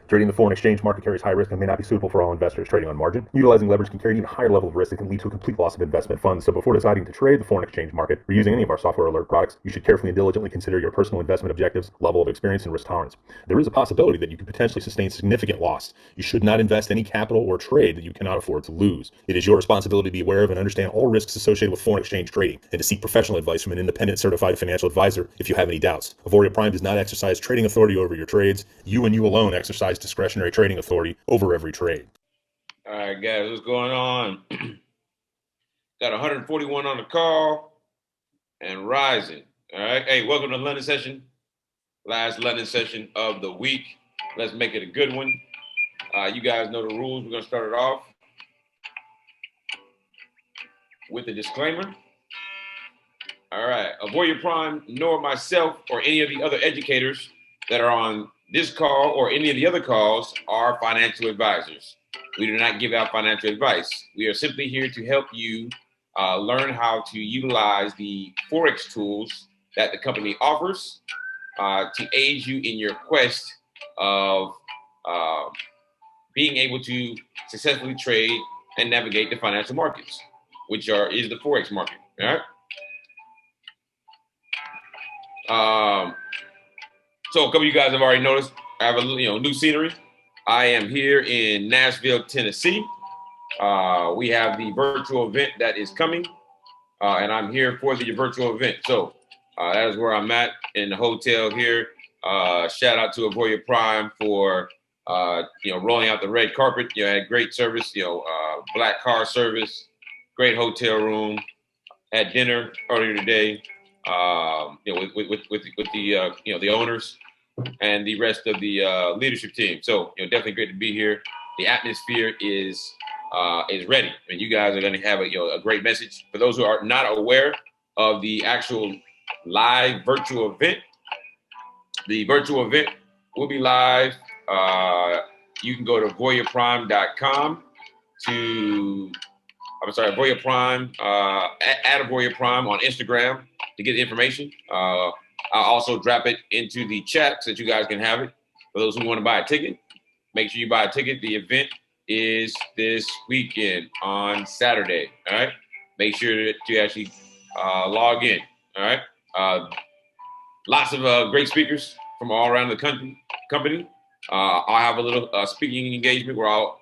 Trading the foreign exchange market carries high risk and may not be suitable for all investors trading on margin. Utilizing leverage can carry an even higher level of risk that can lead to a complete loss of investment funds. So before deciding to trade the foreign exchange market or using any of our software alert products, you should carefully and diligently consider your personal investment objectives, level of experience, and risk tolerance. There is a possibility that you could potentially sustain significant loss. You should not invest any capital or trade that you cannot afford to lose. It is your responsibility to be aware of and understand all risks associated with foreign exchange trading and to seek professional advice from an independent certified financial advisor if you have any doubts. Auvoria Prime does not exercise trading authority over your trades. You and you alone exercise discretionary trading authority over every trade. All right, guys, what's going on? Got 141 on the call and rising. All right. Hey, welcome to the London session. Last London session of the week. Let's make it a good one. You guys know the rules. We're going to start it off with a disclaimer. All right. Auvoria Prime, nor myself or any of the other educators that are on this call or any of the other calls are financial advisors. We do not give out financial advice. We are simply here to help you learn how to utilize the Forex tools that the company offers to aid you in your quest of being able to successfully trade and navigate the financial markets, which is the Forex market. All right. So a couple of you guys have already noticed I have a new scenery. I am here in Nashville, Tennessee. We have the virtual event that is coming, and I'm here for the virtual event. So that is where I'm at in the hotel here. Shout out to Auvoria Prime for rolling out the red carpet. Had great service. Black car service, great hotel room. Had dinner earlier today. With the owners and the rest of the leadership team. So definitely great to be here. The atmosphere is ready, and you guys are going to have a great message. For those who are not aware of the actual live virtual event, the virtual event will be live. You can go to AuvoriaPrime.com Auvoria Prime, at Auvoria Prime on Instagram to get the information. I'll also drop it into the chat so that you guys can have it. For those who want to buy a ticket, make sure you buy a ticket. The event is this weekend on Saturday. All right. Make sure that you actually log in. All right. Lots of great speakers from all around the company. I'll have a little speaking engagement where I'll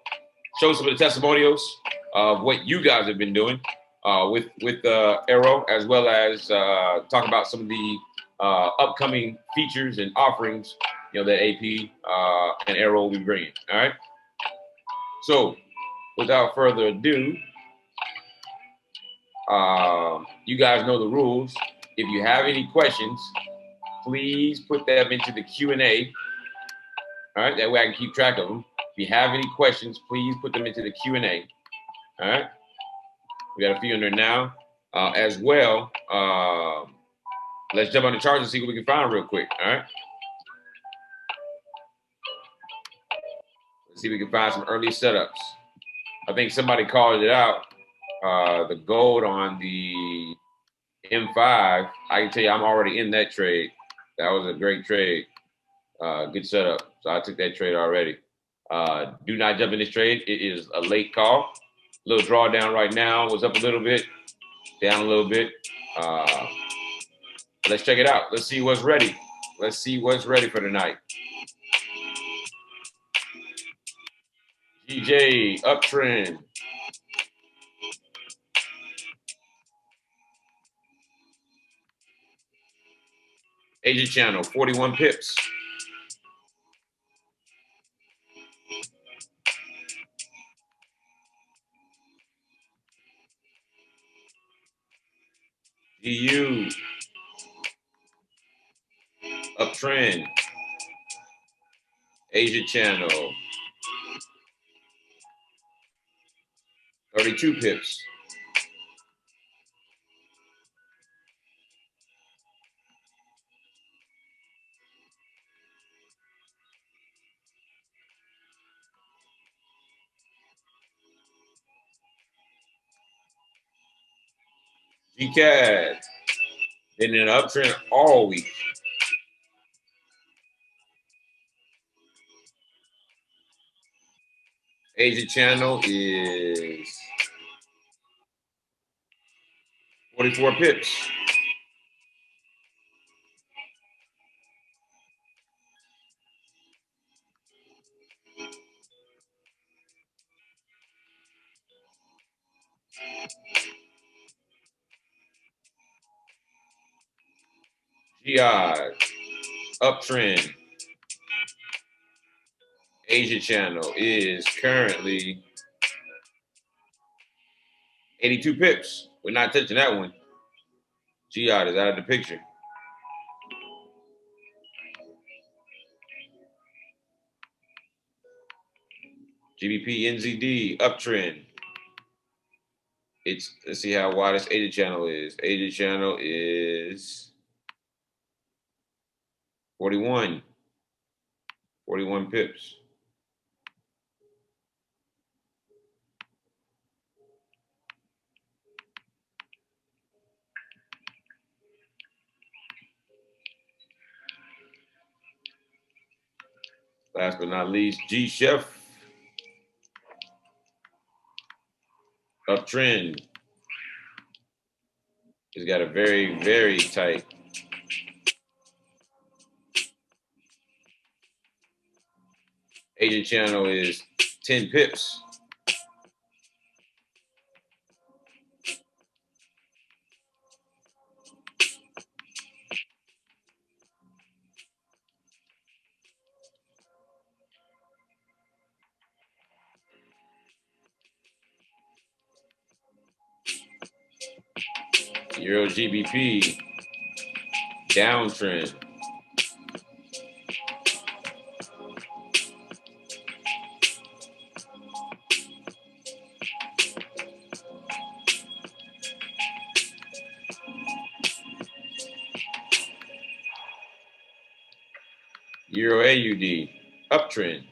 show some of the testimonials of what you guys have been doing with AIRO, as well as talk about some of the upcoming features and offerings that AP and AIRO will be bringing. All right. So, without further ado, you guys know the rules. If you have any questions, please put them into the Q&A. All right, that way I can keep track of them. If you have any questions, please put them into the Q&A. All right, we got a few in there now. As well, let's jump on the charts and see what we can find real quick. All right, let's see if we can find some early setups. I think somebody called it out. The gold on the M5. I can tell you, I'm already in that trade. That was a great trade. Good setup. So I took that trade already. Do not jump in this trade. It is a late call. Little drawdown right now. Was up a little bit, down a little bit. Let's check it out. Let's see what's ready. Let's see what's ready for tonight. GJ uptrend. Agent channel 41 pips. EU uptrend. Asia channel 32 pips. GCAD. Been in an uptrend all week. Asia channel is 44 pips. GI uptrend. Asia channel is currently 82 pips. We're not touching that one. GI is out of the picture. GBP NZD uptrend. Let's see how wide this Asia channel is. Asia channel is 41 pips. Last but not least, G Chef uptrend. He's got a very, very tight Asia channel is 10 pips. Euro GBP downtrend. Euro AUD uptrend.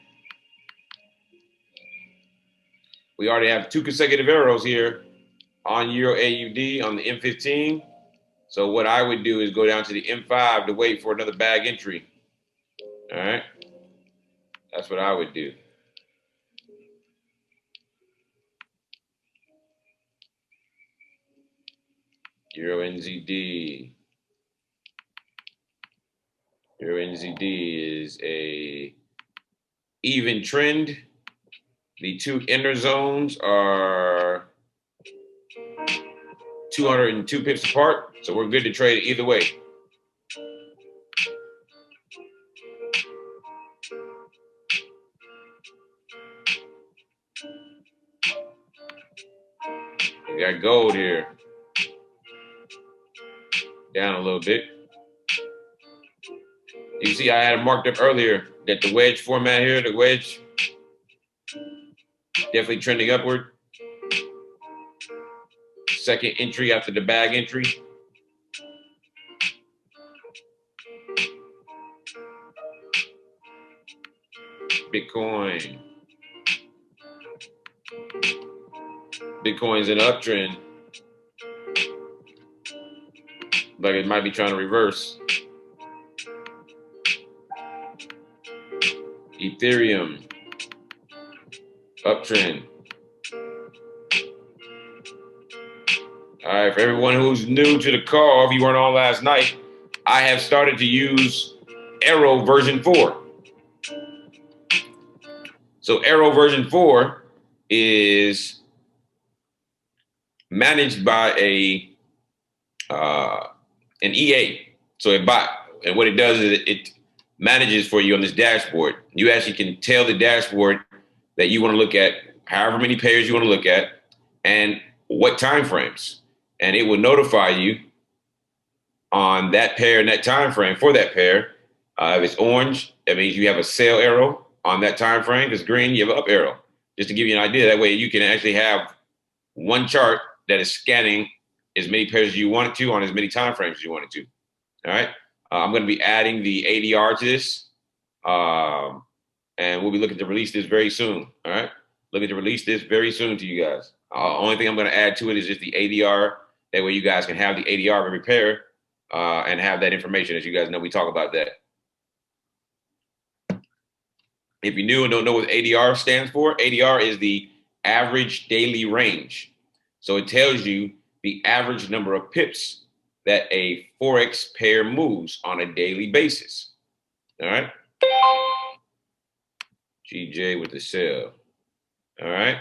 We already have 2 consecutive arrows here on Euro AUD on the M15. So what I would do is go down to the M5 to wait for another bag entry. All right. That's what I would do. Euro NZD. Euro NZD is a even trend. The 2 inner zones are 202 pips apart, so we're good to trade it either way. We got gold here. Down a little bit. You see I had it marked up earlier that the wedge format here, the wedge, definitely trending upward. Second entry after the bag entry. Bitcoin. Bitcoin's in an uptrend. Like it might be trying to reverse. Ethereum. Uptrend. All right, for everyone who's new to the call, if you weren't on last night, I have started to use AIRO version 4. So AIRO version 4 is managed by an EA. So and what it does is it manages for you on this dashboard. You actually can tell the dashboard that you want to look at however many pairs you want to look at and what time frames. And it will notify you on that pair and that time frame for that pair. If it's orange, that means you have a sell arrow on that time frame. If it's green, you have an up arrow. Just to give you an idea, that way you can actually have one chart that is scanning as many pairs as you want it to on as many time frames as you want it to. All right. I'm going to be adding the ADR to this, and we'll be looking to release this very soon. All right. Looking to release this very soon to you guys. Only thing I'm going to add to it is just the ADR That way you guys can have the ADR of every pair and have that information. As you guys know, we talk about that. If you're new and don't know what ADR stands for, ADR is the average daily range. So it tells you the average number of pips that a Forex pair moves on a daily basis. All right. GJ with the sell. All right.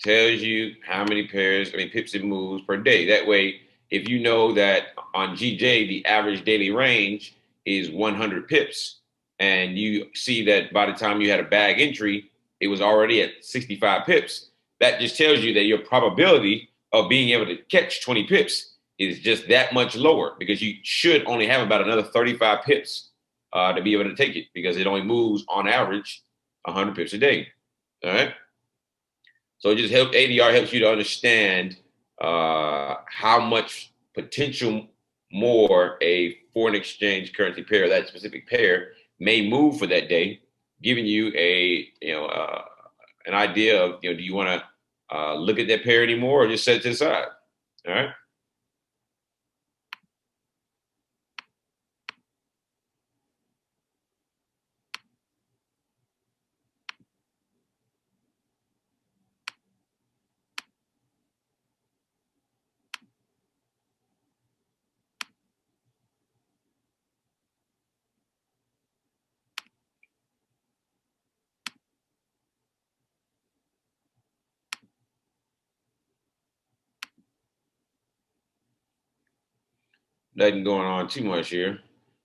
Tells you how many pips it moves per day. That way, if you know that on GJ, the average daily range is 100 pips, and you see that by the time you had a bag entry, it was already at 65 pips, that just tells you that your probability of being able to catch 20 pips is just that much lower, because you should only have about another 35 pips to be able to take it, because it only moves on average 100 pips a day. All right. So it just ADR helps you to understand how much potential more a foreign exchange currency pair, that specific pair, may move for that day, giving you an idea of, do you want to look at that pair anymore or just set it to the side? All right. Nothing going on too much here.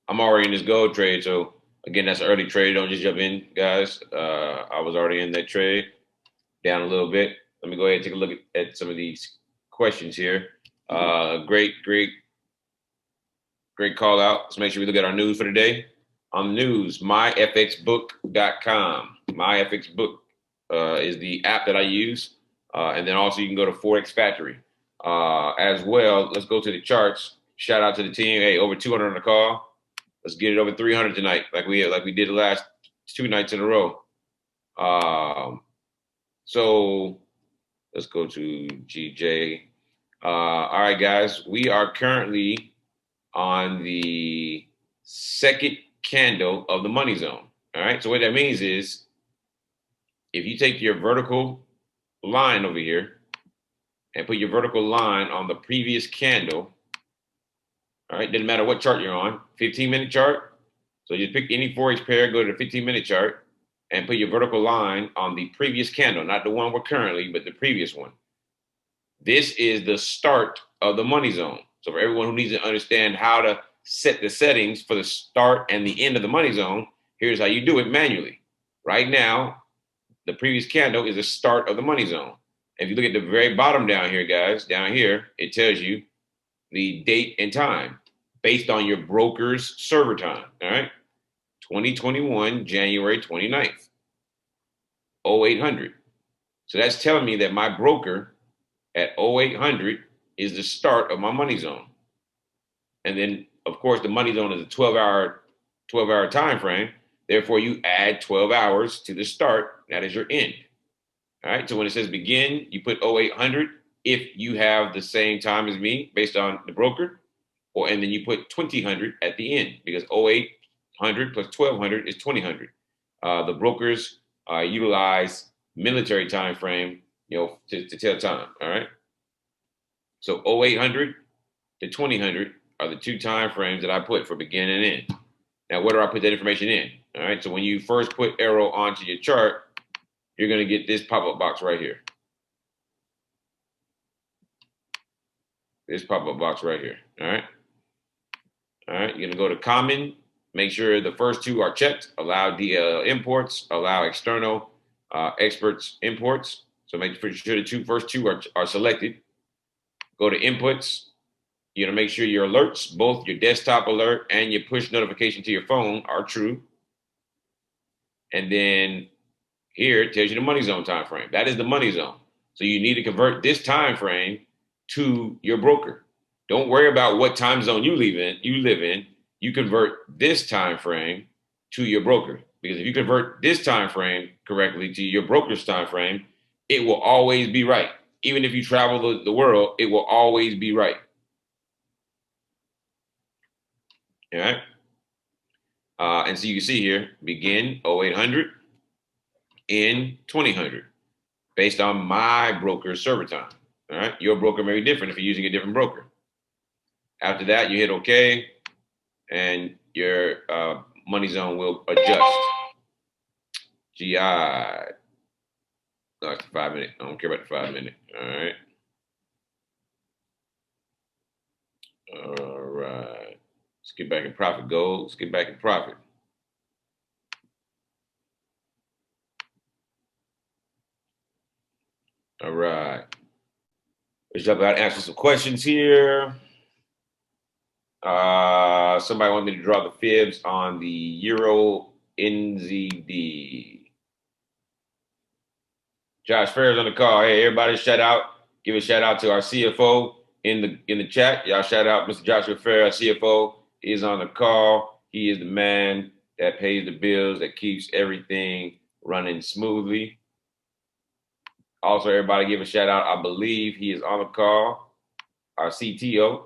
I'm already in this gold trade, so again, that's an early trade. Don't just jump in, guys. I was already in that trade, down a little bit. Let me go ahead and take a look at some of these questions here. Great call out. Let's make sure we look at our news for the day. On the news, myfxbook.com. MyFXBook is the app that I use. And then also you can go to Forex Factory. As well, let's go to the charts. Shout out to the team. Hey, over 200 on the call. Let's get it over 300 tonight, like we did the last 2 nights in a row. So let's go to GJ. All right, guys. We are currently on the second candle of the money zone. All right. So what that means is, if you take your vertical line over here and put your vertical line on the previous candle, all right, doesn't matter what chart you're on, 15-minute chart. So you pick any Forex pair, go to the 15-minute chart, and put your vertical line on the previous candle, not the one we're currently, but the previous one. This is the start of the money zone. So for everyone who needs to understand how to set the settings for the start and the end of the money zone, here's how you do it manually. Right now, the previous candle is the start of the money zone. If you look at the very bottom down here, guys, down here, it tells you the date and time based on your broker's server time. All right. 2021, January 29th, 0800. So that's telling me that my broker at 0800 is the start of my money zone. And then, of course, the money zone is a 12-hour time frame. Therefore, you add 12 hours to the start. That is your end. All right. So when it says begin, you put 0800 if you have the same time as me based on the broker, and then you put 2000 at the end, because 0800 plus 1200 is 2000. The brokers utilize military time frame, to tell time. All right. So 0800 to 2000 are the 2 time frames that I put for begin and end. Now, where do I put that information in? All right. So when you first put AIRO onto your chart, you're going to get this pop-up box right here. This pop-up box right here. All right. All right. You're going to go to common. Make sure the first 2 are checked. Allow DL imports. Allow external experts imports. So make sure the first two are selected. Go to inputs. You're going to make sure your alerts, both your desktop alert and your push notification to your phone, are true. And then here it tells you the money zone time frame. That is the money zone. So you need to convert this time frame to your broker. Don't worry about what time zone you live in. You convert this time frame to your broker. Because if you convert this time frame correctly to your broker's time frame, it will always be right. Even if you travel the world, it will always be right. All right. And so you can see here, begin 0800, end 2000, based on my broker's server time. All right. Your broker may be different if you're using a different broker. After that, you hit OK, and your money zone will adjust. GI. No, it's 5 minute. I don't care about the 5 minute. All right. All right. Let's get back in profit. Gold. Let's get back in profit. All right. Let's jump out and answer some questions here. Somebody wanted me to draw the fibs on the Euro NZD. Josh Ferris on the call. Hey, everybody, shout out. Give a shout out to our CFO in the chat. Y'all shout out Mr. Joshua Ferris, CFO. He is on the call. He is the man that pays the bills, that keeps everything running smoothly. Also, everybody give a shout out. I believe he is on the call. Our CTO,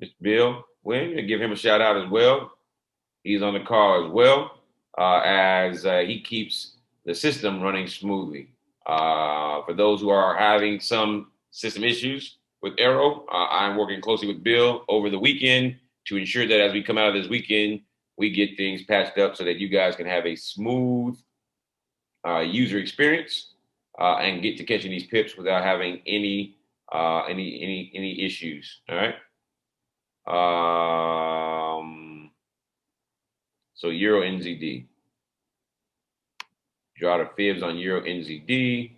Mr. Bill Wynn, give him a shout out as well. He's on the call as well, as he keeps the system running smoothly. For those who are having some system issues with AIRO, I'm working closely with Bill over the weekend to ensure that as we come out of this weekend, we get things patched up so that you guys can have a smooth user experience and get to catching these pips without having any issues. All right. So Euro NZD. Draw the fibs on Euro NZD.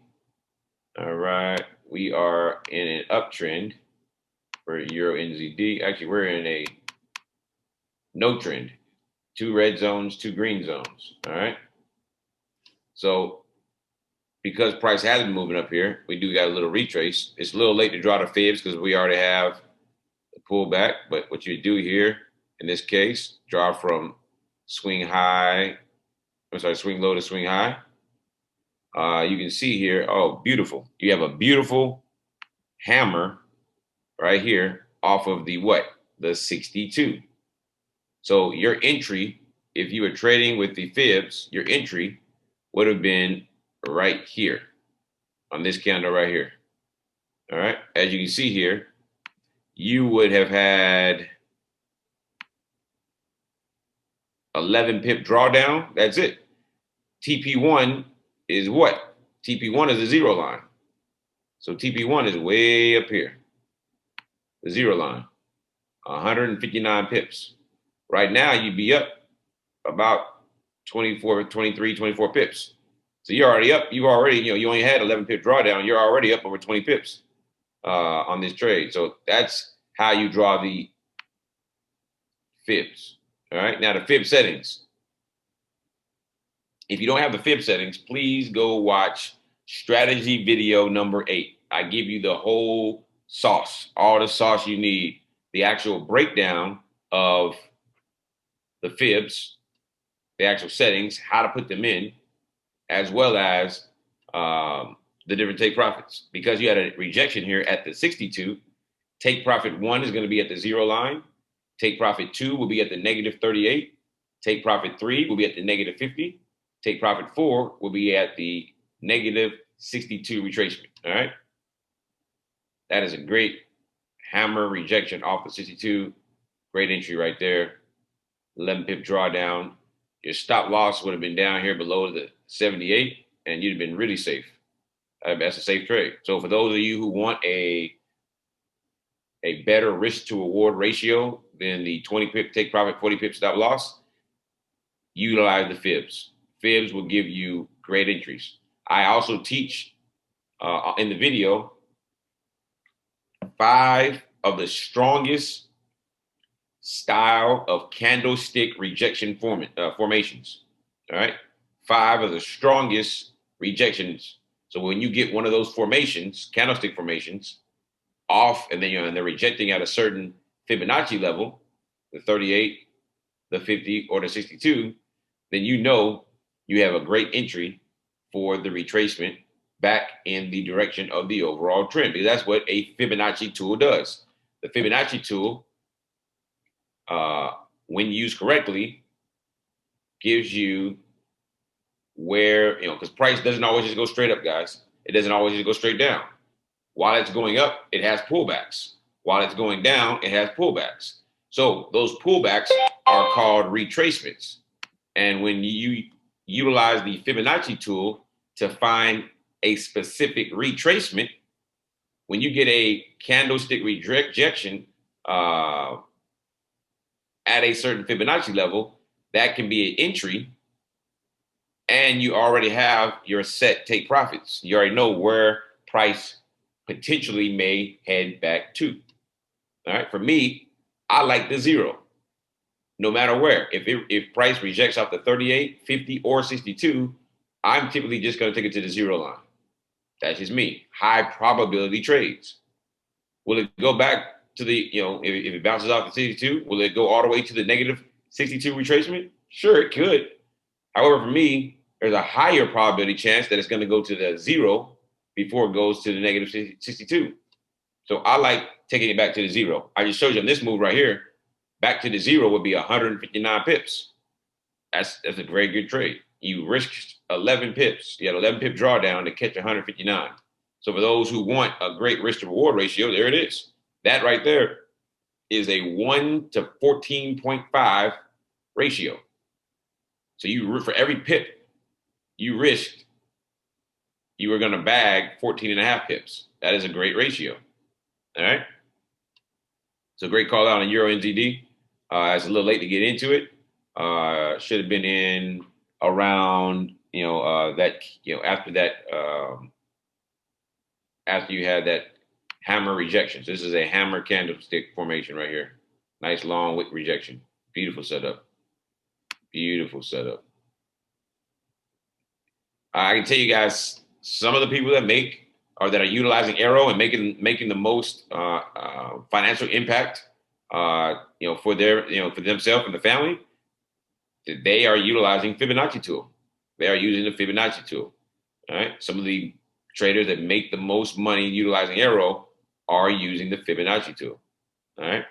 All right. We are in an uptrend for Euro NZD. Actually, we're in a no trend. 2 red zones, 2 green zones. All right. So because price has been moving up here, we do got a little retrace. It's a little late to draw the fibs because we already have the pullback. But what you do here in this case, draw from swing high. I'm sorry, swing low to swing high. You can see here, oh, beautiful. You have a beautiful hammer right here off of the what? The 62. So your entry, if you were trading with the fibs, your entry would have been right here on this candle right here. All right. As you can see here, you would have had 11 pip drawdown. That's it. TP1 is what? TP1 is the 0 line. So TP1 is way up here. The 0 line. 159 pips. Right now, you'd be up about 24, 23, 24 pips. So you're already up. You only had 11 pip drawdown. You're already up over 20 pips on this trade. So that's how you draw the fibs. All right. Now the fib settings. If you don't have the fib settings, please go watch strategy video number 8. I give you the whole sauce, all the sauce you need, the actual breakdown of the fibs, the actual settings, how to put them in, as well as the different take profits. Because you had a rejection here at the 62, take profit 1 is going to be at the 0 line. Take profit 2 will be at the negative 38. Take profit 3 will be at the negative 50. Take profit 4 will be at the negative 62 retracement. All right. That is a great hammer rejection off the 62. Great entry right there. 11 pip drawdown. Your stop loss would have been down here below the 78, and you'd have been really safe. That's a safe trade. So for those of you who want a better risk to reward ratio than the 20 pip take profit, 40 pip stop loss, utilize the fibs. Fibs will give you great entries. I also teach in the video 5 of the strongest style of candlestick rejection formations. All right. 5 of the strongest rejections. So when you get one of those formations, candlestick formations, off, and then and they're rejecting at a certain Fibonacci level, the 38, the 50, or the 62, then you know you have a great entry for the retracement back in the direction of the overall trend, because that's what a Fibonacci tool does. The Fibonacci tool when used correctly, gives you where, because price doesn't always just go straight up, guys. It doesn't always just go straight down. While it's going up, it has pullbacks. While it's going down, it has pullbacks. So those pullbacks are called retracements. And when you utilize the Fibonacci tool to find a specific retracement, when you get a candlestick rejection at a certain Fibonacci level, that can be an entry, and you already have your set take profits. You already know where price potentially may head back to. All right. For me, I like the zero. No matter where. If price rejects off the 38, 50, or 62, I'm typically just going to take it to the zero line. That's just me. High probability trades. Will it go back to the, if it bounces off the 62, will it go all the way to the negative 62 retracement? Sure, it could. However, for me, there's a higher probability chance that it's going to go to the zero before it goes to the negative 62. So I like taking it back to the zero. I just showed you on this move right here. Back to the zero would be 159 pips. That's a very good trade. You risked 11 pips. You had 11 pip drawdown to catch 159. So for those who want a great risk to reward ratio, there it is. That right there is a 1 to 14.5 ratio. So for every pip you risked, you were going to bag 14 and a half pips. That is a great ratio. All right. So great call out on Euro NZD. It's a little late to get into it. Should have been in around, after that, after you had that hammer rejection. So this is a hammer candlestick formation right here. Nice long wick rejection. Beautiful setup. Beautiful setup. I can tell you guys, some of the people that that are utilizing AIRO and making the most financial impact, for themselves and the family, they are utilizing Fibonacci tool. They are using the Fibonacci tool. All right. Some of the traders that make the most money utilizing AIRO are using the Fibonacci tool. All right.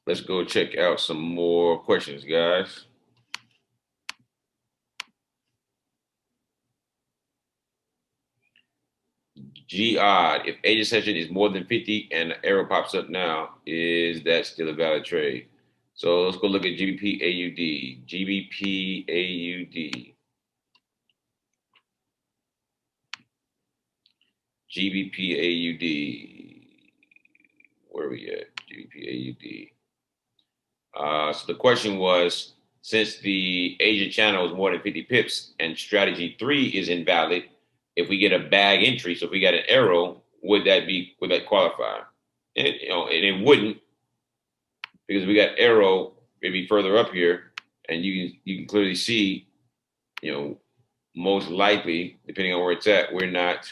Let's go check out some more questions, guys. G-Odd, if agent session is more than 50 and the arrow pops up now, is that still a valid trade? So let's go look at GBP AUD. GBP AUD. GBP AUD. Where are we at? GBP AUD. So the question was, since the agent channel is more than 50 pips and strategy 3 is invalid, if we get a bag entry, so if we got an arrow, would that qualify? And it wouldn't, because we got arrow maybe further up here, and you can clearly see, most likely, depending on where it's at, we're not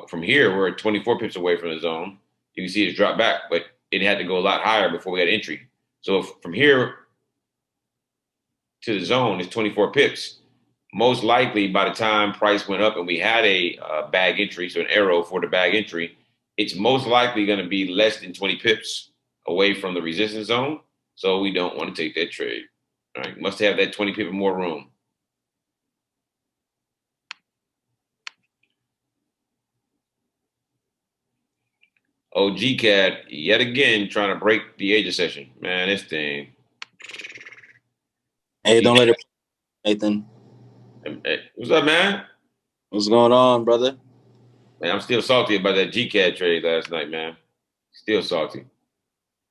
from here. We're 24 pips away from the zone. You can see it's dropped back, but it had to go a lot higher before we had entry. So from here to the zone is 24 pips. Most likely, by the time price went up and we had a bag entry, so an arrow for the bag entry, it's most likely going to be less than 20 pips away from the resistance zone. So we don't want to take that trade. All right, must have that 20 pip or more room. Oh, GCAD, yet again, trying to break the agent session. Man, this thing. Hey, don't let it, Nathan. Hey, what's up, man? What's going on, brother? Man, I'm still salty about that GCAD trade last night, man. Still salty.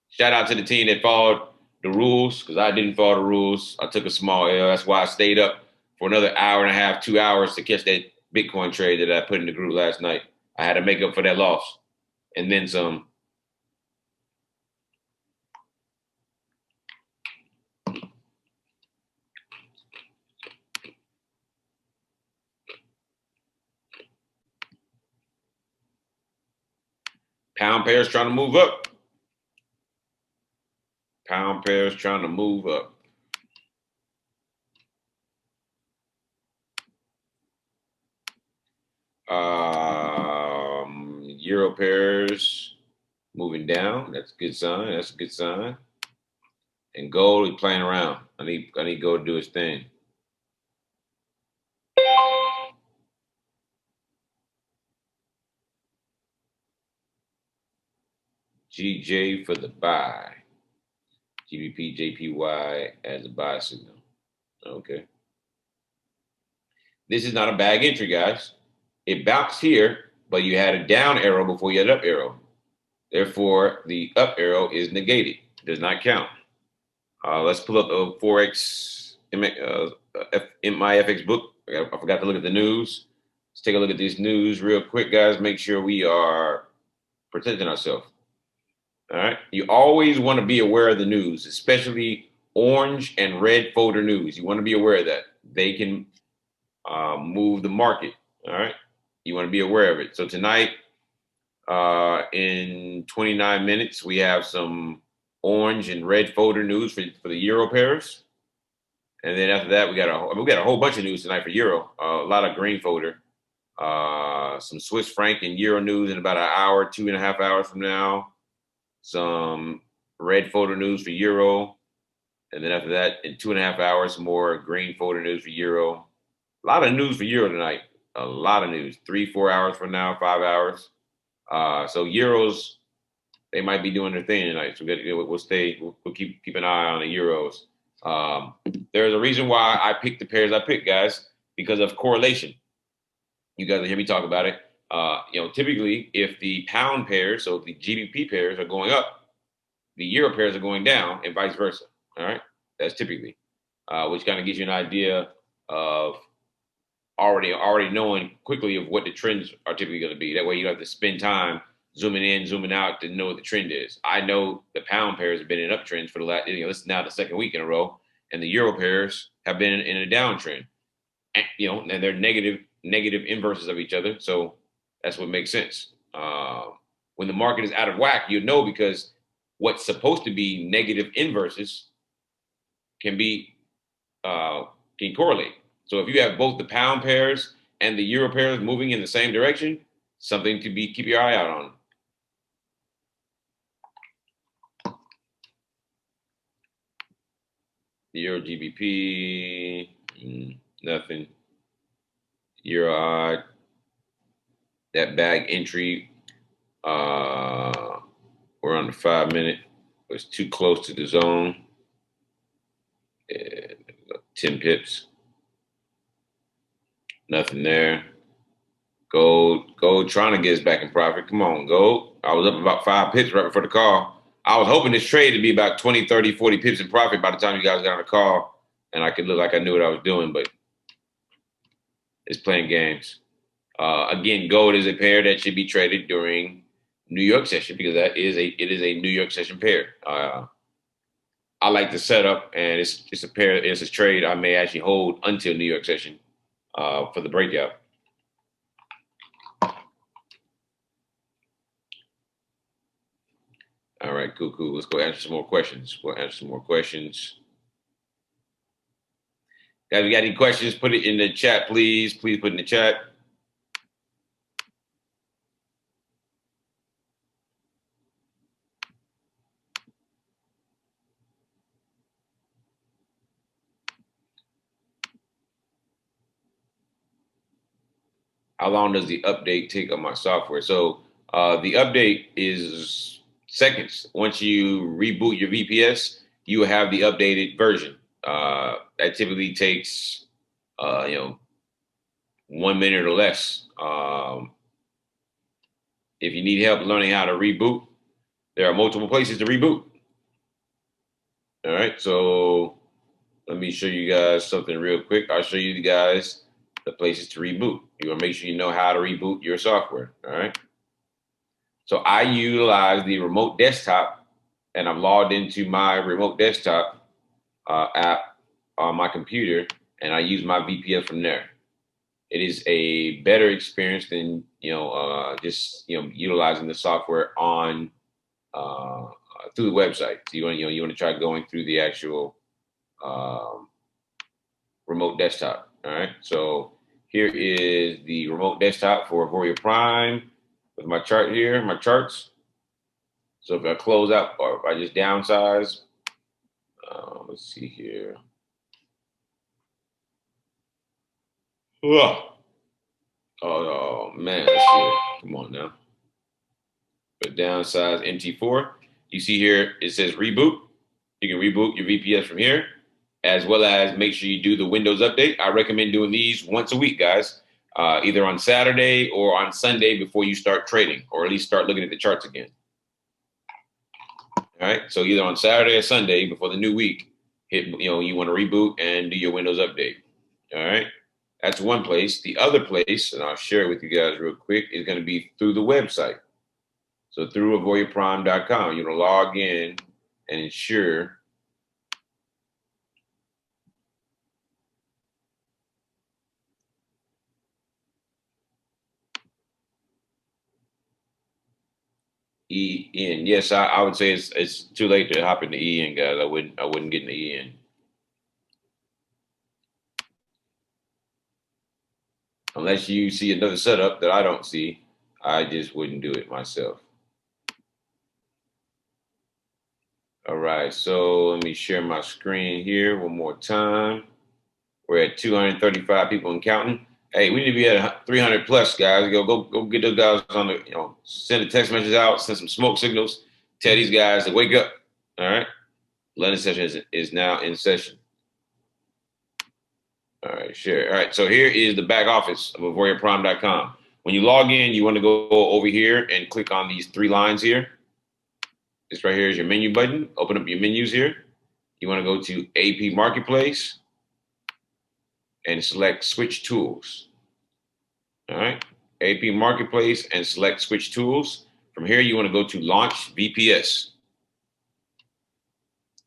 Shout out to the team that followed the rules, because I didn't follow the rules. I took a small L. That's why I stayed up for another hour and a half, 2 hours to catch that Bitcoin trade that I put in the group last night. I had to make up for that loss. And then some. Pound pairs trying to move up. Pound pairs trying to move up. Euro pairs moving down. That's a good sign. That's a good sign. And gold is playing around. I need gold to do his thing. GJ for the buy. GBP JPY as a buy signal. Okay. This is not a bag entry, guys. It bounced here, but you had a down arrow before you had an up arrow. Therefore, the up arrow is negated. Does not count. Let's pull up the Forex in my FX book. I forgot to look at the news. Let's take a look at this news real quick, guys. Make sure we are protecting ourselves. All right. You always want to be aware of the news, especially orange and red folder news. You want to be aware of that. They can move the market. All right. You want to be aware of it. So tonight, in 29 minutes, we have some orange and red folder news for the euro pairs. And then after that, we got a whole bunch of news tonight for euro. A lot of green folder. Some Swiss franc and euro news in about an hour, 2.5 hours from now. Some red folder news for euro. And then after that, in 2.5 hours, more green folder news for euro. A lot of news for euro tonight. A lot of news. 3-4 hours from now, 5 hours. So euros, they might be doing their thing tonight. So we'll keep an eye on the euros. There's a reason why I picked the pairs I picked, guys, because of correlation. You guys will hear me talk about it. Typically, if the pound pairs, so the GBP pairs are going up, the euro pairs are going down, and vice versa. All right, that's typically, which kind of gives you an idea of already knowing quickly of what the trends are typically going to be. That way, you don't have to spend time zooming in, zooming out to know what the trend is. I know the pound pairs have been in uptrends for the last, this is now the second week in a row, and the euro pairs have been in a downtrend. And they're negative inverses of each other. So that's what makes sense. When the market is out of whack, you know, because what's supposed to be negative inverses can correlate. So if you have both the pound pairs and the euro pairs moving in the same direction, something to keep your eye out on. The euro GBP, nothing. Euro odd. That bag entry, we're on the 5 minute. It was too close to the zone. 10 pips. Nothing there. Gold trying to get us back in profit. Come on, gold. I was up about 5 pips right before the call. I was hoping this trade to be about 20, 30, 40 pips in profit by the time you guys got on the call, and I could look like I knew what I was doing, but it's playing games. Again, gold is a pair that should be traded during New York session because it is a New York session pair. I like the setup, and it's a pair. It's a trade I may actually hold until New York session for the breakout. All right, cool. Let's go answer some more questions. Guys, if you got any questions, put it in the chat, please. Please put it in the chat. How long does the update take on my software? So the update is seconds. Once you reboot your VPS, you have the updated version. That typically takes 1 minute or less. If you need help learning how to reboot, there are multiple places to reboot. All right, so let me show you guys something real quick. I'll show you guys the places to reboot. You want to make sure you know how to reboot your software. All right. So I utilize the remote desktop, and I'm logged into my remote desktop app on my computer, and I use my VPN from there. It is a better experience than just utilizing the software on through the website. So you want to try going through the actual remote desktop. All right. So Here is the remote desktop for Auvoria Prime with my chart here, my charts. So if I close out or if I just downsize, let's see here. Oh man, let's see. Come on now. But downsize MT4. You see here, it says reboot. You can reboot your VPS from here, as well as make sure you do the Windows update. I recommend doing these once a week, guys, either on Saturday or on Sunday before you start trading, or at least start looking at the charts again. All right, so either on Saturday or Sunday before the new week, you want to reboot and do your Windows update. All right, that's one place. The other place, and I'll share it with you guys real quick, is going to be through the website. So through AuvoriaPrime.com, you're going to log in and ensure EN. Yes, I would say it's too late to hop into EN, guys. I wouldn't get into EN. Unless you see another setup that I don't see, I just wouldn't do it myself. All right, so let me share my screen here one more time. We're at 235 people and counting. Hey, we need to be at 300 plus, guys. Go get those guys on the, send a text message out, send some smoke signals, tell these guys to wake up. All right, London session is now in session. All right, share. All right, so here is the back office of AuvoriaPrime.com. When you log in, you want to go over here and click on these three lines here. This right here is your menu button. Open up your menus here. You want to go to AP Marketplace and select Switch Tools. All right, AP Marketplace and select Switch Tools. From here, you want to go to Launch VPS.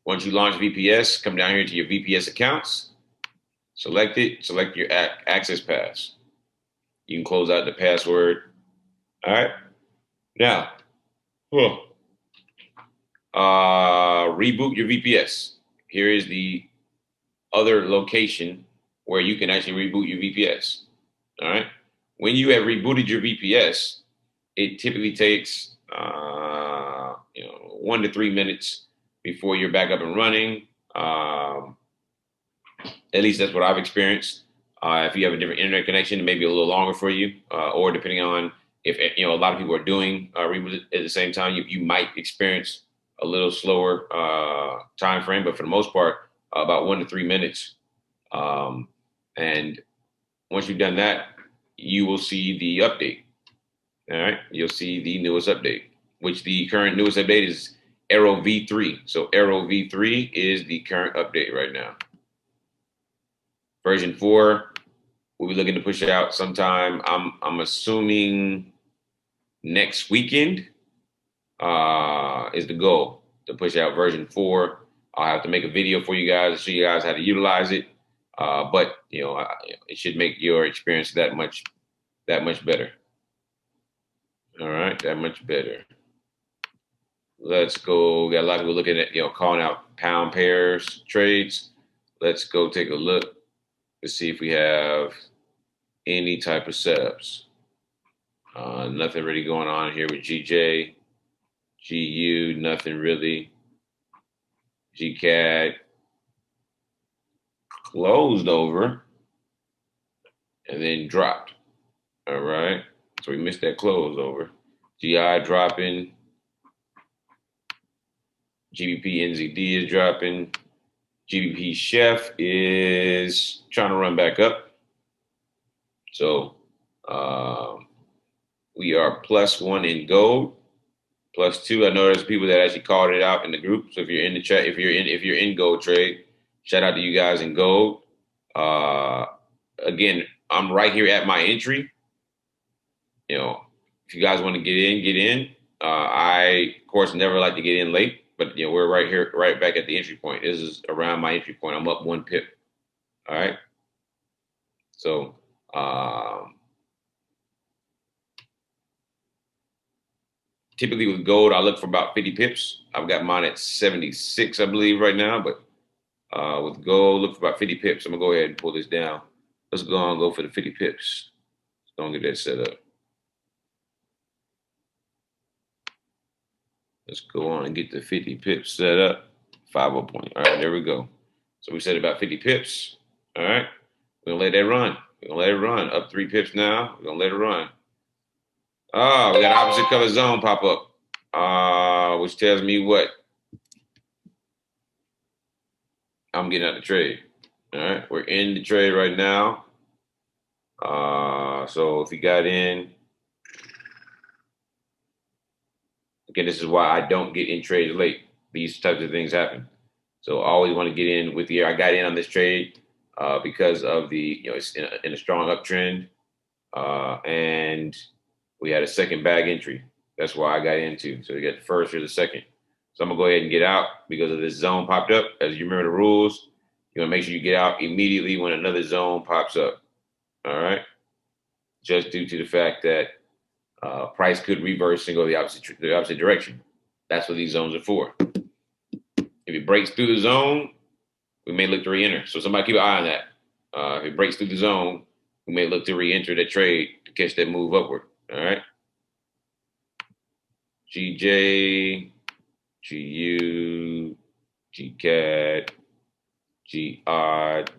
Once you launch VPS, come down here to your VPS accounts. Select it, select your access pass. You can close out the password. All right. Now, reboot your VPS. Here is the other location where you can actually reboot your VPS. All right. When you have rebooted your VPS, it typically takes 1 to 3 minutes before you're back up and running. At least that's what I've experienced. If you have a different internet connection, it may be a little longer for you, or depending on if a lot of people are doing reboot at the same time, you might experience a little slower time frame. But for the most part, about 1 to 3 minutes. And once you've done that, you will see the update. All right, you'll see the newest update, which the current newest update is AIRO V3. So AIRO V3 is the current update right now. Version 4, we'll be looking to push out sometime. I'm assuming next weekend is the goal to push out version 4. I'll have to make a video for you guys to show you guys how to utilize it. But it should make your experience that much better. All right, that much better. Let's go. Got a lot of people looking at calling out pound pairs trades. Let's go take a look. Let's see if we have any type of setups. Nothing really going on here with GJ, GU, nothing really. GCAD closed over and then dropped. All right, so we missed that close over. GI dropping. GBP NZD is dropping. GBP Chef is trying to run back up. So we are +1 in gold, +2. I know there's people that actually called it out in the group. So if you're in the chat, if you're in gold trade, shout out to you guys in gold. Again, I'm right here at my entry. If you guys want to get in. I of course never like to get in late. But we're right here, right back at the entry point. This is around my entry point. I'm up 1 pip. All right. So typically with gold, I look for about 50 pips. I've got mine at 76, I believe, right now. But with gold, look for about 50 pips. I'm gonna go ahead and pull this down. Let's go for the 50 pips. Don't get that set up. Let's go on and get the 50 pips set up. 50 point. All right, there we go. So we said about 50 pips. All right. We're going to let that run. We're going to let it run. Up 3 pips now. We're going to let it run. Oh, we got opposite color zone pop up, which tells me what? I'm getting out the trade. All right. We're in the trade right now. So if you got in, again, this is why I don't get in trades late. These types of things happen. So I always want to get in with the I got in on this trade because of the, it's in a strong uptrend. And we had a second bag entry. That's why I got into. So we got the first or the second. So I'm going to go ahead and get out because of this zone popped up. As you remember the rules, you want to make sure you get out immediately when another zone pops up. All right. Just due to the fact that price could reverse and go the opposite direction. That's what these zones are for. If it breaks through the zone, we may look to re-enter. So somebody keep an eye on that. If it breaks through the zone, we may look to re-enter that trade to catch that move upward. All right. GJ, GU, GCAD, GOD,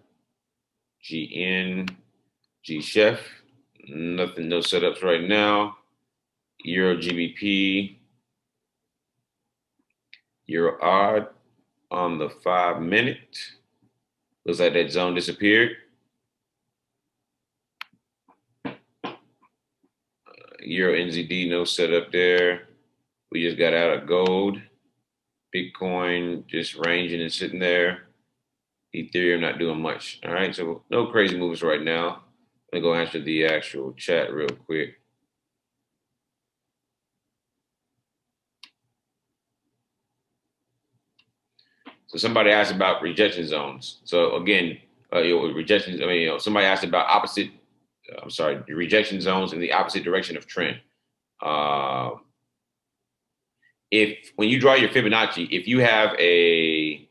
GN, GChef. Nothing, no setups right now. Euro GBP, Euro odd on the 5 minute. Looks like that zone disappeared. Euro NZD, no setup there. We just got out of gold. Bitcoin just ranging and sitting there. Ethereum not doing much. All right, so no crazy moves right now. Let me go answer the actual chat real quick. So somebody asked about rejection zones. So again, rejections. Somebody asked about rejection zones in the opposite direction of trend. If when you draw your Fibonacci, if you have a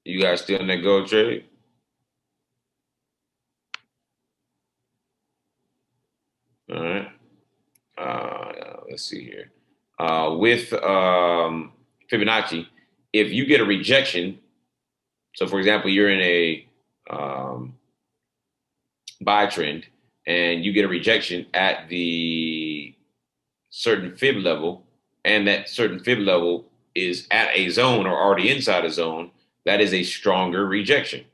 you guys still in that gold trade? All right. Let's see here. With Fibonacci, if you get a rejection, so for example, you're in a buy trend and you get a rejection at the certain fib level, and that certain fib level is at a zone or already inside a zone, that is a stronger rejection.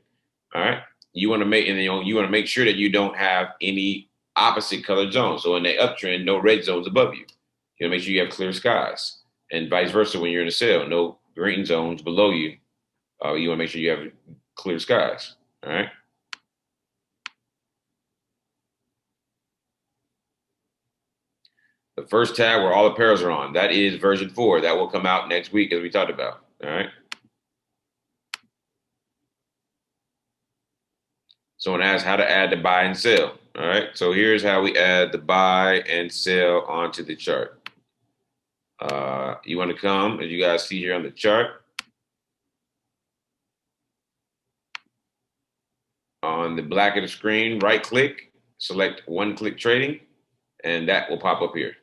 All right. You want to make sure that you don't have any opposite colored zones. So in the uptrend, no red zones above you. You want to make sure you have clear skies, and vice versa when you're in a sell, no green zones below you. You want to make sure you have clear skies. All right. The first tab where all the pairs are on, that is version 4. That will come out next week, as we talked about. All right. Someone asked how to add the buy and sell. All right. So here's how we add the buy and sell onto the chart. You want to come, as you guys see here on the chart, on the black of the screen, right click, select one click trading, and that will pop up here.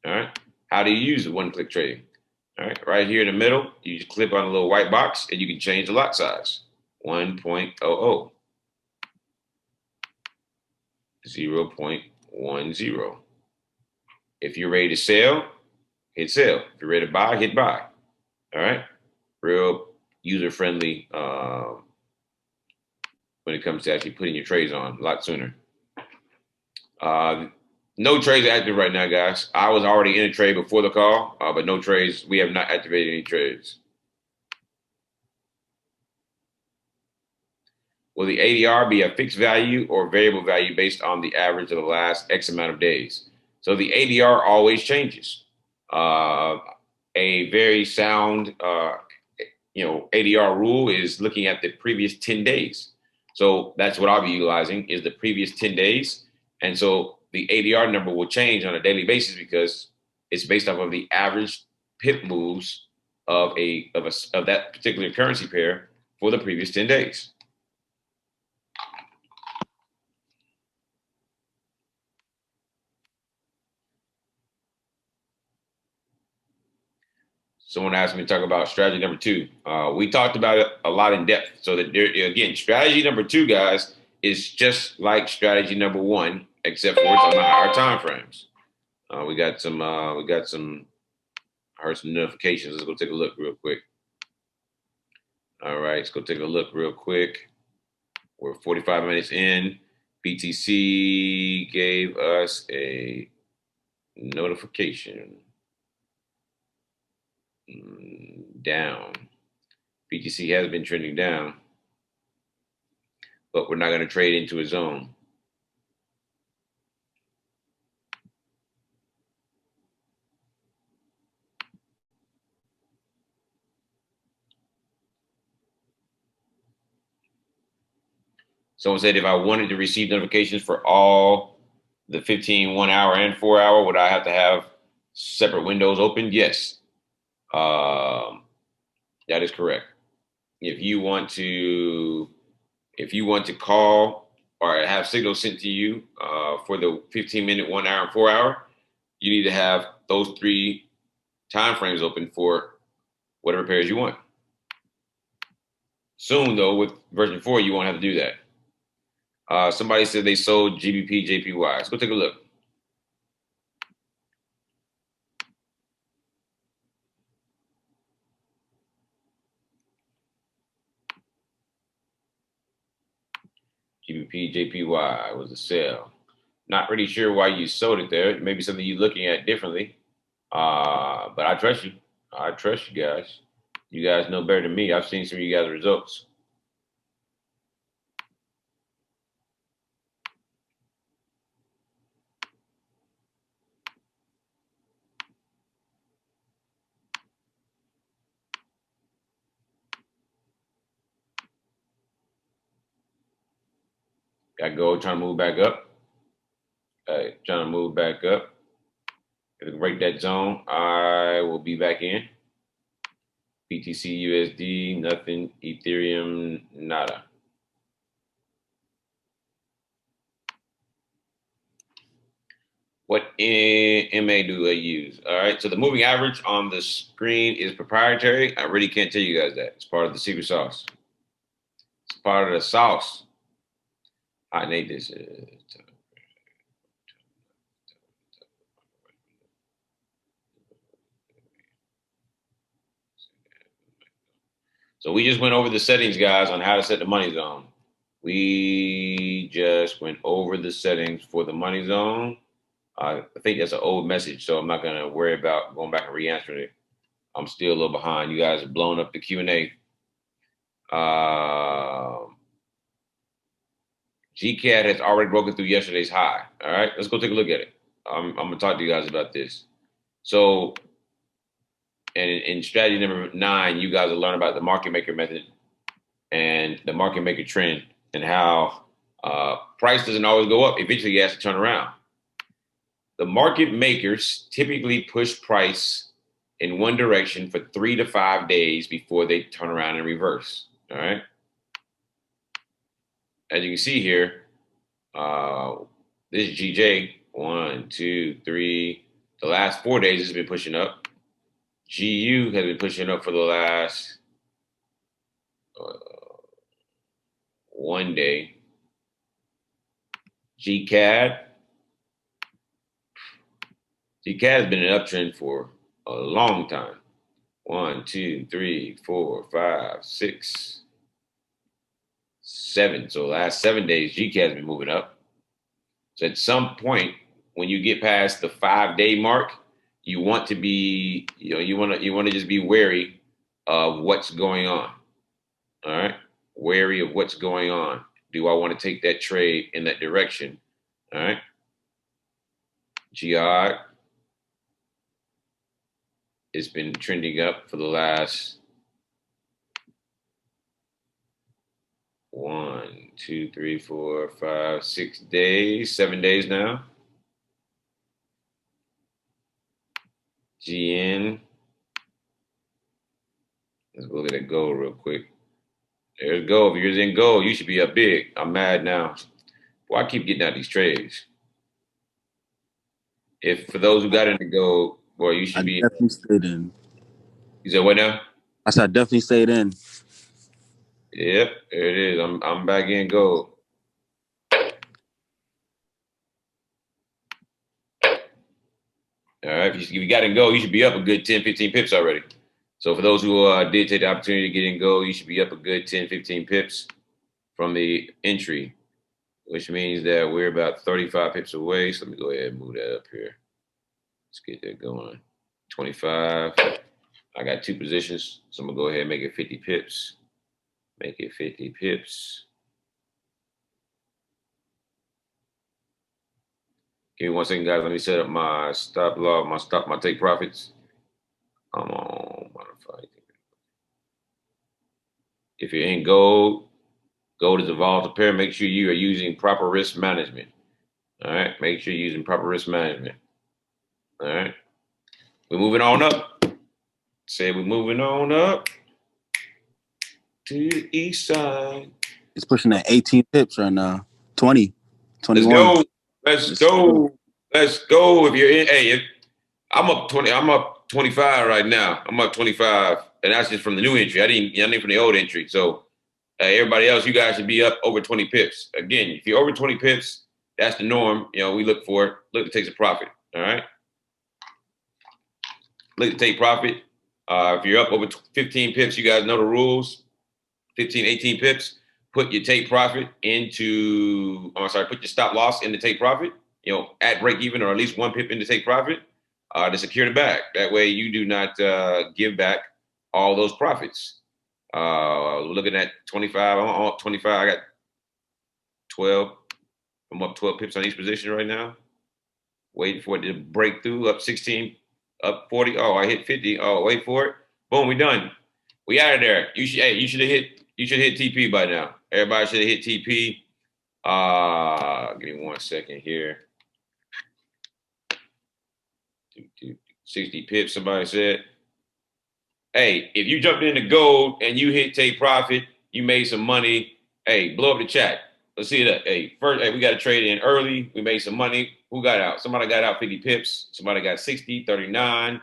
All right. How do you use the one click trading? All right. Right here in the middle, you just click on a little white box and you can change the lot size. 1.00. 0.10. If you're ready to sell, hit sell. If you're ready to buy, hit buy. All right. Real user friendly when it comes to actually putting your trades on a lot sooner. No trades are active right now, guys. I was already in a trade before the call, but no trades. We have not activated any trades. Will the ADR be a fixed value or variable value based on the average of the last X amount of days? So the ADR always changes. A very sound, ADR rule is looking at the previous 10 days. So that's what I'll be utilizing is the previous 10 days. And so the ADR number will change on a daily basis because it's based off of the average pip moves of that particular currency pair for the previous 10 days. Someone asked me to talk about strategy number 2. We talked about it a lot in depth. So that again, strategy number 2, guys, is just like strategy number 1, except for it's on the higher time frames. We got some. I heard some notifications. Let's go take a look real quick. All right, let's go take a look real quick. We're 45 minutes in. BTC gave us a notification. Down. BTC has been trending down, but we're not going to trade into a zone. Someone said if I wanted to receive notifications for all the 15, 1 hour, and 4 hour, would I have to have separate windows open? Yes. That is correct. If you want to call or have signals sent to you for the 15-minute, 1 hour, and 4 hour, you need to have those 3 time frames open for whatever pairs you want. Soon, though, with version 4, you won't have to do that. Somebody said they sold GBP JPY. Let's go take a look. GBP JPY was a sale. Not really sure why you sold it there. Maybe something you're looking at differently. But I trust you. I trust you guys. You guys know better than me. I've seen some of you guys' results. Got gold trying to move back up. Trying to move back up. If we break that zone, I will be back in. BTC USD, nothing. Ethereum, nada. What MA do I use? All right, so the moving average on the screen is proprietary. I really can't tell you guys that. It's part of the secret sauce. It's part of the sauce. I need this. So we just went over the settings, guys, on how to set the money zone. We just went over the settings for the money zone. I think that's an old message, so I'm not going to worry about going back and re-answering it. I'm still a little behind. You guys have blown up the Q&A. GCAD has already broken through yesterday's high. All right, let's go take a look at it. I'm going to talk to you guys about this. So, and in strategy number 9, you guys will learn about the market maker method and the market maker trend and how price doesn't always go up. Eventually, it has to turn around. The market makers typically push price in one direction for 3 to 5 days before they turn around and reverse. All right. As you can see here, this is GJ. 1, 2, 3. The last 4 days has been pushing up. GU has been pushing up for the last 1 day. GCAD has been an uptrend for a long time. 1, 2, 3, 4, 5, 6, 7. So the last 7 days, GCAD has been moving up. So at some point, when you get past the 5-day mark, you want to be, you want to just be wary of what's going on. All right, wary of what's going on. Do I want to take that trade in that direction? All right. GI, it's been trending up for the last 1, 2, 3, 4, 5, 6 days, 7 days now. GN, Let's look at that gold real quick. There's gold. If you're in gold, you should be up big. I'm mad now. Boy, I keep getting out these trades. If for those who got into gold, boy, you I should be. definitely stayed in. You said what now? I said I definitely stayed in. Yep, there it is. I'm back in gold. All right, if you got in gold, you should be up a good 10, 15 pips already. So for those who did take the opportunity to get in gold, you should be up a good 10, 15 pips from the entry, which means that we're about 35 pips away. So let me go ahead and move that up here. Let's get that going. 25. I got two positions, so I'm going to go ahead and make it 50 pips. Make it 50 pips. Give me 1 second, guys. Let me set up my stop loss, my take profits. Come on, modify. If you're in gold, gold is a volatile pair. Make sure you are using proper risk management. All right, make sure you're using proper risk management. All right, we're moving on up. Say we're moving on up to the east side. It's pushing at 18 pips right now. 20, 21. Let's go. Let's go. Let's go. If you're in, hey, I'm up 20. I'm up 25 right now. I'm up 25, and that's just from the new entry. I didn't from the old entry. So everybody else, you guys should be up over 20 pips. Again, if you're over 20 pips, that's the norm. You know, we look for it. Look to take a profit. All right. Look to take profit. If you're up over 15 pips, you guys know the rules. 15, 18 pips. Put your take profit into. Put your stop loss in the take profit. You know, at break even or at least 1 pip into take profit. To secure the bag. That way you do not give back all those profits. Looking at 25, I'm up 25. I got 12. I'm up 12 pips on each position right now. Waiting for it to break through. Up 16, up 40. Oh, I hit 50. Oh, wait for it. Boom, we done. We out of there. You should hit TP by now. Everybody should have hit TP. Give me 1 second here. 60 pips, somebody said. Hey, if you jumped into gold and you hit take profit, you made some money. Hey, blow up the chat. Let's see that. Hey, first, we got to trade in early. We made some money. Who got out? Somebody got out 50 pips. Somebody got 60, 39,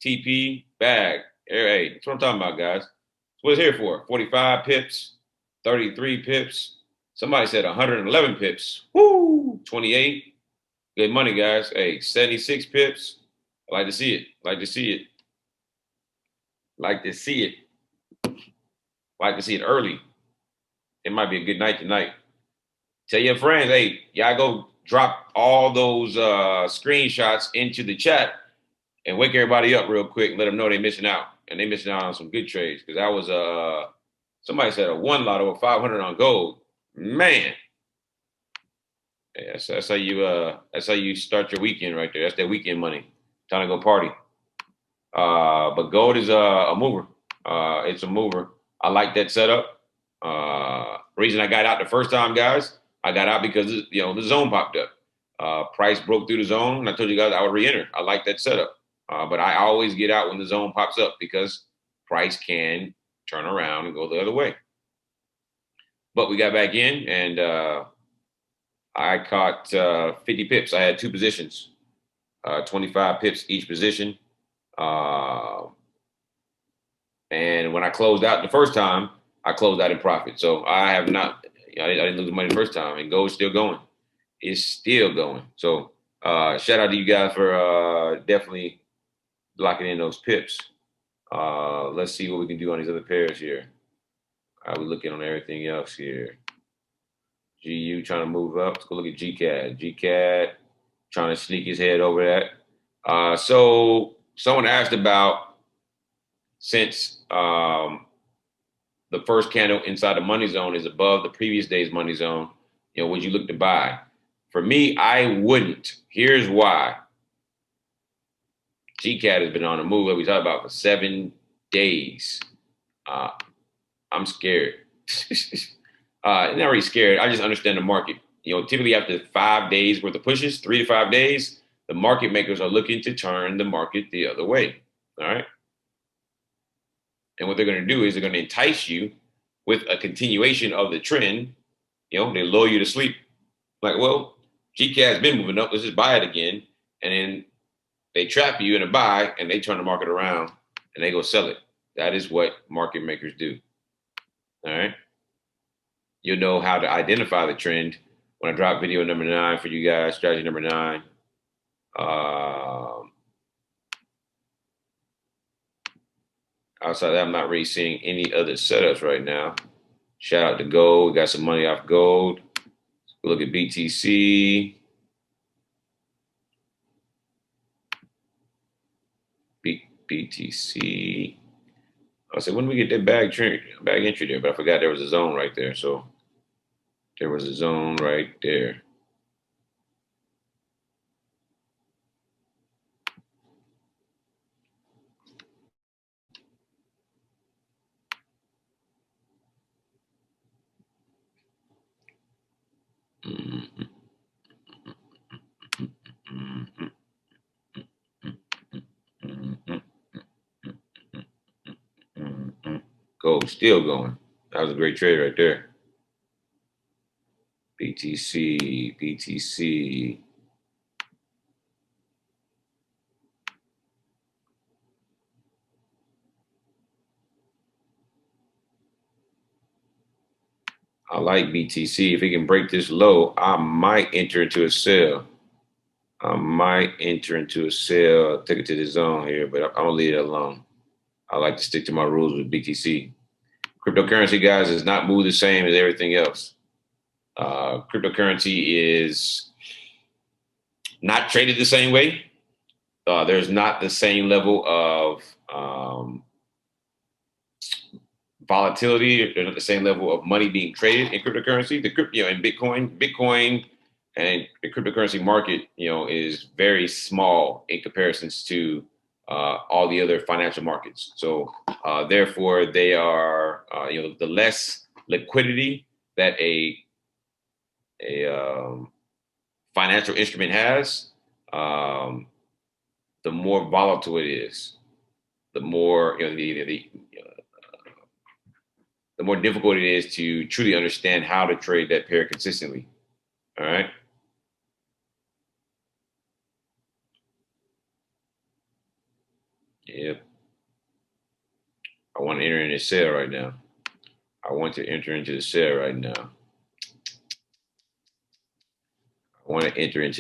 TP, bag. Hey, that's what I'm talking about, guys. That's what it's here for. 45 pips, 33 pips. Somebody said 111 pips. Woo! 28. Good money, guys. Hey, 76 pips. I like to see it. Like to see it. Like to see it. Like to see it early. It might be a good night tonight. Tell your friends, hey, y'all go drop all those screenshots into the chat and wake everybody up real quick and let them know they're missing out. And they're missing out on some good trades. Because that was somebody said a 1 lot over 500 on gold. Man. Yeah, that's how you start your weekend right there. That's that weekend money. Time to go party. But gold is a mover. It's a mover. I like that setup. Reason I got out the first time, guys, I got out because the zone popped up. Price broke through the zone, and I told you guys I would re-enter. I like that setup. But I always get out when the zone pops up because price can turn around and go the other way. But we got back in, and I caught 50 pips. I had two positions, 25 pips each position. And when I closed out the first time, I closed out in profit. So I have not, I didn't lose money the first time, and gold's still going. It's still going. So shout out to you guys for definitely locking in those pips. Let's see what we can do on these other pairs here. We're looking on everything else here. GU trying to move up. Let's go look at GCAD. GCAD trying to sneak his head over that. So someone asked about, since the first candle inside the money zone is above the previous day's money zone, would you look to buy? For me, I wouldn't. Here's why. GCAD has been on the move, like we talked about, for 7 days. I'm scared. Not really scared. I just understand the market. Typically after 5 days worth of pushes, 3 to 5 days, the market makers are looking to turn the market the other way. All right. And what they're going to do is they're going to entice you with a continuation of the trend. You know, they lull you to sleep. Like, well, GCAT's been moving up. Let's just buy it again. And then they trap you in a buy and they turn the market around and they go sell it. That is what market makers do. All right. You'll know how to identify the trend when I drop video number 9 for you guys, strategy number 9. Outside of that, I'm not really seeing any other setups right now. Shout out to gold. We got some money off gold. Look at BTC. BTC. I said, when do we get that bag entry there? But I forgot there was a zone right there. So there was a zone right there. Gold still going. That was a great trade right there. BTC. I like BTC. If it can break this low, I might enter into a sell. Take it to the zone here, but I'm gonna leave it alone. I like to stick to my rules with BTC. Cryptocurrency, guys, does not move the same as everything else. Cryptocurrency is not traded the same way. There's not the same level of volatility. There's not the same level of money being traded in cryptocurrency. In Bitcoin and the cryptocurrency market, is very small in comparisons to all the other financial markets. So therefore, they are, the less liquidity that a financial instrument has, the more volatile it is. The more the more difficult it is to truly understand how to trade that pair consistently. All right. Yep. I want to enter into the sale right now. I want to enter into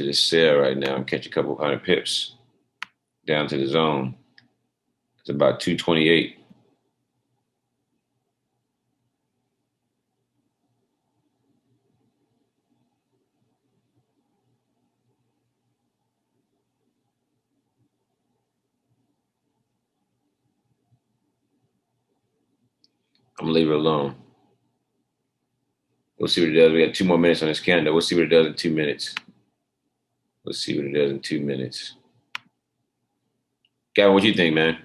the sale right now and catch a couple hundred pips down to the zone. It's about 228. I'm gonna leave it alone. We'll see what it does. We got 2 more minutes on this candle. We'll see what it does in 2 minutes. Gavin, what you think, man?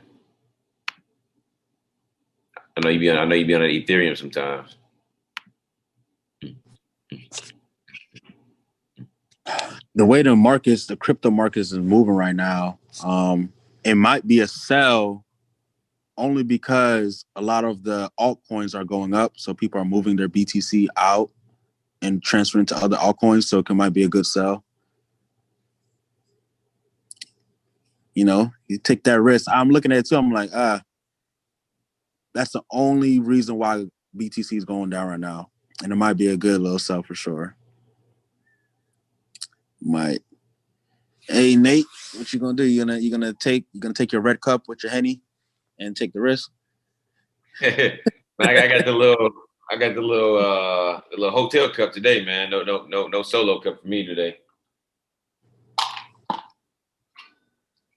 I know you be on that Ethereum sometimes. The way the crypto markets is moving right now, it might be a sell only because a lot of the altcoins are going up. So people are moving their BTC out and transferring to other altcoins. So it might be a good sell. You take that risk. I'm looking at it too. I'm like, that's the only reason why BTC is going down right now. And it might be a good little sell for sure. Might. Hey Nate, what you gonna do? You gonna take your red cup with your Henny and take the risk? I got the little hotel cup today, man. No solo cup for me today.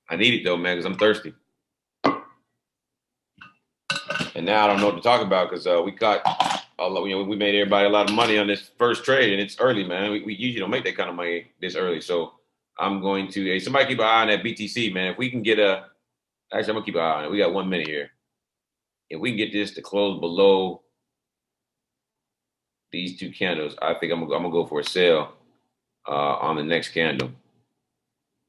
I need it though, man, because I'm thirsty. And now I don't know what to talk about because we made everybody a lot of money on this first trade, and it's early, man. We usually don't make that kind of money this early, so I'm going to. Somebody keep an eye on that BTC, man. If we can get actually, I'm gonna keep an eye on it. We got 1 minute here. If we can get this to close below these 2 candles, I think I'm gonna go for a sale on the next candle.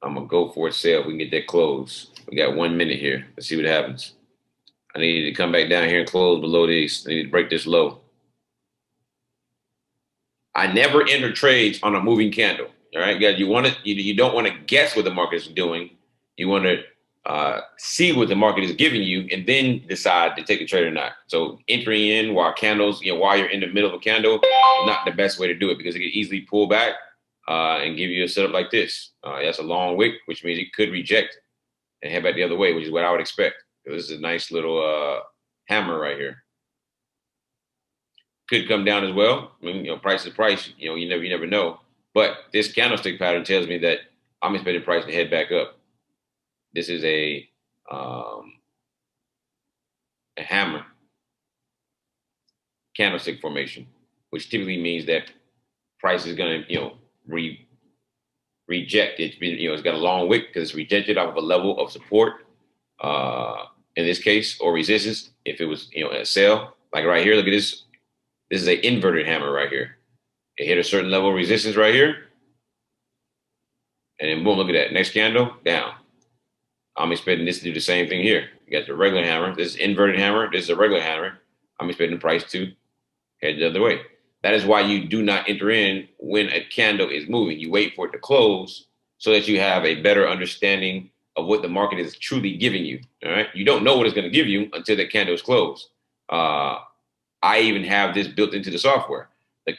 I'm gonna go for a sale if we can get that close. We got 1 minute here. Let's see what happens. I needed to come back down here and close below these. I need to break this low. I never enter trades on a moving candle. All right, guys, you don't want to guess what the market is doing. You want to see what the market is giving you, and then decide to take a trade or not. So entering in while candles, while you're in the middle of a candle, is not the best way to do it because it can easily pull back and give you a setup like this. That's a long wick, which means it could reject and head back the other way, which is what I would expect. This is a nice little hammer right here. Could come down as well. I mean, price is price. You never know. But this candlestick pattern tells me that I'm expecting price to head back up. This is a hammer candlestick formation, which typically means that price is going to reject it. It's got a long wick because it's rejected off of a level of support in this case, or resistance if it was a sell. Like right here, look at this. This is an inverted hammer right here. It hit a certain level of resistance right here. And then boom, look at that. Next candle, down. I'm expecting this to do the same thing here. You got the regular hammer. This is inverted hammer. This is a regular hammer. I'm expecting the price to head the other way. That is why you do not enter in when a candle is moving. You wait for it to close so that you have a better understanding of what the market is truly giving you. All right. You don't know what it's going to give you until the candle is closed. I even have this built into the software. The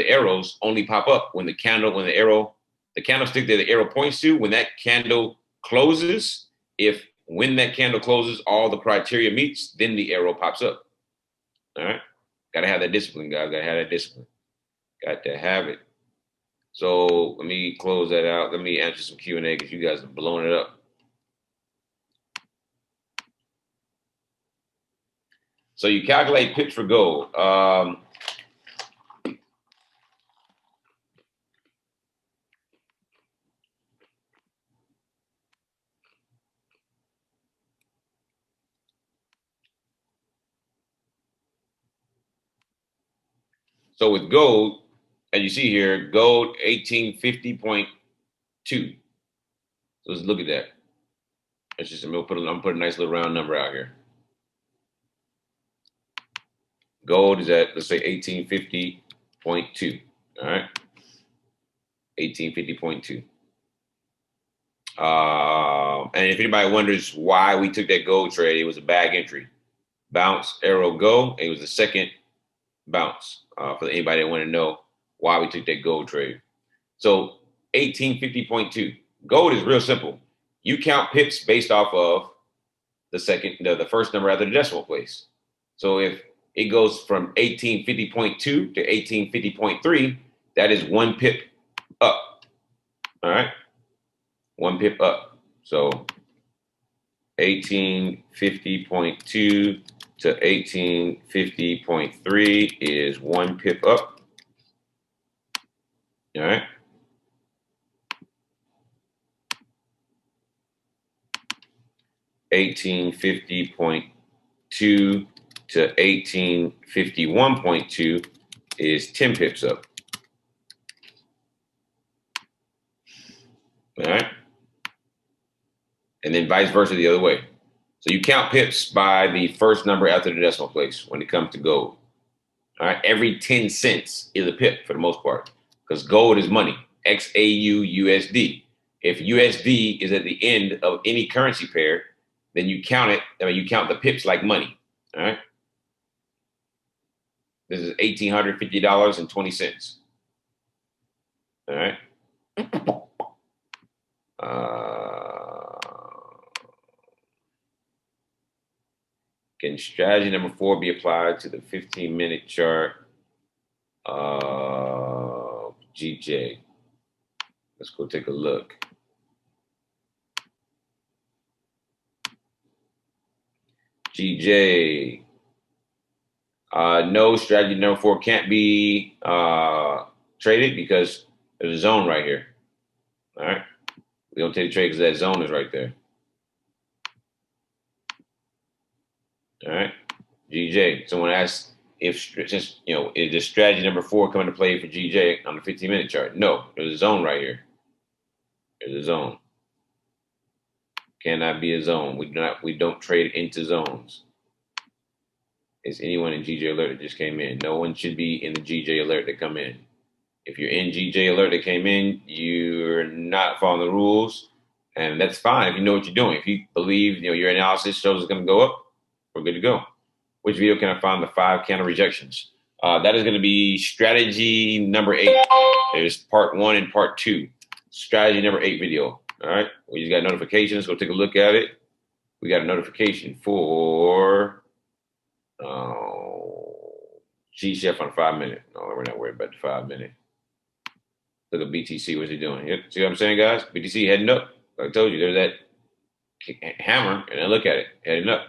arrows only pop up when the candlestick that the arrow points to, when that candle closes. When that candle closes, all the criteria meets, then the arrow pops up. All right. Got to have that discipline, guys. Got to have that discipline. Got to have it. So let me close that out. Let me answer some Q&A because you guys are blowing it up. So you calculate pips for gold. So with gold, as you see here, gold 1850.2. So let's look at that. I'm gonna put a nice little round number out here. Gold is at, let's say, 1850.2. All right. 1850.2. And if anybody wonders why we took that gold trade, it was a bag entry. Bounce, arrow, go. It was the second bounce for anybody that want to know why we took that gold trade. So 1850.2. Gold is real simple. You count pips based off of the first number after the decimal place. So if it goes from 1850.2 to 1850.3, that is 1 pip up. All right. 1 pip up. So 1850.2 to 1850.3 is 1 pip up. All right. $1850.2 to 1851.2 is 10 pips up. All right. And then vice versa the other way. So you count pips by the first number after the decimal place when it comes to gold. All right. Every 10 cents is a pip for the most part because gold is money, XAU USD. If USD is at the end of any currency pair, then you count it. You count the pips like money. All right. This is $1,850.20. All right. Can strategy number 4 be applied to the 15-minute chart of GJ? Let's go take a look. GJ. No, strategy number 4 can't be traded because there's a zone right here. All right. We don't take the trade because that zone is right there. All right. GJ. Someone asked is the strategy number 4 coming to play for GJ on the 15-minute chart? No, there's a zone right here. There's a zone. Cannot be a zone. We don't trade into zones. Is anyone in GJ alert that just came in? No one should be in the GJ alert that come in. If you're in GJ alert that came in, you're not following the rules, and that's fine if you know what you're doing. If you believe your analysis shows it's going to go up, we're good to go. Which video can I find the 5 counter rejections? That is going to be strategy number 8. There's part 1 and part 2. Strategy number 8 video. All right, we just got notifications. Go take a look at it. We got a notification for G-Chef on 5 minute. No, we're not worried about the 5 minute. Look at BTC. What's he doing? See what I'm saying, guys? BTC heading up. Like I told you, there's that hammer, and then look at it heading up.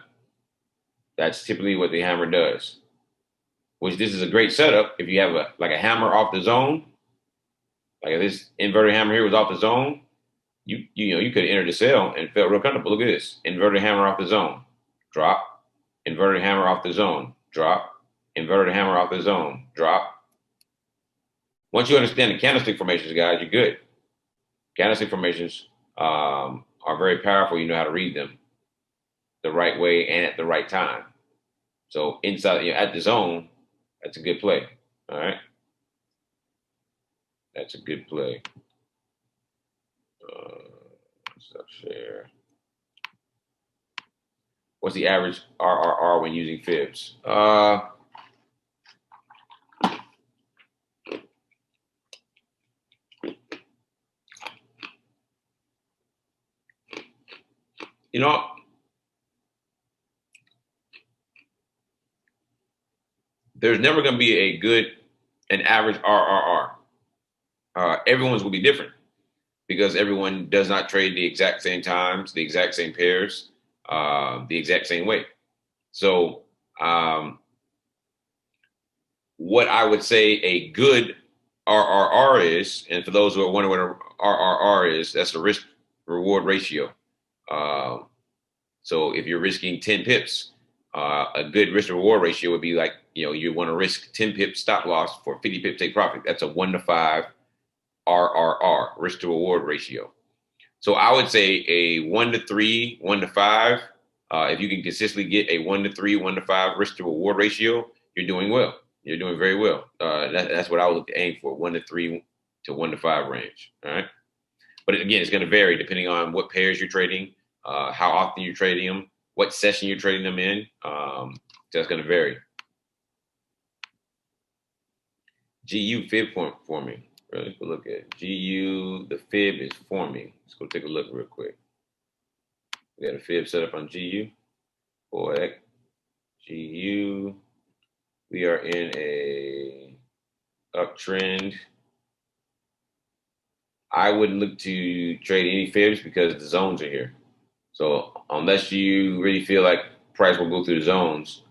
That's typically what the hammer does. Which this is a great setup if you have a hammer off the zone. Like if this inverted hammer here was off the zone, you could have entered the sell and felt real comfortable. Look at this. Inverted hammer off the zone. Drop. Inverted hammer off the zone. Drop. Inverted hammer off the zone. Drop. Once you understand the candlestick formations, guys, you're good. Candlestick formations are very powerful. You know how to read them the right way and at the right time. So inside, at the zone, that's a good play. All right. That's a good play. Stop share. What's the average RRR when using fibs? There's never going to be an average RRR. Everyone's will be different because everyone does not trade the exact same times, the exact same pairs, the exact same way. So what I would say a good RRR is, and for those who are wondering what an RRR is, that's the risk reward ratio. So if you're risking 10 pips, a good risk reward ratio would be like, you want to risk 10 pips stop loss for 50 pip take profit. That's a 1-to-5 RRR, risk to reward ratio. So I would say a 1-to-3, 1-to-5. If you can consistently get a 1-to-3, 1-to-5 risk to reward ratio, you're doing well. You're doing very well. That's what I would look to aim for, 1-to-3 to 1-to-5 range. All right. But again, it's going to vary depending on what pairs you're trading, how often you're trading them, what session you're trading them in. So that's going to vary. GU fib forming. Really, go look at it. GU, the fib is forming. Let's go take a look real quick. We got a fib set up on GU. Boy, GU. We are in a uptrend. I wouldn't look to trade any fibs because the zones are here. So unless you really feel like price will go through the zones,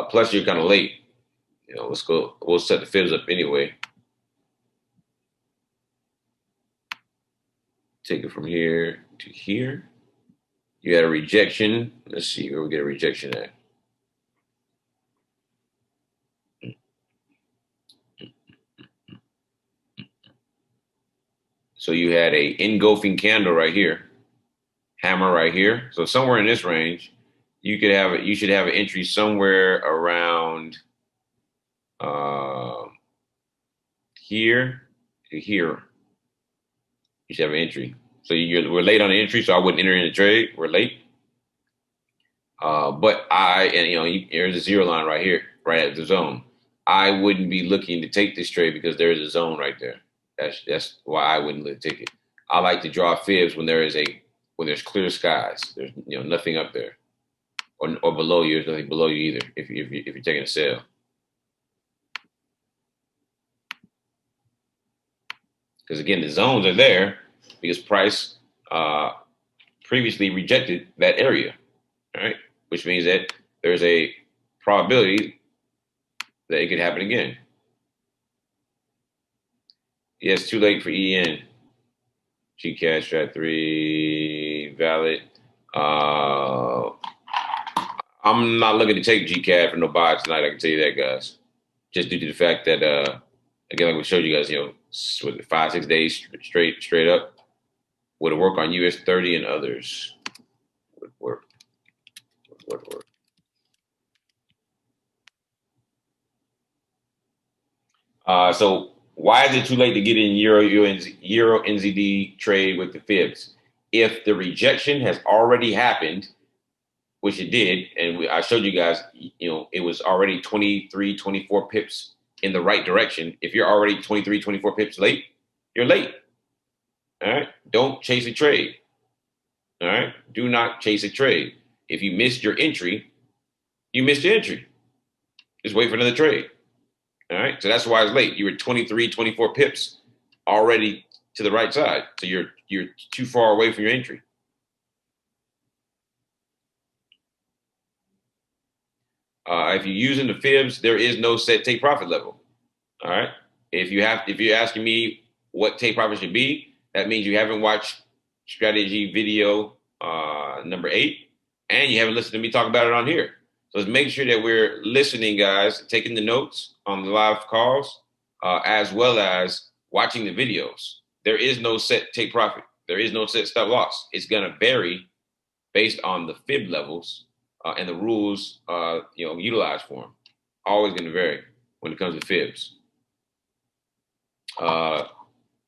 plus you're kind of late, let's go. We'll set the fibs up anyway. Take it from here to here. You had a rejection. Let's see where we get a rejection at. So you had a engulfing candle right here, hammer right here. So somewhere in this range, you should have an entry somewhere around here to here. You should have an entry. So we're late on the entry, so I wouldn't enter in the trade. We're late. But there's a zero line right here, right at the zone. I wouldn't be looking to take this trade because there is a zone right there. That's why I wouldn't take it. I like to draw fibs when there's clear skies. There's nothing up there, or below you. There's nothing below you either. If you're taking a sale, because again the zones are there because price previously rejected that area, right? Which means that there's a probability that it could happen again. Yeah, it's too late for EN. GCAT strat 3 valid. I'm not looking to take GCAT for no buy tonight. I can tell you that, guys. Just due to the fact that again, like we showed you guys, with 5-6 days straight up, would have worked on US 30 and others. So why is it too late to get in Euro NZD trade with the fibs? If the rejection has already happened, which it did, and I showed you guys, it was already 23, 24 pips in the right direction. If you're already 23, 24 pips late, you're late. All right. Don't chase a trade. All right. Do not chase a trade. If you missed your entry, you missed your entry. Just wait for another trade. All right. So that's why it's late. You were 23, 24 pips already to the right side. So you're too far away from your entry. If you're using the fibs, there is no set take profit level. All right. If you're asking me what take profit should be, that means you haven't watched strategy video number 8, and you haven't listened to me talk about it on here. So let's make sure that we're listening, guys, taking the notes on the live calls, as well as watching the videos. There is no set take profit. There is no set stop loss. It's going to vary based on the fib levels and the rules utilized for them. Always going to vary when it comes to fibs.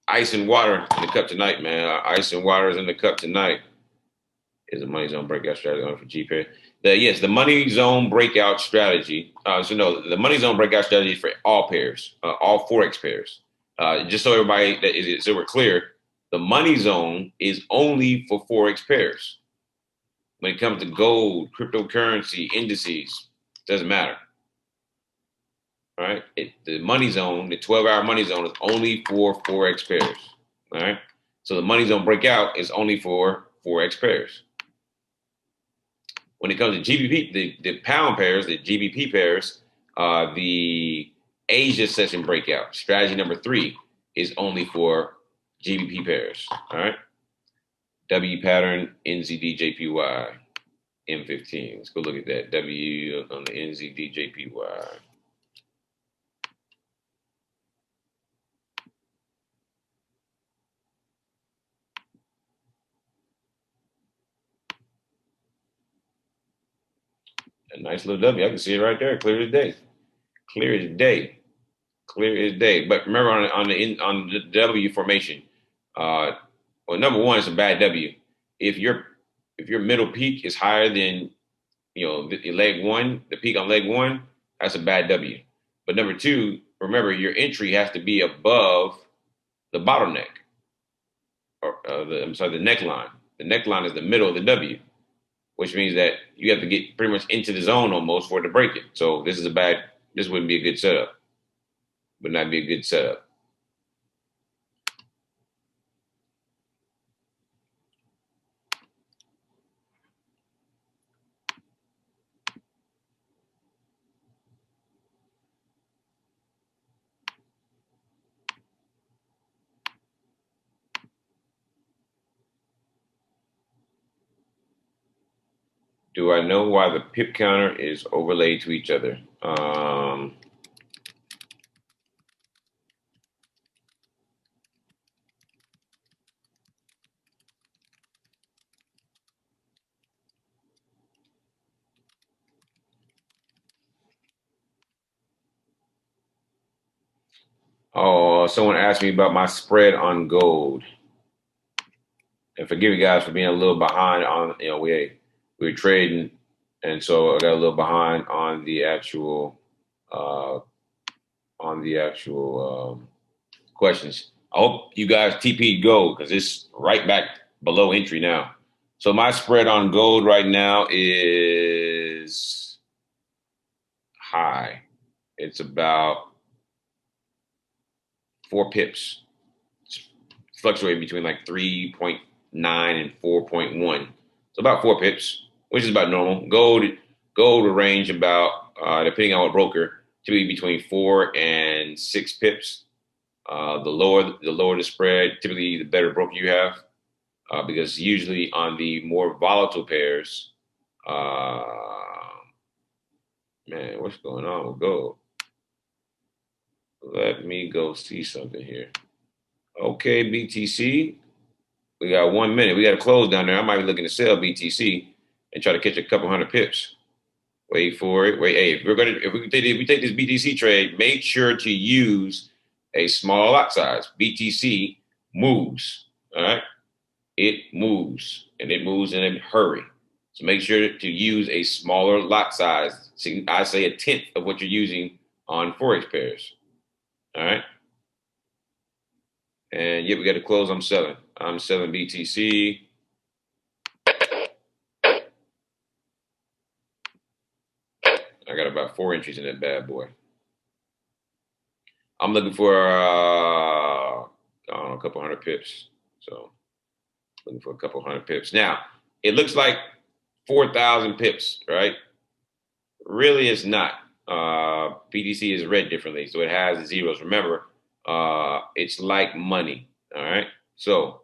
Ice and water in the cup tonight, man. Ice and water is in the cup tonight. Is the money zone breakout strategy on for GPay? Yes, the money zone breakout strategy. The money zone breakout strategy is for all pairs, all Forex pairs. Just so everybody, so we're clear, the money zone is only for Forex pairs. When it comes to gold, cryptocurrency, indices, doesn't matter. All right. The money zone, the 12-hour money zone is only for Forex pairs. All right. So the money zone breakout is only for Forex pairs. When it comes to GBP, the pound pairs, the GBP pairs, the Asia session breakout, strategy number 3, is only for GBP pairs. All right. W pattern, NZD, JPY, M15. Let's go look at that. W on the NZD, JPY. A nice little W. I can see it right there, clear as day. Clear as day. Clear as day. But remember on the W formation, well, number one, it's a bad W. If your middle peak is higher than the leg one, the peak on leg one, that's a bad W. But number two, remember your entry has to be above the bottleneck, or the neckline. The neckline is the middle of the W, which means that you have to get pretty much into the zone almost for it to break it. So this wouldn't be a good setup. Would not be a good setup. Do I know why the pip counter is overlaid to each other? Oh, someone asked me about my spread on gold. And forgive you guys for being a little behind on, we were trading, and so I got a little behind on the actual questions. I hope you guys TP'd gold because it's right back below entry now. So my spread on gold right now is high. It's about 4 pips. It's fluctuating between like 3.9 and 4.1. So about 4 pips, which is about normal. Gold will range about, depending on what broker, typically between 4 and 6 pips. The lower the spread, typically the better broker you have, because usually on the more volatile pairs, man, what's going on with gold? Let me go see something here. Okay, BTC, we got 1 minute. We got to close down there. I might be looking to sell BTC and try to catch a couple hundred pips. Wait for it. Wait, hey, if we take this BTC trade, make sure to use a small lot size. BTC moves. All right. It moves and it moves in a hurry. So make sure to use a smaller lot size. I say a tenth of what you're using on Forex pairs. All right. And yeah, we got to close. I'm selling BTC. I got about 4 entries in that bad boy. I'm looking for I don't know, a couple hundred pips. So looking for a couple hundred pips. Now, it looks like 4,000 pips, right? Really, it's not. BTC is read differently, so it has zeros. Remember, it's like money. All right. So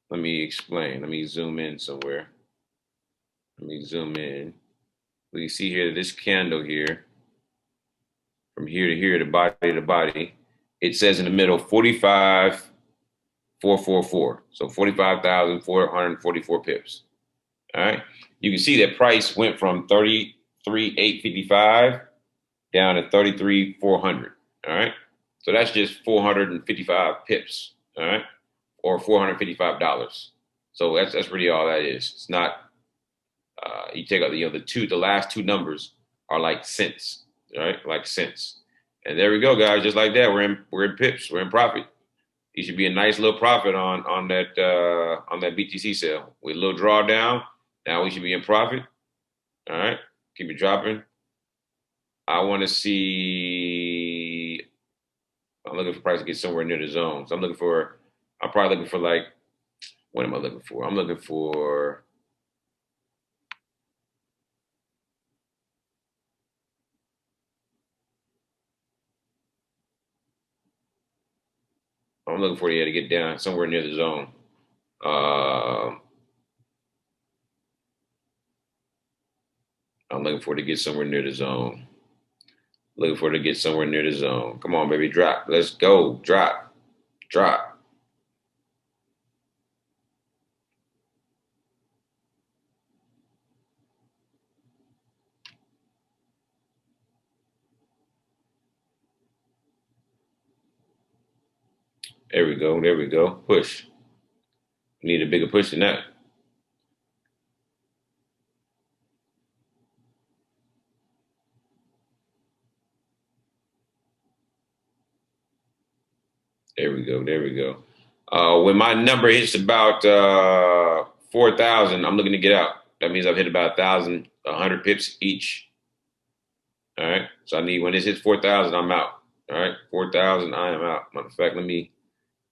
let me explain. Let me zoom in somewhere. Let me zoom in. We see here this candle here, from here to here, the body to body. It says in the middle 45,444. So 45,444 pips. All right. You can see that price went from 33,855 down to 33,400. All right. So that's just 455 pips. All right. Or $455. So that's really all that is. It's not, you take out the last two numbers are like cents. All right. Like cents. And there we go, guys. Just like that. We're in pips. We're in profit. It should be a nice little profit on that BTC sale with a little drawdown. Now we should be in profit. All right, keep it dropping. I want to see. I'm looking for price to get somewhere near the zone. So I'm probably looking for like. What am I looking for? I'm looking for. To get down somewhere near the zone. I'm looking for it to get somewhere near the zone. Looking for it to get somewhere near the zone. Come on, baby, drop. Let's go. Drop. Drop. There we go. There we go. Push. We need a bigger push than that. There we go. There we go. When my number hits about 4,000, I'm looking to get out. That means I've hit about 100 pips each. All right. So when this hits 4,000, I'm out. All right. 4,000, I am out. Matter of fact, let me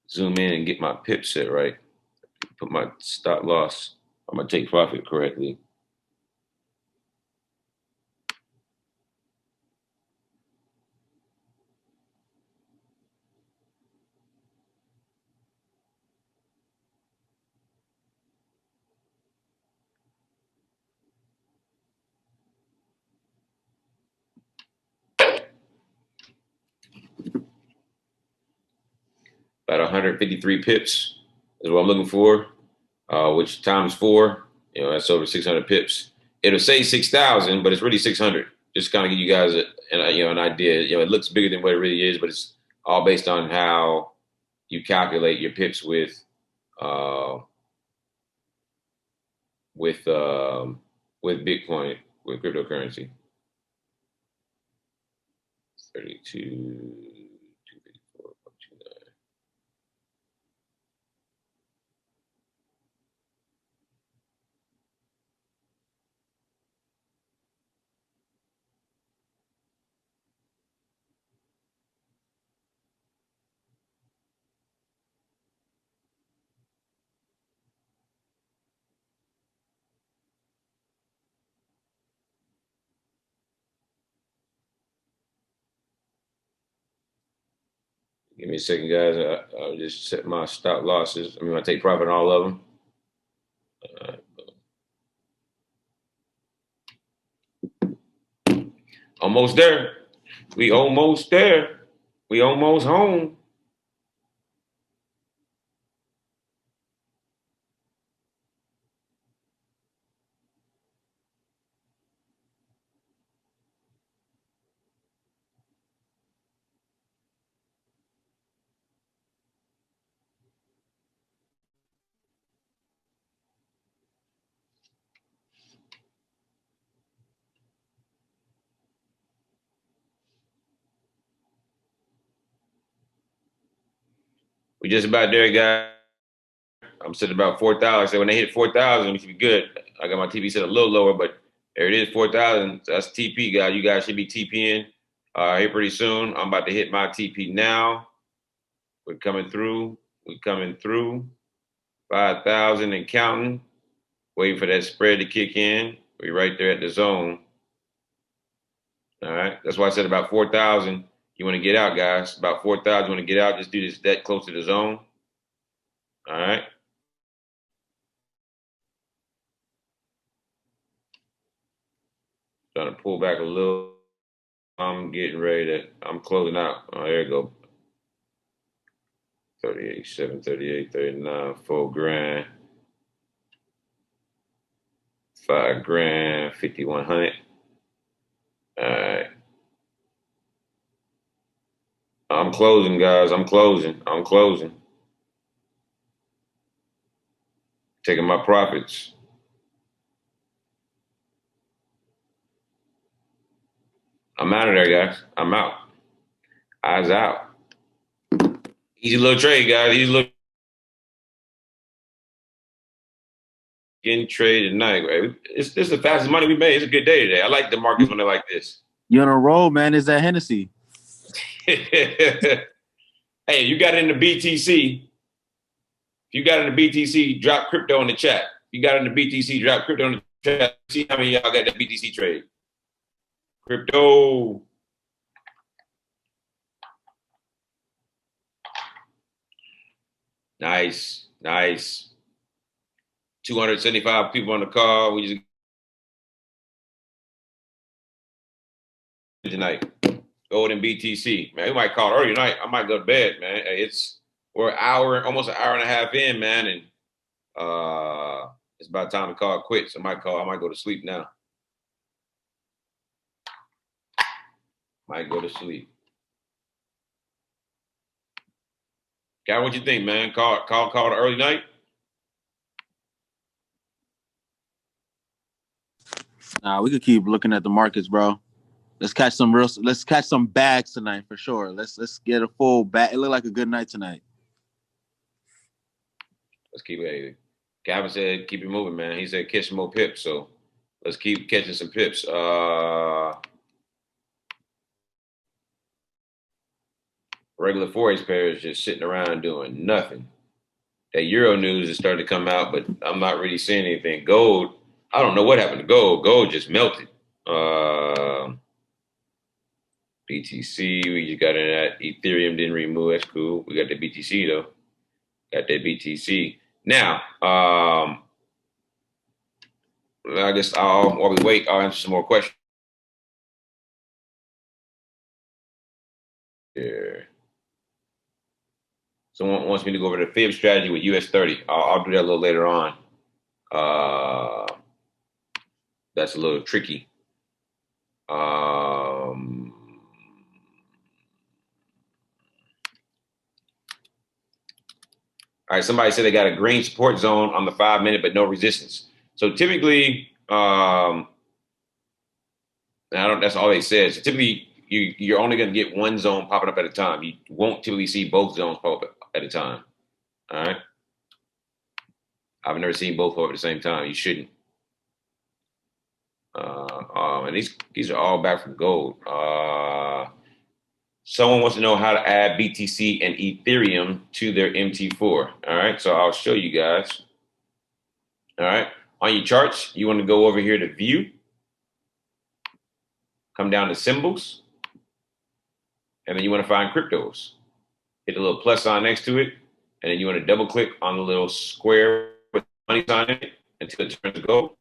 zoom in and get my pip set right. Put my stop loss. I'm going to take profit correctly. About 153 pips is what I'm looking for, which times 4, that's over 600 pips. It'll say 6,000, but it's really 600. Just kind of give you guys an idea. It looks bigger than what it really is, but it's all based on how you calculate your pips with Bitcoin, with cryptocurrency. 32. Give me a second, guys. I'll just set my stop losses. I take profit on all of them. Almost there. We almost there. We almost home. We just about there, guys. I'm sitting about 4,000. I said when they hit 4,000, we should be good. I got my TP set a little lower, but there it is, 4,000. So that's TP, guys. You guys should be TPing here pretty soon. I'm about to hit my TP now. We're coming through. We're coming through. 5,000 and counting. Waiting for that spread to kick in. We're right there at the zone. All right. That's why I said about 4,000. You want to get out, guys. About 4,000. You want to get out. Just do this that close to the zone. All right. Trying to pull back a little. I'm getting ready to, I'm closing out. Oh, there you go. 38, 7, 38, 39, 4 grand, 5 grand, 5,100. All right. I'm closing, guys. I'm closing. I'm closing. Taking my profits. I'm out of there, guys. I'm out. Eyes out. Easy little trade, guys. Easy little getting trade tonight. Right? This is the fastest money we made. It's a good day today. I like the markets when they're like this. You're on a roll, man. Is that Hennessy? Hey, you got it in the BTC. If you got it in the BTC, drop crypto in the chat. If you got it in the BTC, drop crypto in the chat. See how many of y'all got that BTC trade. Crypto. Nice, nice. 275 people on the call. We just tonight. Gold and BTC. Man, we might call it early tonight. I might go to bed, man. We're an hour, almost an hour and a half in, man, and it's about time to call it quits. I might go to sleep now. Might go to sleep. Guy, what you think, man? Call it early night? Nah, we could keep looking at the markets, bro. Let's catch some bags tonight for sure. Let's get a full bag. It looked like a good night tonight. Let's keep it. Gavin said keep it moving, man. He said catch some more pips, so let's keep catching some pips. Regular forex pairs just sitting around doing nothing. That Euro news is starting to come out, but I'm not really seeing anything. Gold, I don't know what happened to gold. Gold just melted. BTC, we just got in that. Ethereum didn't remove. That's cool. We got the BTC though. Got that BTC. Now, I guess while we wait, I'll answer some more questions. Here. Someone wants me to go over the fib strategy with US 30. I'll do that a little later on. That's a little tricky. All right, somebody said they got a green support zone on the 5 minute, but no resistance. So typically, that's all they said. So typically, you're only going to get one zone popping up at a time. You won't typically see both zones pop up at a time. All right. I've never seen both pop up at the same time. You shouldn't. And these are all back from gold. Someone wants to know how to add BTC and Ethereum to their MT4. All right, so I'll show you guys. All right, on your charts, you want to go over here to View, come down to Symbols, and then you want to find Cryptos. Hit the little plus sign next to it, and then you want to double click on the little square with the money sign in it until it turns gold.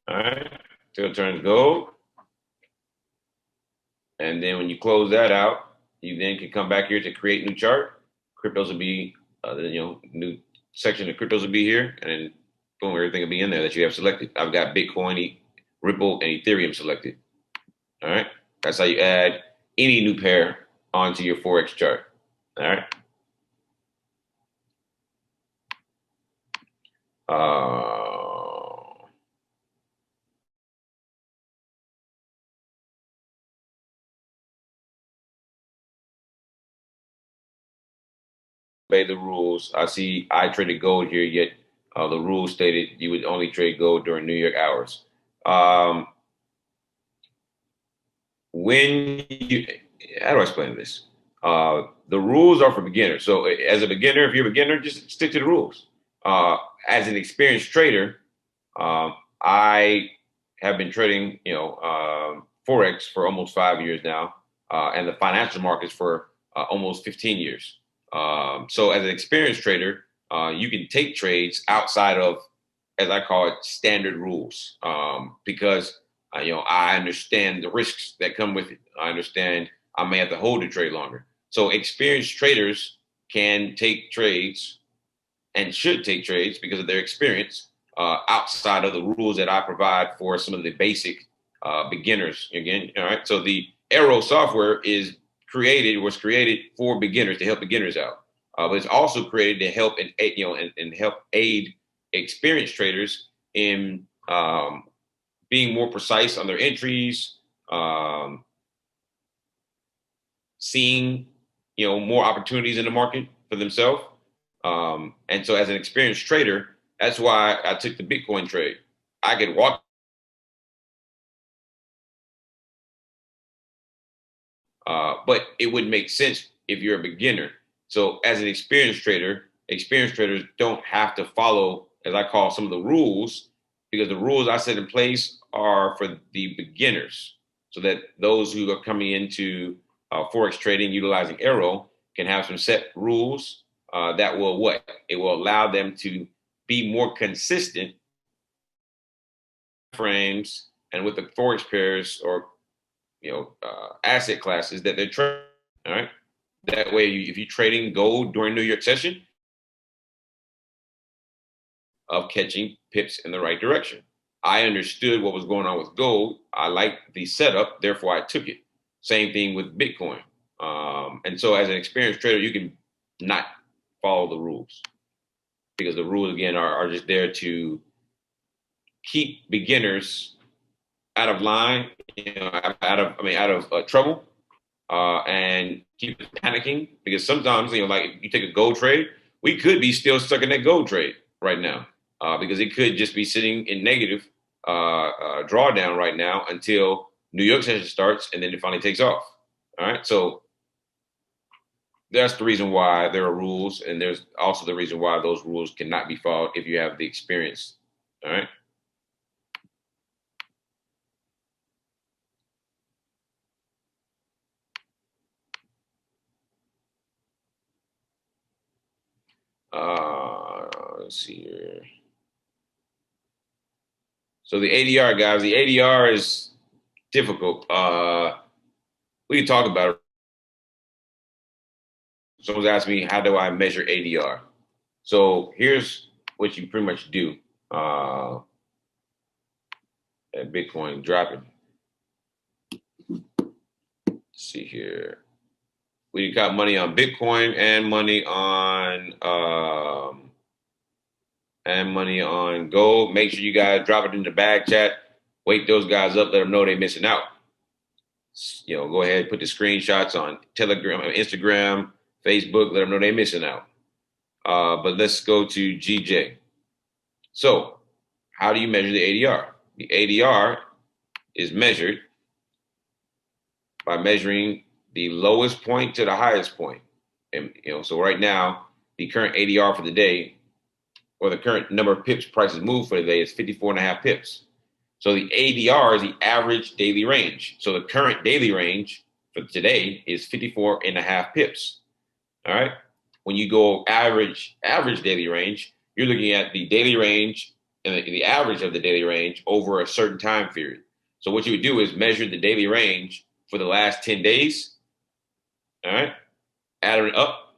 All right, until it turns gold. And then when you close that out, you then can come back here to create new chart. Cryptos will be, new section of cryptos will be here, and then boom, everything will be in there that you have selected. I've got Bitcoin, Ripple, and Ethereum selected. All right, that's how you add any new pair onto your forex chart. All right. obey the rules. I see I traded gold here, yet the rules stated you would only trade gold during New York hours. When you, how do I explain this? The rules are for beginners. So as a beginner, if you're a beginner, just stick to the rules. As an experienced trader, I have been trading, Forex for almost 5 years now, and the financial markets for almost 15 years. So as an experienced trader, you can take trades outside of, as I call it, standard rules, because I understand the risks that come with it. I understand I may have to hold the trade longer. So experienced traders can take trades and should take trades because of their experience outside of the rules that I provide for some of the basic beginners. Again, all right. So the AIRO software was created for beginners to help beginners out, but it's also created to help and help aid experienced traders in being more precise on their entries, seeing more opportunities in the market for themselves. And so as an experienced trader, that's why I took the Bitcoin trade. I could walk, but it wouldn't make sense if you're a beginner. So as an experienced traders don't have to follow, as I call, some of the rules, because the rules I set in place are for the beginners, so that those who are coming into Forex trading utilizing AIRO can have some set rules that will it will allow them to be more consistent frames and with the Forex pairs or asset classes that they're trading. All right. That way, if you're trading gold during New York session, of catching pips in the right direction. I understood what was going on with gold. I liked the setup, therefore I took it. Same thing with Bitcoin. And so as an experienced trader, you can not follow the rules because the rules, again, are just there to keep beginners out of line, out of trouble, and keep panicking, because sometimes, like if you take a gold trade, we could be still stuck in that gold trade right now, because it could just be sitting in negative drawdown right now until New York session starts, and then it finally takes off. All right, so that's the reason why there are rules, and there's also the reason why those rules cannot be followed if you have the experience. All right. Let's see here. So the ADR, guys, the ADR is difficult. We can talk about it. Someone's asked me, how do I measure ADR? So here's what you pretty much do. At Bitcoin dropping. Let's see here. We got money on Bitcoin and money on gold. Make sure you guys drop it in the bag chat. Wake those guys up. Let them know they're missing out. Go ahead, put the screenshots on Telegram, Instagram, Facebook. Let them know they're missing out. But let's go to GJ. So, how do you measure the ADR? The ADR is measured by measuring the lowest point to the highest point. And so right now, the current ADR for the day, or the current number of pips prices moved for the day, is 54.5 pips. So the ADR is the average daily range. So the current daily range for today is 54.5 pips. All right. When you go average daily range, you're looking at the daily range and the average of the daily range over a certain time period. So what you would do is measure the daily range for the last 10 days. All right. Add it up,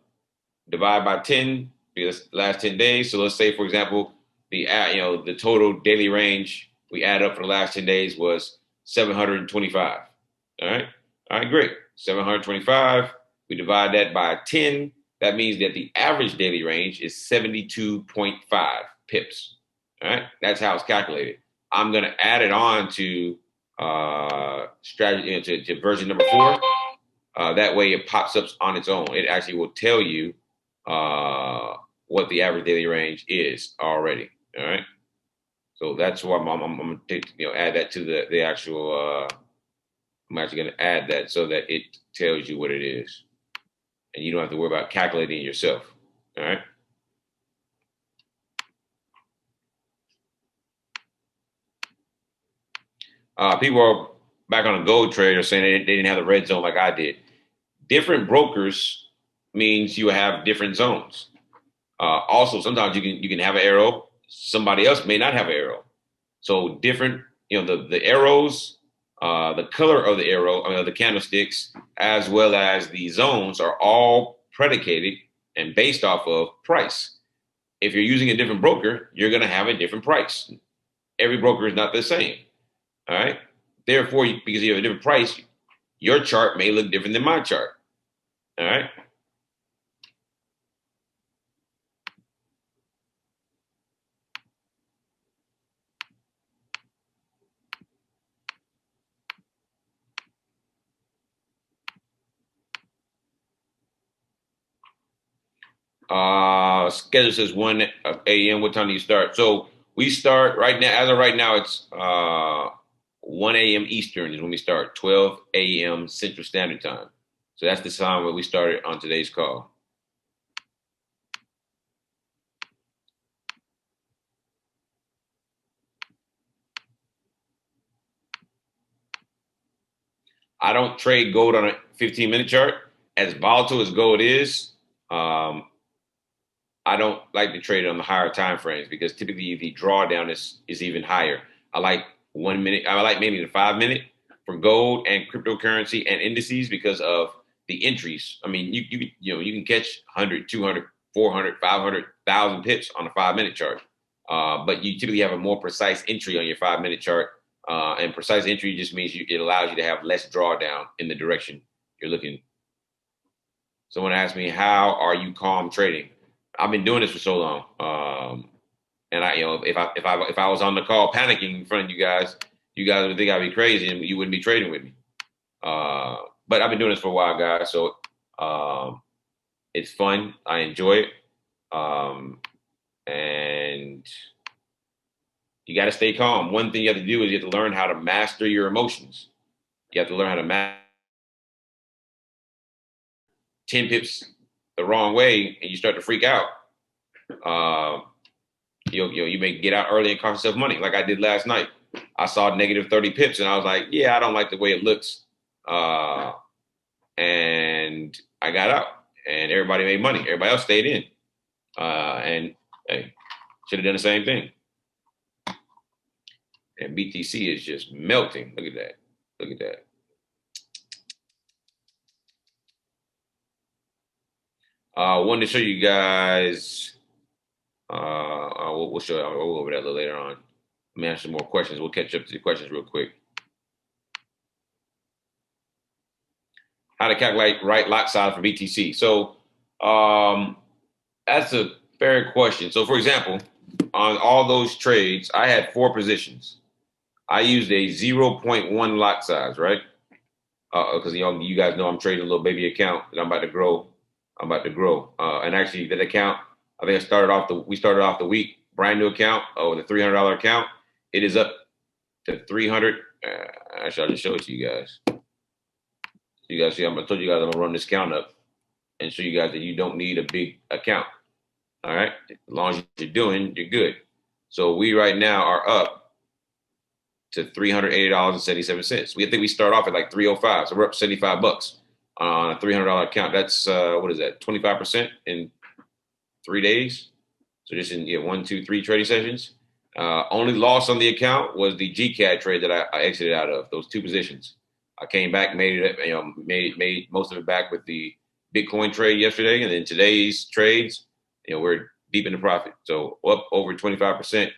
divide by 10, because last 10 days. So let's say, for example, the total daily range we add up for the last 10 days was 725. All right. All right, great. 725. We divide that by 10. That means that the average daily range is 72.5 pips. All right. That's how it's calculated. I'm going to add it on to strategy to version number 4. That way it pops up on its own. It actually will tell you what the average daily range is already. All right. So that's why I'm gonna take, add that to the actual. I'm actually gonna add that so that it tells you what it is, and you don't have to worry about calculating it yourself. All right. People are back on a gold trader saying they didn't have the red zone like I did. Different brokers means you have different zones. Also, sometimes you can have an arrow. Somebody else may not have an arrow. So different, the arrows, the color of the arrow, the candlesticks, as well as the zones are all predicated and based off of price. If you're using a different broker, you're going to have a different price. Every broker is not the same. All right. Therefore, because you have a different price, your chart may look different than my chart. All right. Schedule says 1 a.m. What time do you start? So we start right now. As of right now, it's 1 a.m. Eastern is when we start. 12 a.m. Central Standard Time. So that's the time where we started on today's call. I don't trade gold on a 15-minute chart. As volatile as gold is, I don't like to trade it on the higher time frames because typically the drawdown is even higher. I like 1 minute. I like maybe the 5 minute for gold and cryptocurrency and indices because of the entries. I mean, you can catch 100, 200, 400, 500,000 pips on a 5 minute chart. But you typically have a more precise entry on your 5 minute chart. And precise entry just means it allows you to have less drawdown in the direction you're looking. Someone asked me, how are you calm trading? I've been doing this for so long. And if I was on the call panicking in front of you guys would think I'd be crazy and you wouldn't be trading with me. But I've been doing this for a while, guys. So it's fun. I enjoy it. And you got to stay calm. One thing you have to do is you have to learn how to master your emotions. You have to learn how to master 10 pips the wrong way and you start to freak out. You may get out early and cost yourself money like I did last night. I saw negative 30 pips and I was like, yeah, I don't like the way it looks. And I got out and everybody made money. Everybody else stayed in. And hey, should have done the same thing. And BTC is just melting. Look at that. Look at that. I wanted to show you guys. We'll show you. We'll go over that a little later on. Let me answer some more questions. We'll catch up to the questions real quick. How to calculate right lot size for BTC. So that's a fair question. So for example, on all those trades, I had 4 positions. I used a 0.1 lot size, right? Because you guys know I'm trading a little baby account that I'm about to grow. And actually, that account, I think we started off the week, brand new account, with a $300 account. It is up to 300. Actually, I'll just show it to you guys. You guys see, I told you guys I'm gonna run this count up and show you guys that you don't need a big account. All right, as long as you're doing, you're good. So we right now are up to $380.77. I think we start off at like 305, so we're up $75 on a $300 account. That's what is that? 25% in 3 days. So just in 1, 2, 3 trading sessions. Only loss on the account was the GCAD trade that I exited out of. Those 2 positions. I came back, made most of it back with the Bitcoin trade yesterday, and then today's trades. We're deep in the profit. So up over 25%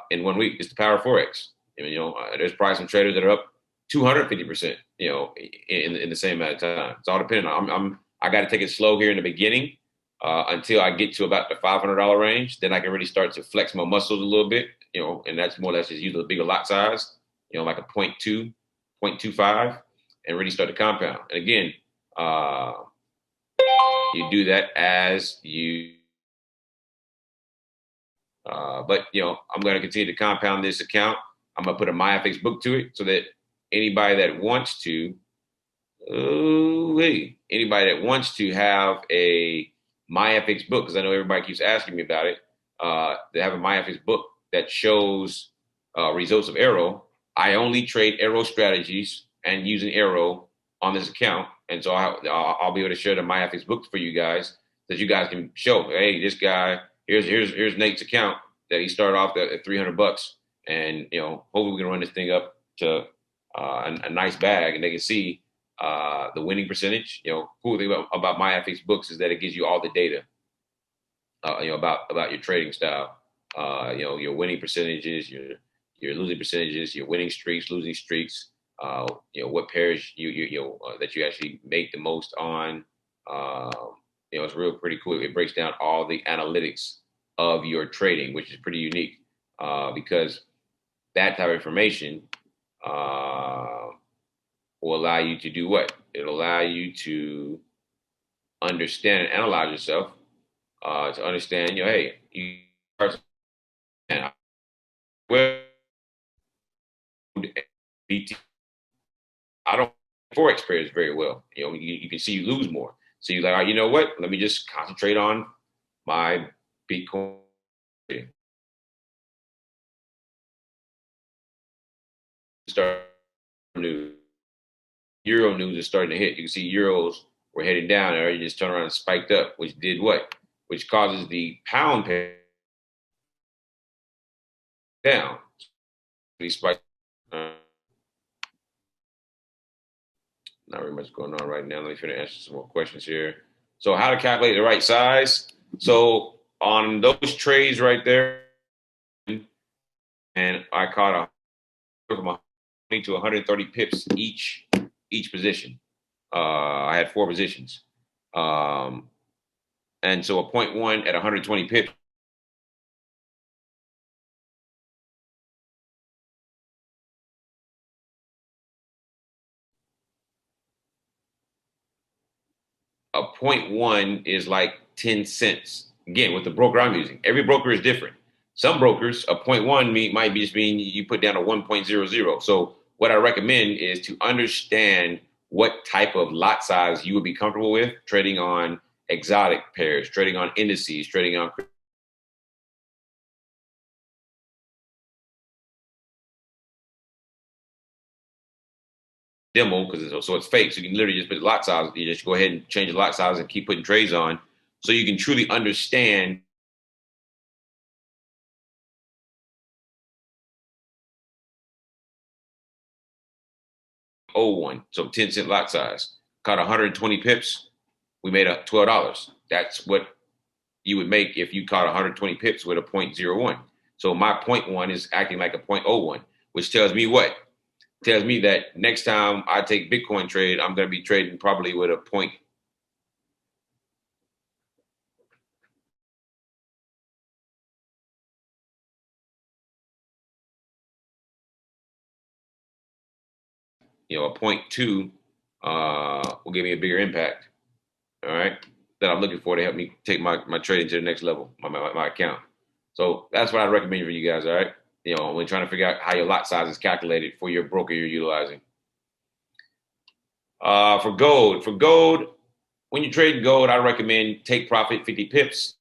in 1 week. It's the power of Forex. There's probably some traders that are up 250%. In the same amount of time. It's all dependent on. I got to take it slow here in the beginning until I get to about the $500 range. Then I can really start to flex my muscles a little bit. And that's more or less just use a bigger lot size. Like a 0.2, 0.25, and really start to compound. And again, you do that as you. But I'm going to continue to compound this account. I'm going to put a MyFX book to it so that anybody that wants to, anybody that wants to have a MyFX book, because I know everybody keeps asking me about it, they have a MyFX book that shows results of AIRO. I only trade AIRO strategies and using AIRO on this account, and so I'll be able to share the MyFX book for you guys, that you guys can show. Hey, this guy, here's Nate's account that he started off at $300, and hopefully we can run this thing up to a nice bag, and they can see the winning percentage. Cool thing about MyFX books is that it gives you all the data, about your trading style. Your winning percentages, your losing percentages, your winning streaks, losing streaks. What pairs that you actually make the most on. It's real pretty cool. It breaks down all the analytics of your trading, which is pretty unique, because that type of information will allow you to do what? It'll allow you to understand and analyze yourself, to understand, hey, you are, well, I don't forex pairs very well. You can see you lose more. So you're like, all right, you know what? Let me just concentrate on my Bitcoin. Start news. Euro news is starting to hit. You can see euros were heading down, or you just turn around and spiked up, which did what? Which causes the pound pair down. These spikes. Not very much going on right now. Let me finish answer some more questions here. So how to calculate the right size. So on those trades right there, and I caught from 120 to 130 pips each position. I had 4 positions. And so a 0.1 at 120 pips. A 0.1 is like 10 cents. Again, with the broker I'm using, every broker is different. Some brokers, a 0.1 might be just mean you put down a 1.00. So what I recommend is to understand what type of lot size you would be comfortable with trading on exotic pairs, trading on indices, trading on demo, because it's fake. So you can literally just put lot size. You just go ahead and change the lot size and keep putting trades on, so you can truly understand one. So 10-cent lot size. Caught 120 pips. We made a $12. That's what you would make if you caught 120 pips with a 0.01. So my 0.1 is acting like a 0.01, which tells me what? Tells me that next time I take Bitcoin trade, I'm going to be trading probably with a 0.2 will give me a bigger impact. All right, that I'm looking for to help me take my trading to the next level, my account. So that's what I recommend for you guys. All right, when trying to figure out how your lot size is calculated for your broker you're utilizing. For gold, when you trade gold, I recommend take profit 50 pips.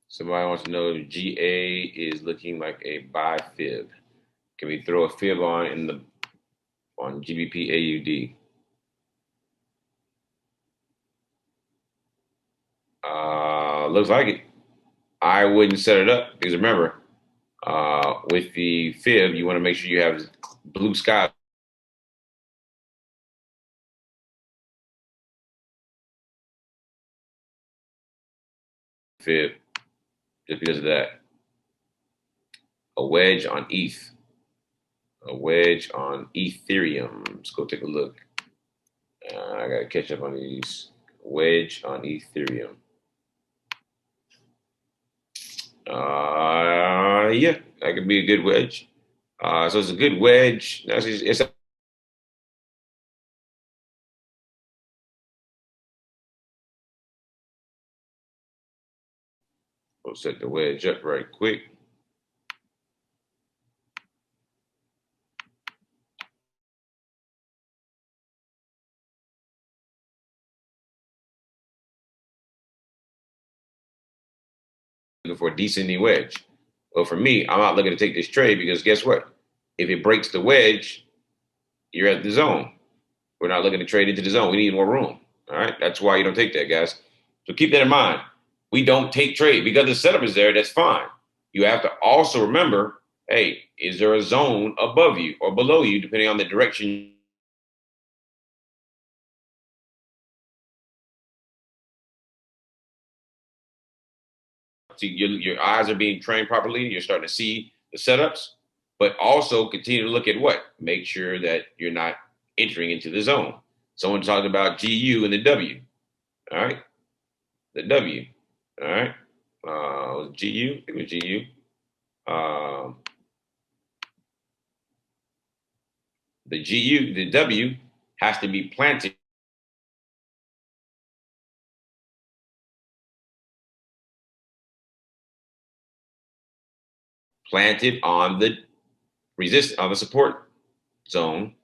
Somebody wants to know if GA is looking like a buy fib. Can we throw a fib on GBP AUD? Looks like it. I wouldn't set it up because remember, with the fib, you want to make sure you have blue sky. Fib, just because of that. A wedge on ETH. A wedge on Ethereum. Let's go take a look. I gotta catch up on these. Wedge on Ethereum. Yeah, that could be a good wedge. So it's a good wedge. It's we'll set the wedge up right quick. Looking for a descending wedge. Well, for me, I'm not looking to take this trade because guess what? If it breaks the wedge, you're at the zone. We're not looking to trade into the zone. We need more room. All right. That's why you don't take that, guys. So keep that in mind. We don't take trade because the setup is there. That's fine. You have to also remember, hey, is there a zone above you or below you, depending on the direction? So your eyes are being trained properly. You're starting to see the setups, but also continue to look at what? Make sure that you're not entering into the zone. Someone talked about GU and the W. All right. The W. All right. Was it GU? It was GU. The W has to be planted on the on the support zone.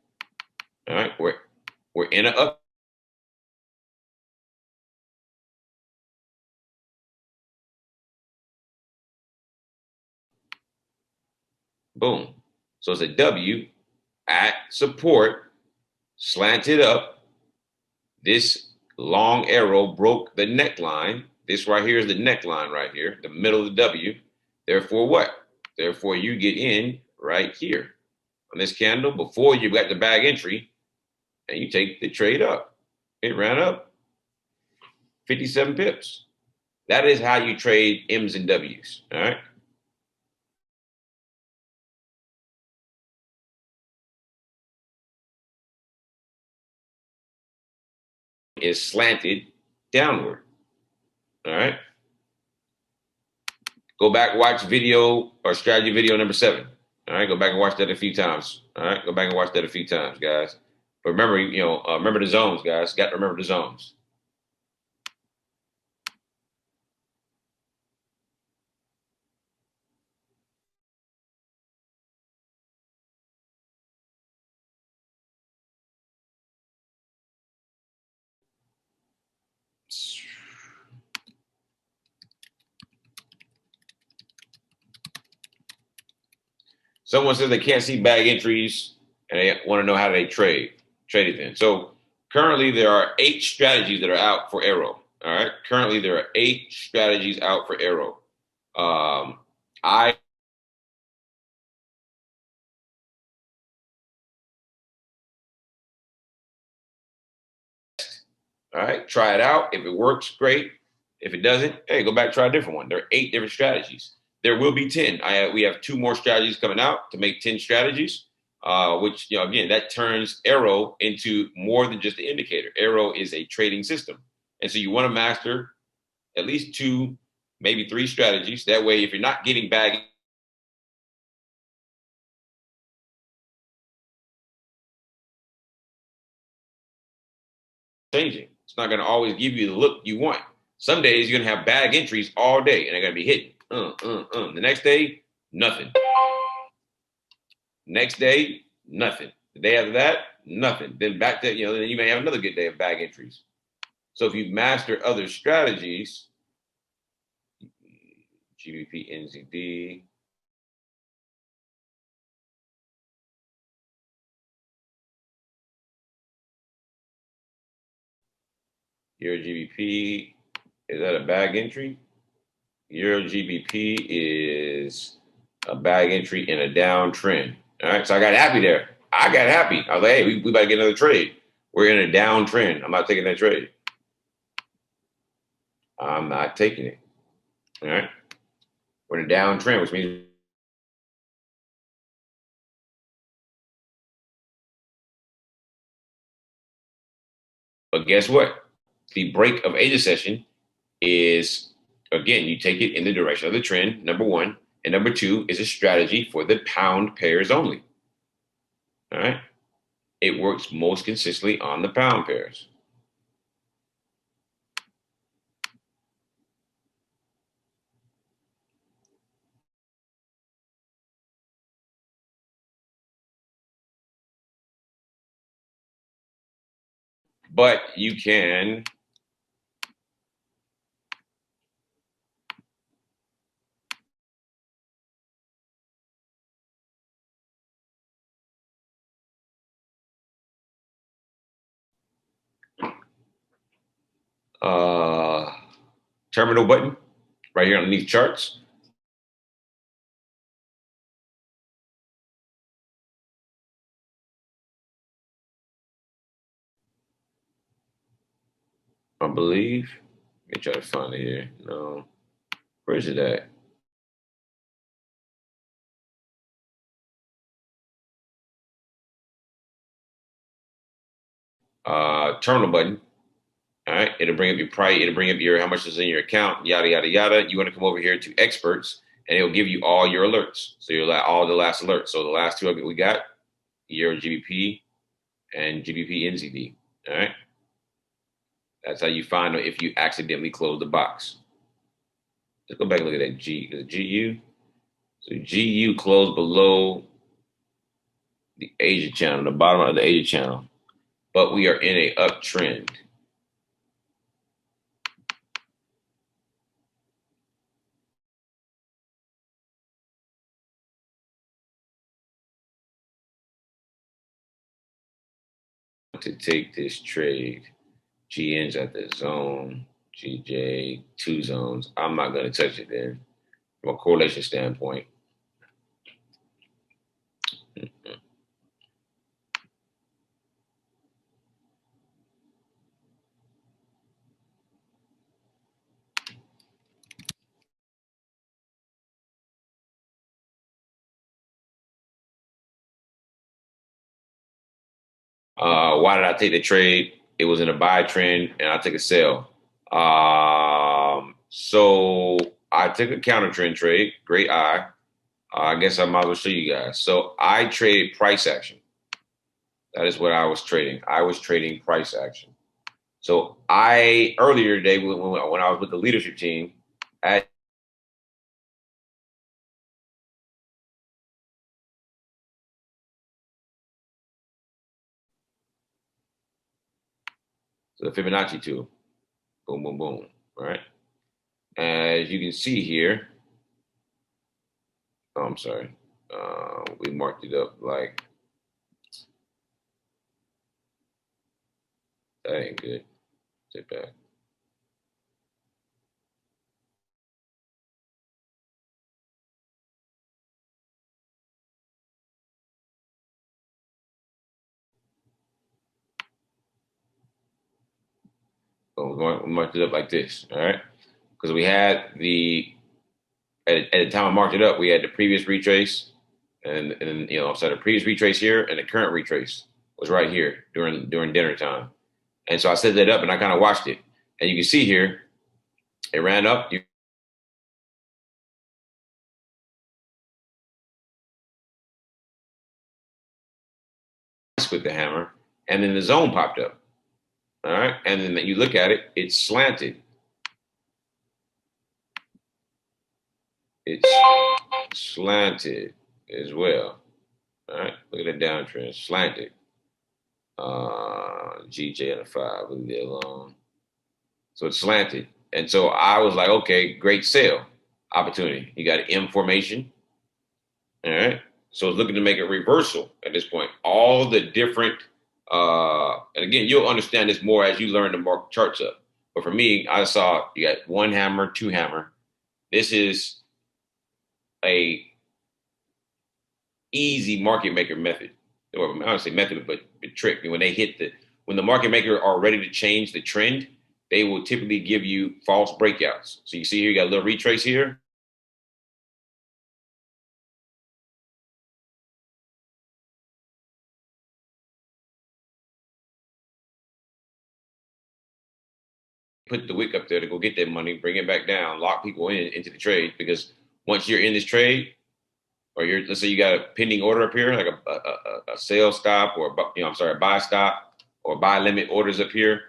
All right, we're in a up. Boom. So it's a W at support, slanted up. This long arrow broke the neckline. This right here is the neckline right here, the middle of the W. Therefore, what? Therefore, you get in right here on this candle before you got the bag entry, and you take the trade up. It ran up 57 pips. That is how you trade M's and W's. All right. Is slanted downward. All right. Go back, watch video or strategy video number 7. All right. Go back and watch that a few times. All right. Go back and watch that a few times, guys. But remember, remember the zones, guys. Got to remember the zones. Someone says they can't see bag entries and they want to know how they trade it then. So currently there are 8 strategies that are out for AIRO. All right. Currently there are 8 strategies out for AIRO. All right, try it out. If it works, great. If it doesn't, hey, go back, try a different one. There are 8 different strategies. There will be 10. We have 2 more strategies coming out to make 10 strategies, which, again, that turns AIRO into more than just an indicator. AIRO is a trading system. And so you want to master at least 2, maybe 3 strategies. That way, if you're not getting bag changing. It's not going to always give you the look you want. Some days you're going to have bag entries all day and they're going to be hitting. The next day, nothing. Next day, nothing. The day after that, nothing. Then back to, then you may have another good day of bag entries. So if you master other strategies, GBP NZD. Euro GBP, is that a bag entry? Euro GBP is a bag entry in a downtrend. All right, so I got happy there. I got happy. I was like, hey, we about to get another trade. We're in a downtrend. I'm not taking that trade. I'm not taking it. All right, we're in a downtrend, which means. But guess what? The break of Asia session is, again, you take it in the direction of the trend, number one. And number two is a strategy for the pound pairs only. All right. It works most consistently on the pound pairs. But you can terminal button right here underneath charts. I believe. Let me try to find it here. No. Where is it at? Terminal button. All right. It'll bring up your price. It'll bring up your how much is in your account, yada, yada, yada. You want to come over here to experts and it'll give you all your alerts. So you'll all the last alerts. So the last two we got, Euro GBP and GBP NZD. All right. That's how you find if you accidentally close the box. Let's go back and look at that GU. So GU closed below the Asia channel, the bottom of the Asia channel, but we are in a uptrend. To take this trade, GN's at the zone, GJ, two zones. I'm not going to touch it then from a correlation standpoint. Why did I take the trade? It was in a buy trend, and I took a sell. So I took a counter trend trade. Great eye. I guess I might as well show you guys. So I traded price action. That is what I was trading. I was trading price action. So I earlier today when I was with the leadership team, I so the Fibonacci tool, boom, boom, boom. All right. As you can see here, oh, I'm sorry, we marked it up like that ain't good. Sit back. So we marked it up like this, all right? Because we had at the time I marked it up, we had the previous retrace, and so the previous retrace here and the current retrace was right here during dinner time. And so I set that up and I kind of watched it. And you can see here, it ran up. With the hammer, and then the zone popped up. All right. And then you look at it, it's slanted. It's slanted as well. All right. Look at the downtrend, slanted. GJ and a 5, leave it alone. So it's slanted. And so I was like, okay, great sale. opportunity. You got M formation. All right. So it's looking to make a reversal at this point. All the different, and again, you'll understand this more as you learn to mark charts up. But for me, I saw you got one hammer, two hammer. This is a easy market maker method, or I don't say method, but trick. When they hit when the market maker are ready to change the trend, they will typically give you false breakouts. So you see here, you got a little retrace here. Put the wick up there to go get that money, bring it back down, lock people into the trade, because once you're in this trade, or let's say you got a pending order up here, like a sell stop, or a buy stop or buy limit orders up here.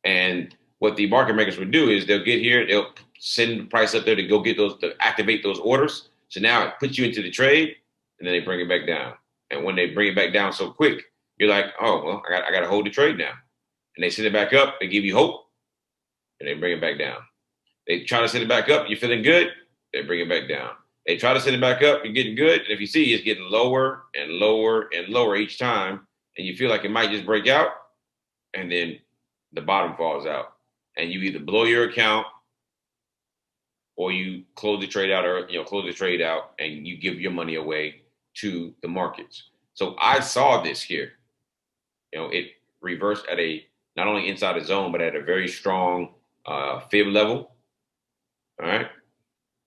And what the market makers would do is they'll get here, they'll send the price up there to go get those, to activate those orders. So now it puts you into the trade, and then they bring it back down. And when they bring it back down so quick, you're like, oh, well, I got to hold the trade now. And they send it back up, they give you hope, and they bring it back down. They try to send it back up, you're feeling good, they bring it back down. They try to send it back up, you're getting good, and if you see it's getting lower and lower and lower each time, and you feel like it might just break out, and then the bottom falls out. And you either blow your account or you close the trade out, or close the trade out and you give your money away to the markets. So I saw this here. It reversed at not only inside the zone, but at a very strong fib level. All right.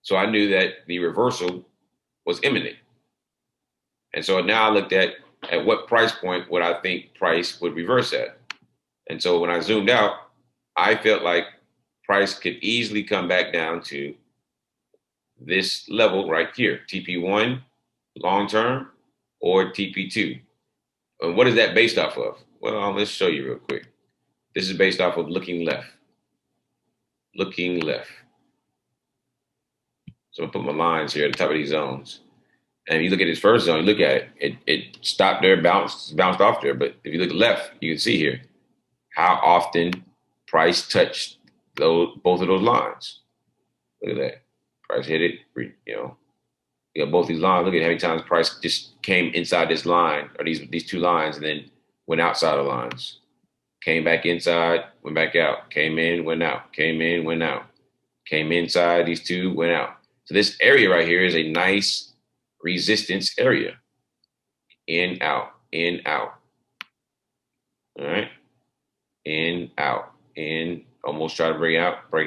So I knew that the reversal was imminent. And so now I looked at what price point would I think price would reverse at. And so when I zoomed out, I felt like price could easily come back down to this level right here, TP1 long term or TP2. And what is that based off of? Well, let's show you real quick. This is based off of looking left. Looking left. So I'm gonna put my lines here at the top of these zones. And if you look at this first zone, you look at it, it stopped there, bounced off there. But if you look left, you can see here how often price touched both of those lines. Look at that. Price hit it, you got both these lines. Look at how many times price just came inside this line, or these two lines, and then went outside the lines. Came back inside, went back out. Came in, went out. Came in, went out. Came inside, these two went out. So this area right here is a nice resistance area. In, out, in, out. All right. In, out, in, almost try to break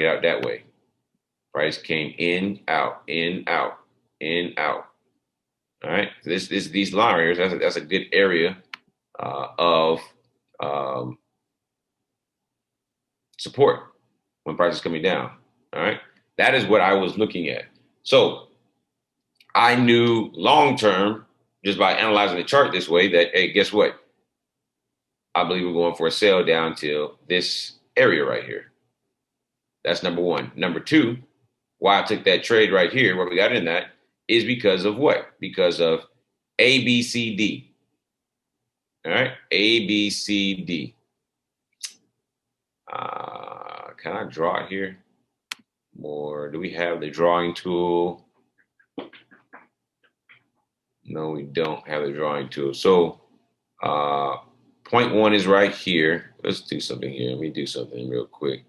it out that way. Price came in, out, in, out, in, out. All right. These line areas, that's a good area of support when price is coming down. All right. That is what I was looking at. So I knew long term, just by analyzing the chart this way, that, hey, guess what? I believe we're going for a sell down till this area right here. That's number one. Number two, why I took that trade right here, where we got in that, is because of what? Because of A, B, C, D. All right, A, B, C, D. Can I draw it here? More, do we have the drawing tool? No, we don't have the drawing tool. So point one is right here. Let's do something here. Let me do something real quick.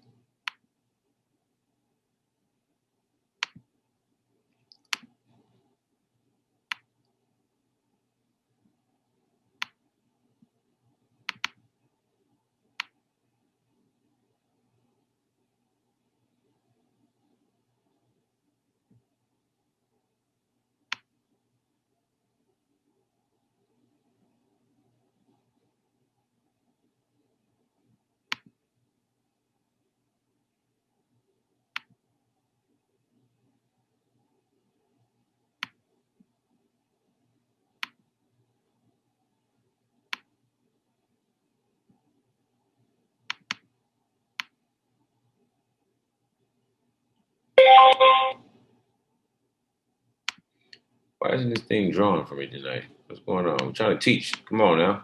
Why isn't this thing drawing for me tonight? What's going on? I'm trying to teach. Come on now. I'm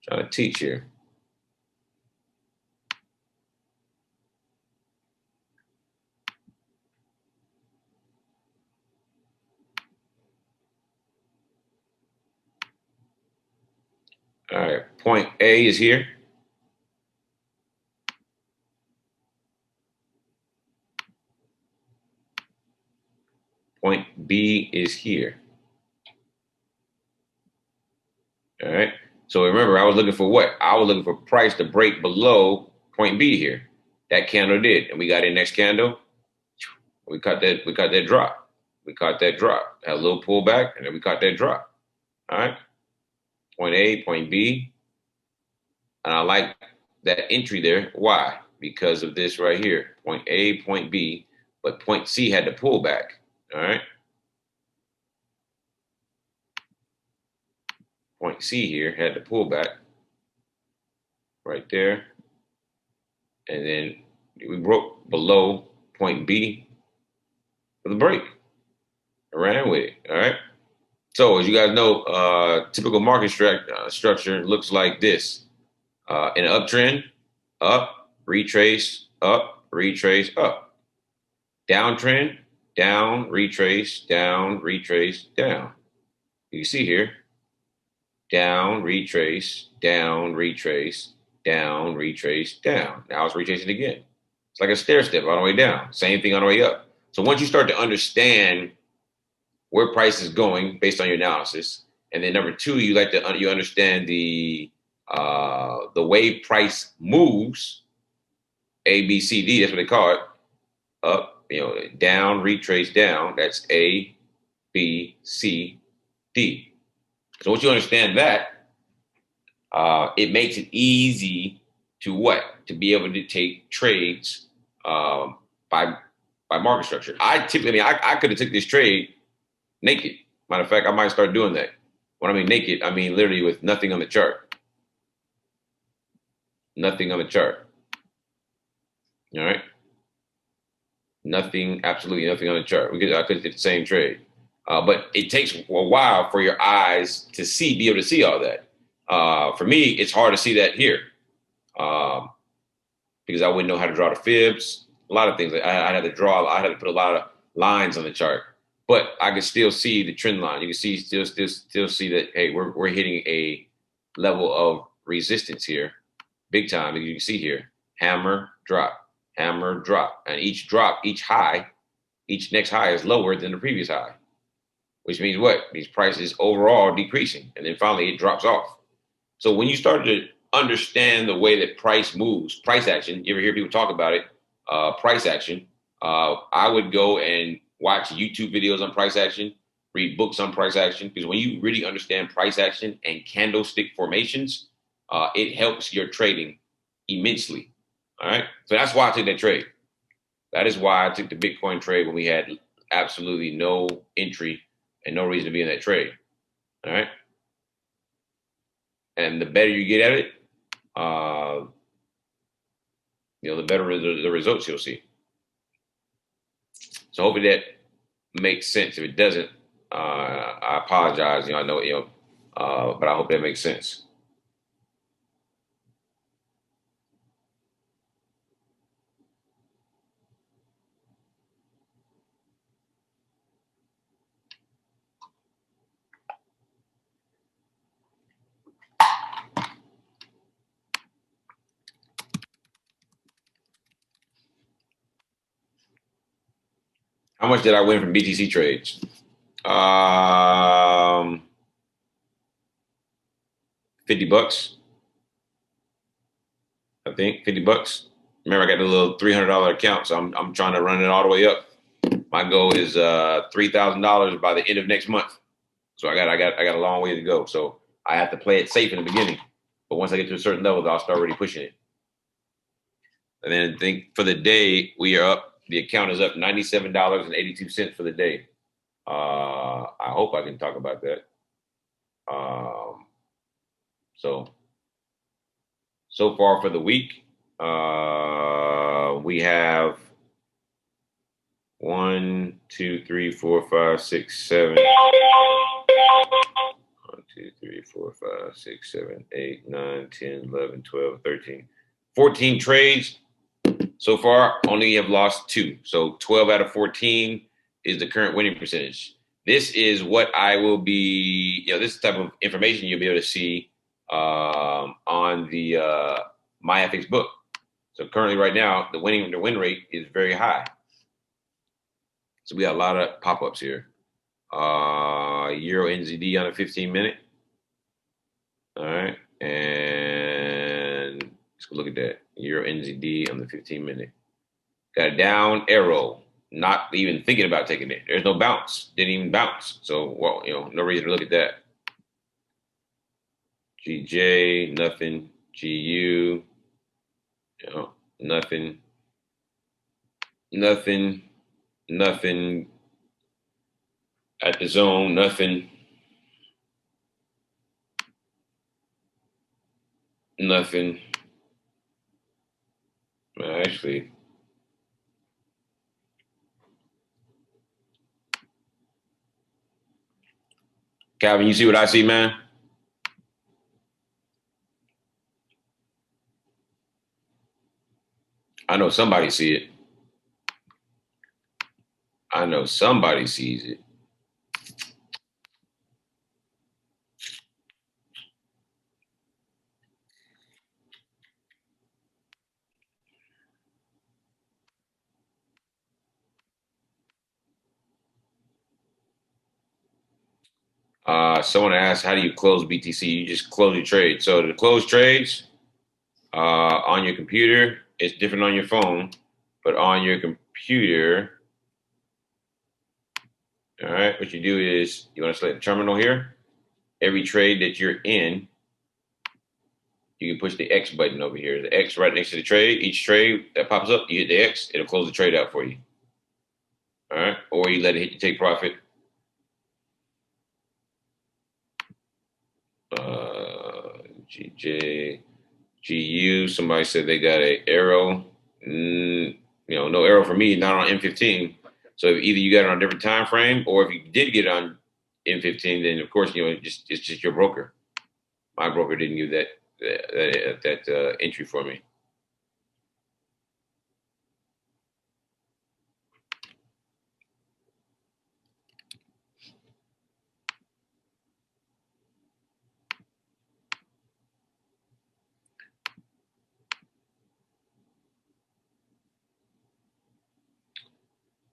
trying to teach here. All right, point A is here. Point B is here. All right. So remember, I was looking for what? I was looking for price to break below point B here. That candle did, and we got in next candle. We caught that. We caught that drop. We caught that drop. Had a little pullback, and then we caught that drop. All right. Point A, point B, and I like that entry there. Why? Because of this right here. Point A, point B, but point C had to pull back. All right. Point C here had to pull back right there. And then we broke below point B for the break. I ran with it. All right. So as you guys know, typical market structure looks like this. In an uptrend, up, retrace, up, retrace, up. Downtrend, down, retrace, down, retrace, down. You see here, down, retrace, down, retrace, down, retrace, down. Now it's retracing again. It's like a stair step on the way down. Same thing on the way up. So once you start to understand where price is going based on your analysis, and then number two, you understand the way price moves, A, B, C, D. That's what they call it. Up, down, retrace, down. That's A, B, C, D. So once you understand that, it makes it easy to what? To be able to take trades by market structure. I could have took this trade naked. Matter of fact, I might start doing that. When I mean naked, I mean literally with nothing on the chart. Nothing on the chart. All right. Nothing, absolutely nothing on the chart. I could get the same trade. But it takes a while for your eyes to be able to see all that. For me, it's hard to see that here because I wouldn't know how to draw the fibs. A lot of things. I had to put a lot of lines on the chart, but I can still see the trend line. You can still see that, hey, we're hitting a level of resistance here, big time. As you can see here, hammer, drop, and each next high is lower than the previous high, which means what? These prices overall decreasing, and then finally it drops off. So when you start to understand the way that price moves, price action, you ever hear people talk about it, price action, I would go and watch YouTube videos on price action, read books on price action, because when you really understand price action and candlestick formations, it helps your trading immensely. All right. So that's why I took that trade. That is why I took the Bitcoin trade when we had absolutely no entry and no reason to be in that trade. All right. And the better you get at it, the better the results you'll see. So hopefully that makes sense. If it doesn't, I apologize. I know, but I hope that makes sense. How much did I win from BTC trades? 50 bucks. I think 50 bucks. Remember, I got a little $300 account, so I'm trying to run it all the way up. My goal is $3,000 by the end of next month. So I got a long way to go. So I have to play it safe in the beginning, but once I get to a certain level, I'll start really pushing it. And then I think for the day we are up. The account is up $97.82 for the day. I hope I can talk about that. So far for the week, we have 1, 2, 3, 4, 5, 6, 7. 1, 2, 3, 4, 5, 6, 7, 8, 9, 10, 11, 12, 13, 14 trades. So far, only have lost 2. So 12 out of 14 is the current winning percentage. This is what I will be, this type of information you'll be able to see on the MyFX book. So currently, right now, the win rate is very high. So we got a lot of pop-ups here. Euro NZD on a 15-minute. All right, and let's go look at that. Euro NZD on the 15-minute. Got a down arrow. Not even thinking about taking it. There's no bounce. Didn't even bounce. So, well, no reason to look at that. GJ, nothing. GU, nothing. Nothing. Nothing. At the zone, nothing. Nothing. Actually, Calvin, you see what I see, man? I know somebody see it. I know somebody sees it. Someone asked, how do you close BTC? You just close your trade. So to close trades on your computer, it's different on your phone, but on your computer, all right, what you do is you want to select the terminal here. Every trade that you're in, you can push the X button over here. The X right next to the trade. Each trade that pops up, you hit the X, it'll close the trade out for you. All right, or you let it hit your take profit. GJ, GU. Somebody said they got a AIRO. No AIRO for me, not on M15. So either you got it on a different time frame, or if you did get it on M15, then of course it's just your broker. My broker didn't give that entry for me.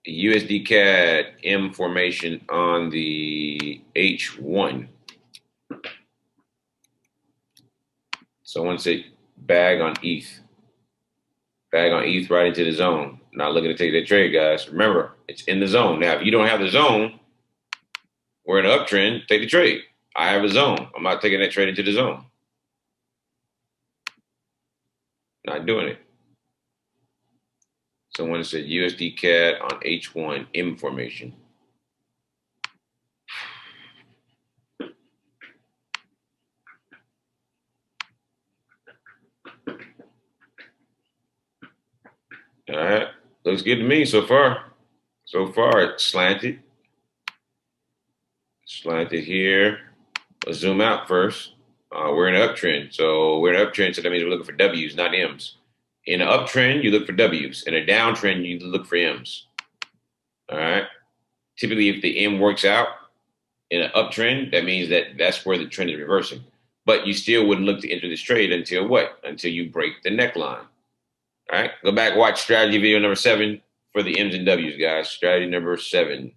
USD CAD M formation on the H1. Someone said bag on ETH. Bag on ETH right into the zone. Not looking to take that trade, guys. Remember, it's in the zone. Now, if you don't have the zone, we're in an uptrend, take the trade. I have a zone. I'm not taking that trade into the zone. Not doing it. Someone said USD CAD on H1 M formation. All right. Looks good to me so far. So far, it's slanted. Slanted here. Let's zoom out first. We're in an uptrend. So we're in an uptrend, so that means we're looking for W's, not M's. In an uptrend, you look for W's. In a downtrend, you look for M's. All right. Typically, if the M works out in an uptrend, that means that's where the trend is reversing. But you still wouldn't look to enter this trade until what? Until you break the neckline. All right. Go back, watch strategy video number 7 for the M's and W's, guys. Strategy number 7.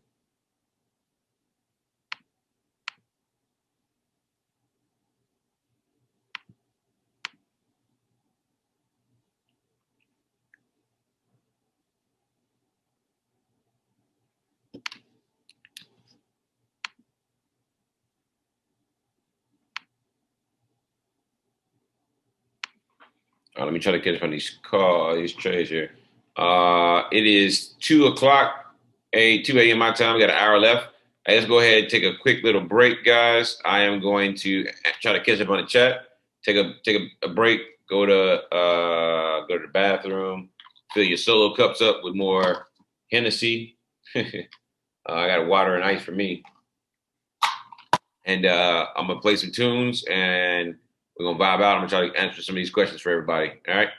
Let me try to catch up on these trades here. It is 2 o'clock, 2 a.m. my time. We got an hour left. Let's go ahead and take a quick little break, guys. I am going to try to catch up on the chat. Take a break. Go to the bathroom. Fill your solo cups up with more Hennessy. I got water and ice for me. And I'm gonna play some tunes and we're gonna vibe out. I'm gonna try to answer some of these questions for everybody. All right.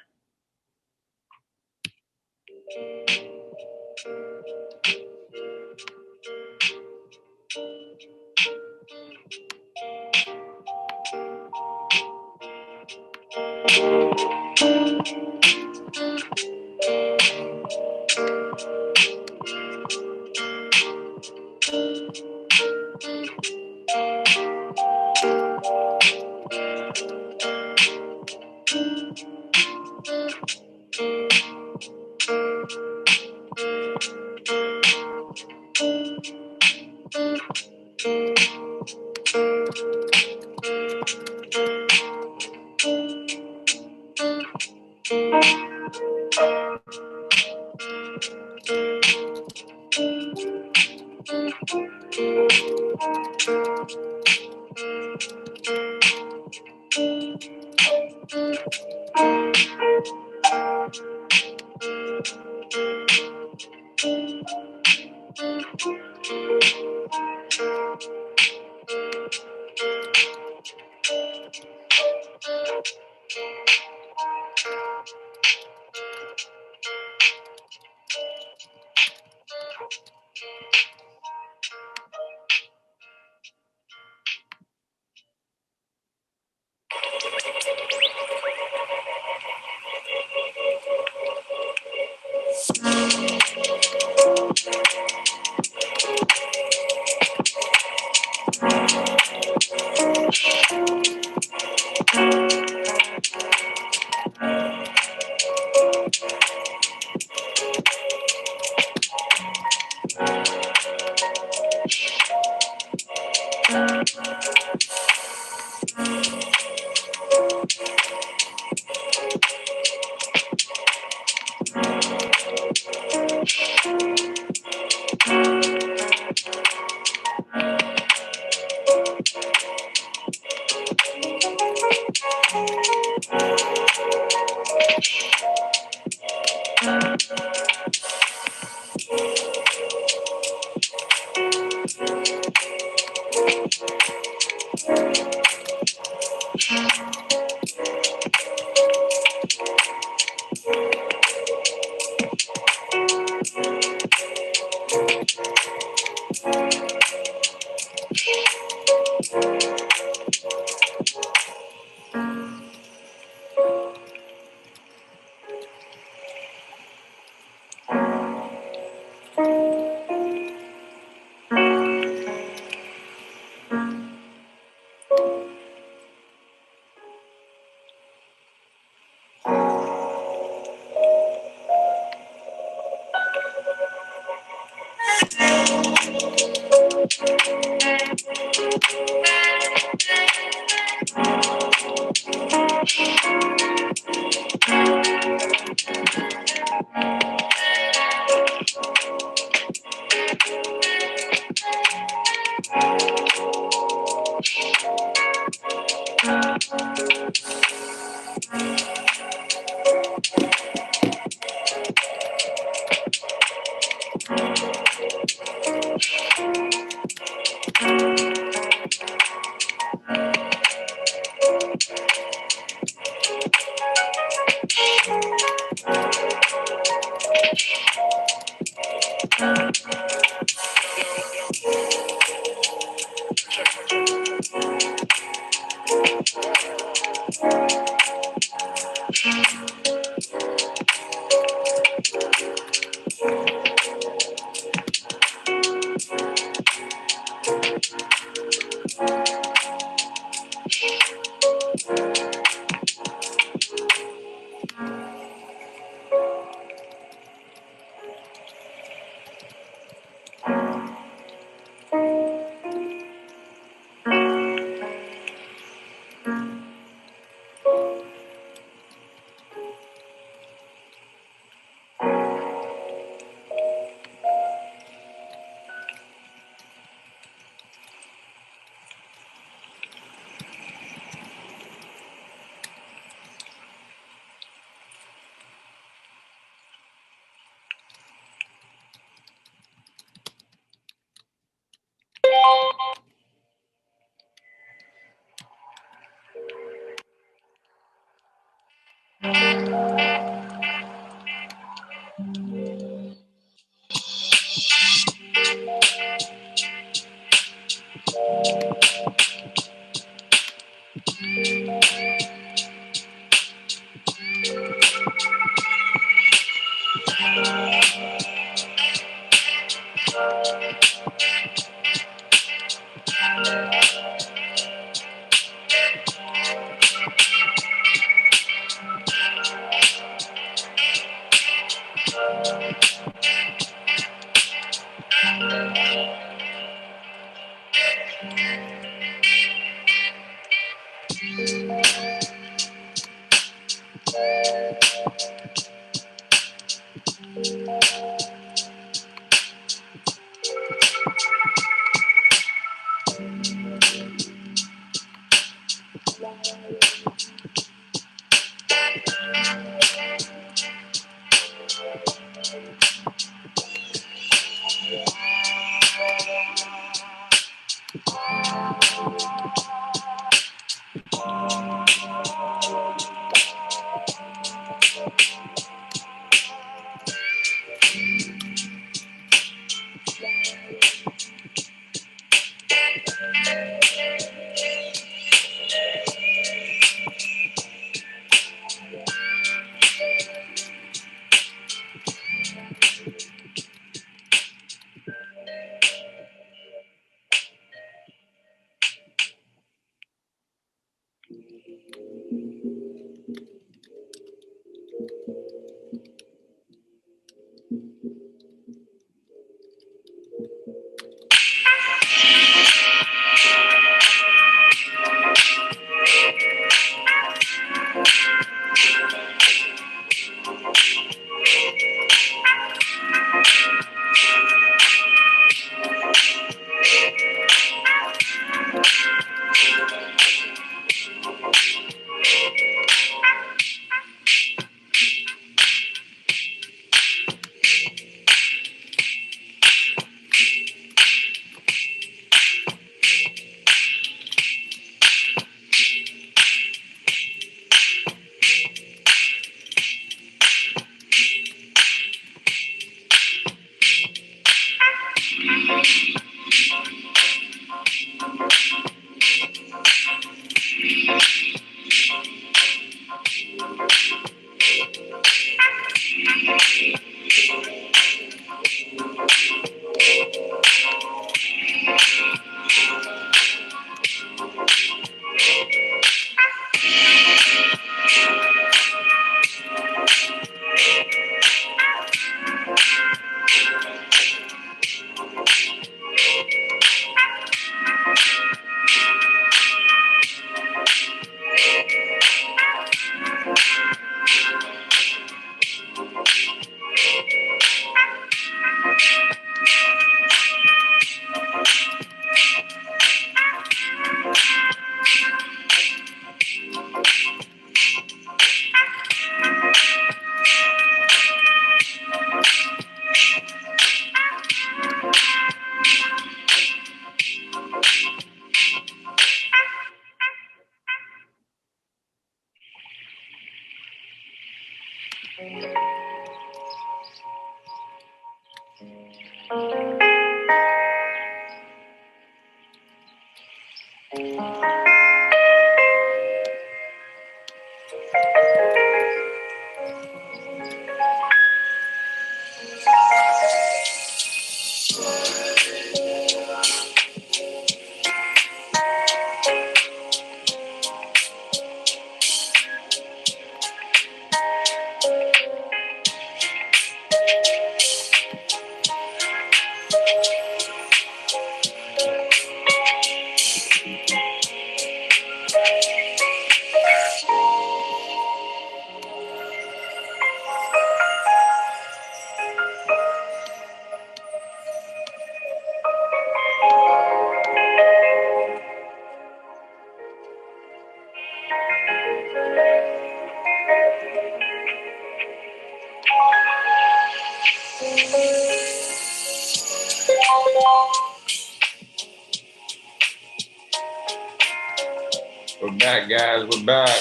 We're back, guys. We're back.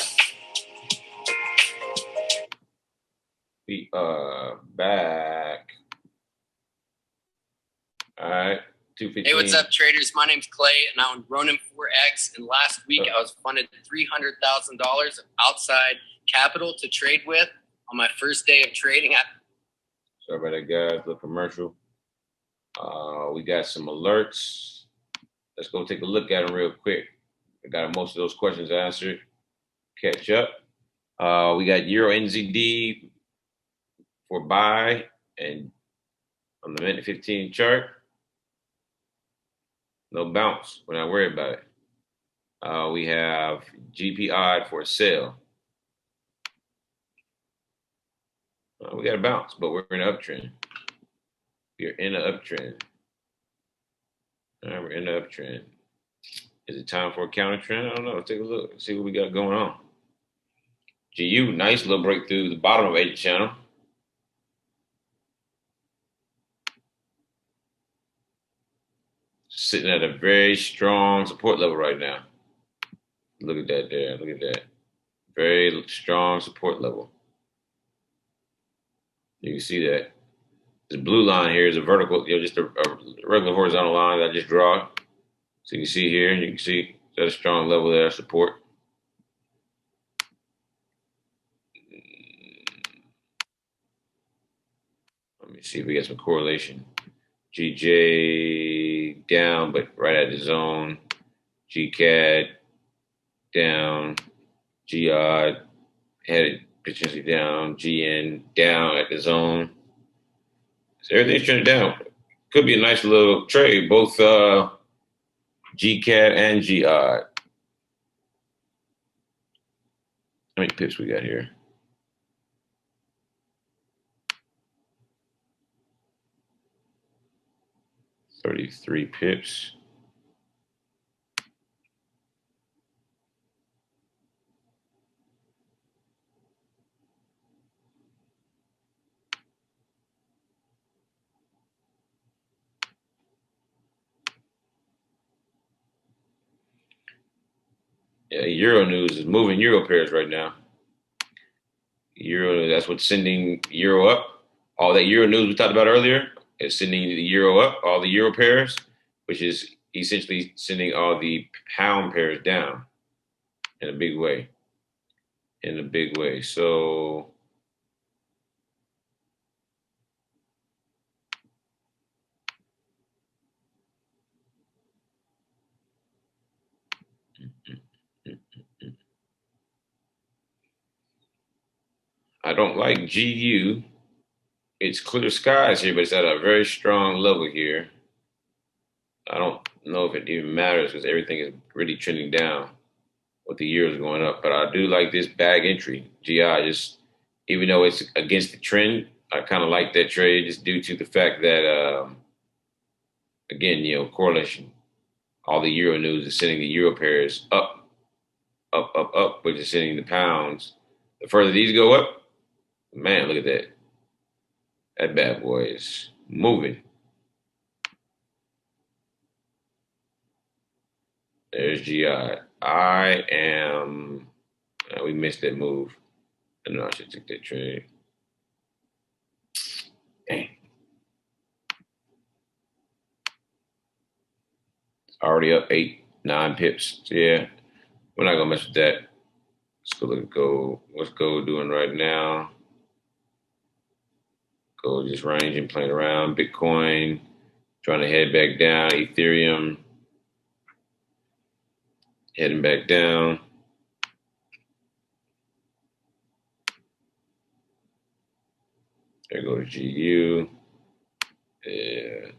We are back. All right. 215. Hey, what's up, traders? My name's Clay, and I own Ronin 4X. And last week, I was funded $300,000 of outside capital to trade with on my first day of trading. Sorry about that, guys. The commercial. We got some alerts. Let's go take a look at them real quick. I got most of those questions answered. Catch up. We got Euro NZD for buy and on the minute 15 chart. No bounce. We're not worried about it. We have GPI for sale. we got a bounce, but we're in an uptrend. We're in an uptrend. All right, we're in an uptrend. Is it time for a counter trend? I don't know. Let's take a look. Let's see what we got going on. GU, nice little breakthrough the bottom of 8 channel. Sitting at a very strong support level right now. Look at that there. Look at that. Very strong support level. You can see that. This blue line here is a vertical, just a regular horizontal line that I just draw. So you can see here, you can see that's a strong level there, support. Let me see if we get some correlation. GJ down, but right at the zone. GCAD down. GOD headed potentially down. GN down at the zone. So everything's trending down. Could be a nice little trade, both GCAD and GOD. How many pips we got here? $33 pips. Yeah, Euro news is moving Euro pairs right now. Euro, that's what's sending Euro up. All that Euro news we talked about earlier is sending the Euro up, all the Euro pairs, which is essentially sending all the pound pairs down in a big way. In a big way. So I don't like GU. It's clear skies here, but it's at a very strong level here. I don't know if it even matters because everything is really trending down with the years going up. But I do like this bag entry. GI, just even though it's against the trend, I kind of like that trade just due to the fact that, again, correlation. All the Euro news is sending the Euro pairs up, up, up, up, which is sending the pounds. The further these go up, man, look at that. That bad boy is moving. There's GI. We missed that move. I know I should take that trade. Dang. It's already up 8, 9 pips. So yeah, we're not gonna mess with that. Let's go look at gold. What's gold doing right now? Gold just ranging, playing around. Bitcoin trying to head back down. Ethereum heading back down. There goes GU. Yeah.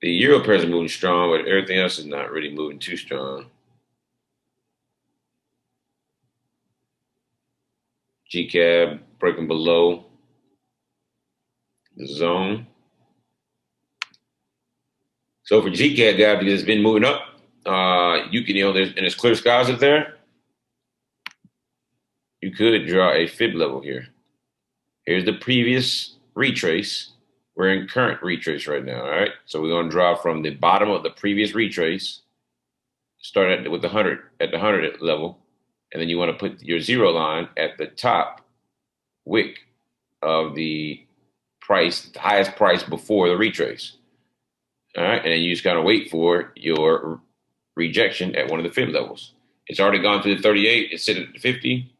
The Euro pairs are moving strong, but everything else is not really moving too strong. GCAB breaking below the zone. So for GCAD guys, because it's been moving up, you can, there's clear skies up there. You could draw a fib level here. Here's the previous retrace. We're in current retrace right now, all right? So we're gonna draw from the bottom of the previous retrace, start with the 100, at the 100 level, and then you wanna put your 0 line at the top wick of the price, the highest price before the retrace. All right, and then you just gotta wait for your rejection at one of the fib levels. It's already gone through the 38, it's sitting at the 50,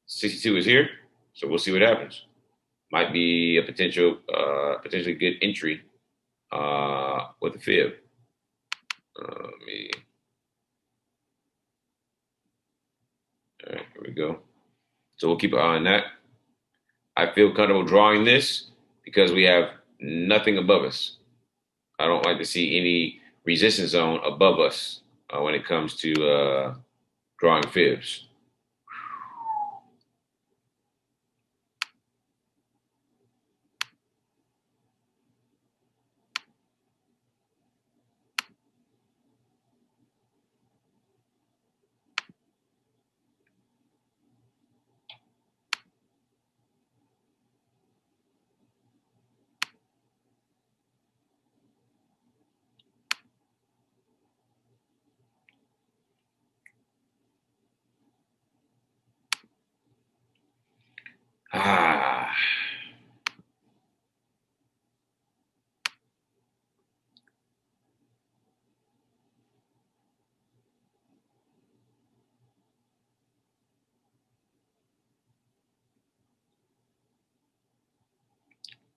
62 is here, so we'll see what happens. Might be a potentially good entry with the fib. All right, here we go. So we'll keep an eye on that. I feel comfortable drawing this because we have nothing above us. I don't like to see any resistance zone above us when it comes to drawing fibs.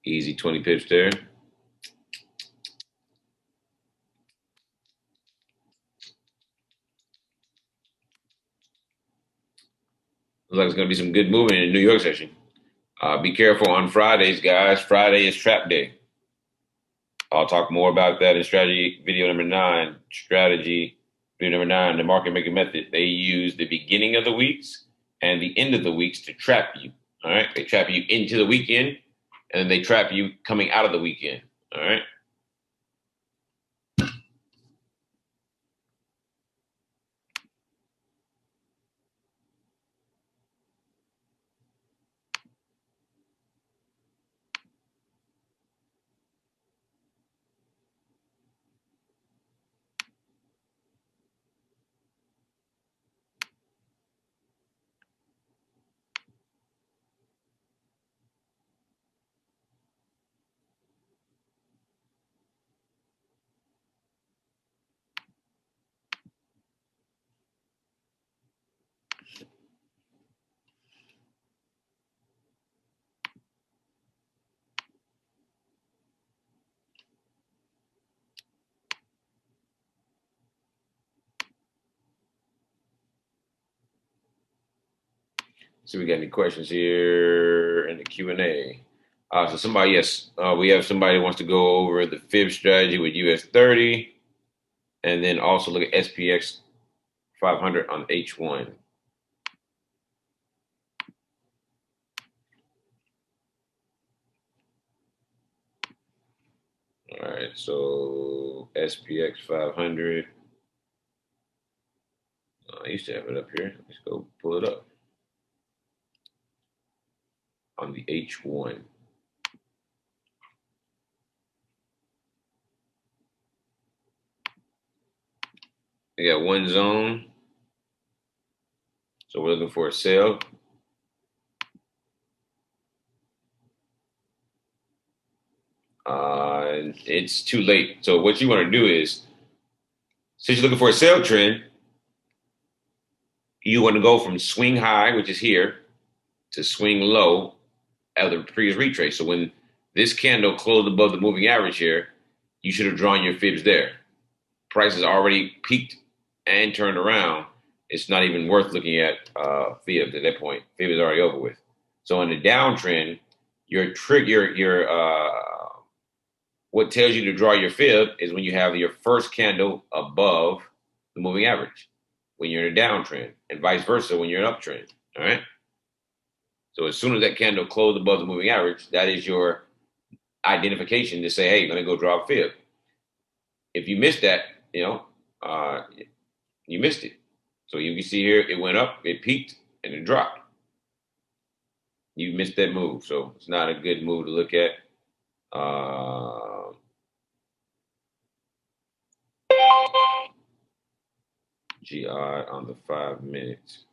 Easy 20 pips there. Looks like it's going to be some good movement in the New York session. Be careful on Fridays, guys. Friday is trap day. I'll talk more about that in strategy video number 9. Strategy video number 9, the market making method. They use the beginning of the weeks and the end of the weeks to trap you. All right. They trap you into the weekend and then they trap you coming out of the weekend. All right. So we got any questions here in the Q&A? So somebody, yes, we have somebody who wants to go over the fib strategy with US 30 and then also look at SPX 500 on H1. All right, so SPX 500. I used to have it up here. Let's go pull it up on the H1. We got one zone. So we're looking for a sell. It's too late. So what you want to do is, since you're looking for a sell trend, you want to go from swing high, which is here, to swing low at the previous retrace. So when this candle closed above the moving average here, you should have drawn your fibs there. Price has already peaked and turned around. It's not even worth looking at fibs at that point. Fib is already over with. So in the downtrend, what tells you to draw your fib is when you have your first candle above the moving average when you're in a downtrend, and vice versa when you're in an uptrend. All right. So as soon as that candle closed above the moving average, that is your identification to say, hey, you're going to go draw a fib. If you missed that, you missed it. So you can see here, it went up, it peaked, and it dropped. You missed that move. So it's not a good move to look at. GI on the 5 minutes.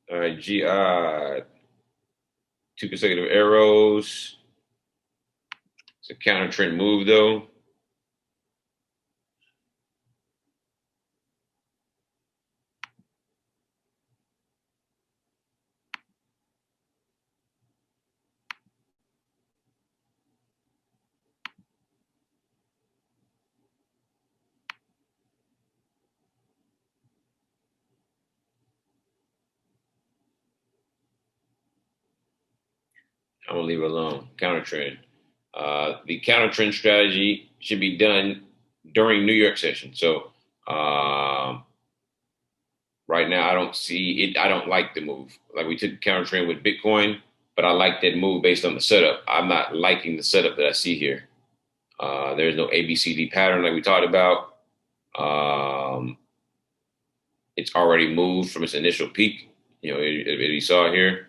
All right, GI, 2 consecutive arrows. It's a counter trend move, though. I'm gonna leave it alone. Counter trend. The counter trend strategy should be done during New York session. So right now, I don't see it. I don't like the move. Like we took counter trend with Bitcoin, but I like that move based on the setup. I'm not liking the setup that I see here. There's no ABCD pattern like we talked about. It's already moved from its initial peak. You saw here.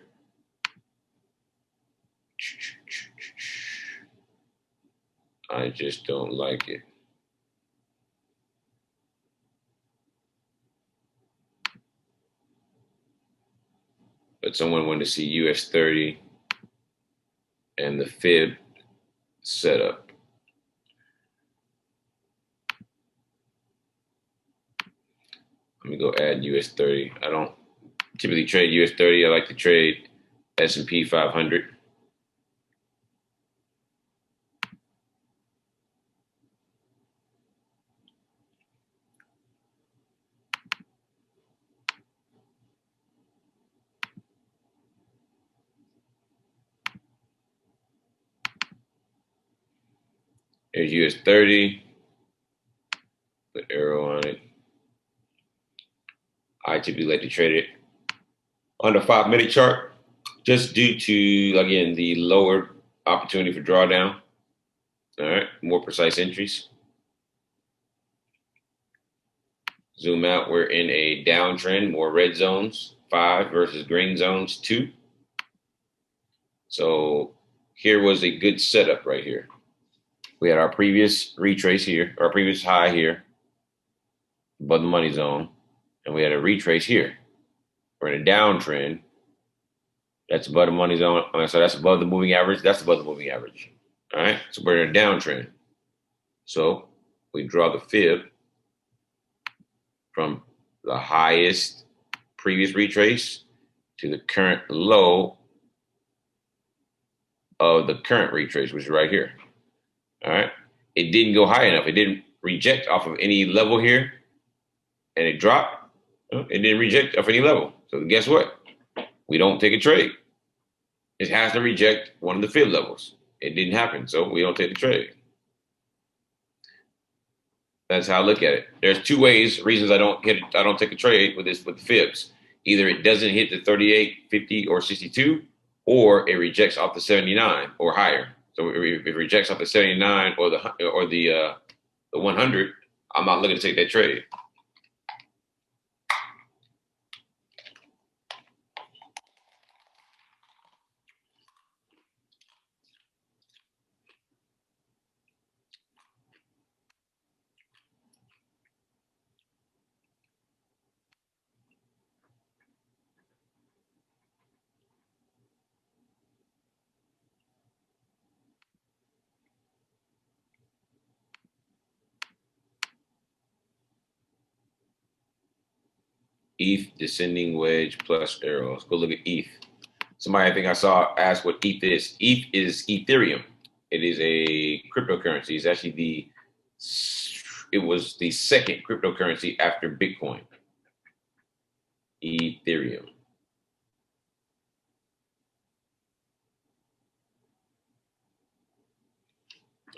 I just don't like it. But someone wanted to see US 30 and the fib setup. Let me go add US 30. I don't typically trade US 30. I like to trade S&P 500. There's US 30. Put AIRO on it. I typically like to trade it on the 5-minute chart, just due to, again, the lower opportunity for drawdown. All right, more precise entries. Zoom out, we're in a downtrend, more red zones, 5 versus green zones, 2. So here was a good setup right here. We had our previous retrace here, our previous high here, above the money zone, and we had a retrace here. We're in a downtrend. That's above the money zone. So that's above the moving average. That's above the moving average. All right. So we're in a downtrend. So we draw the fib from the highest previous retrace to the current low of the current retrace, which is right here. All right. It didn't go high enough. It didn't reject off of any level here, and it dropped. It didn't reject off any level. So guess what? We don't take a trade. It has to reject one of the fib levels. It didn't happen, so we don't take the trade. That's how I look at it. There's 2 reasons I don't take a trade with the fibs. Either it doesn't hit the 38, 50, or 62, or it rejects off the 79 or higher. So if it rejects off the 79 or the 100, I'm not looking to take that trade. ETH descending wedge plus AIRO. Let's go look at ETH. Somebody I think I saw asked what ETH is. ETH is Ethereum. It is a cryptocurrency. It's actually it was the second cryptocurrency after Bitcoin. Ethereum.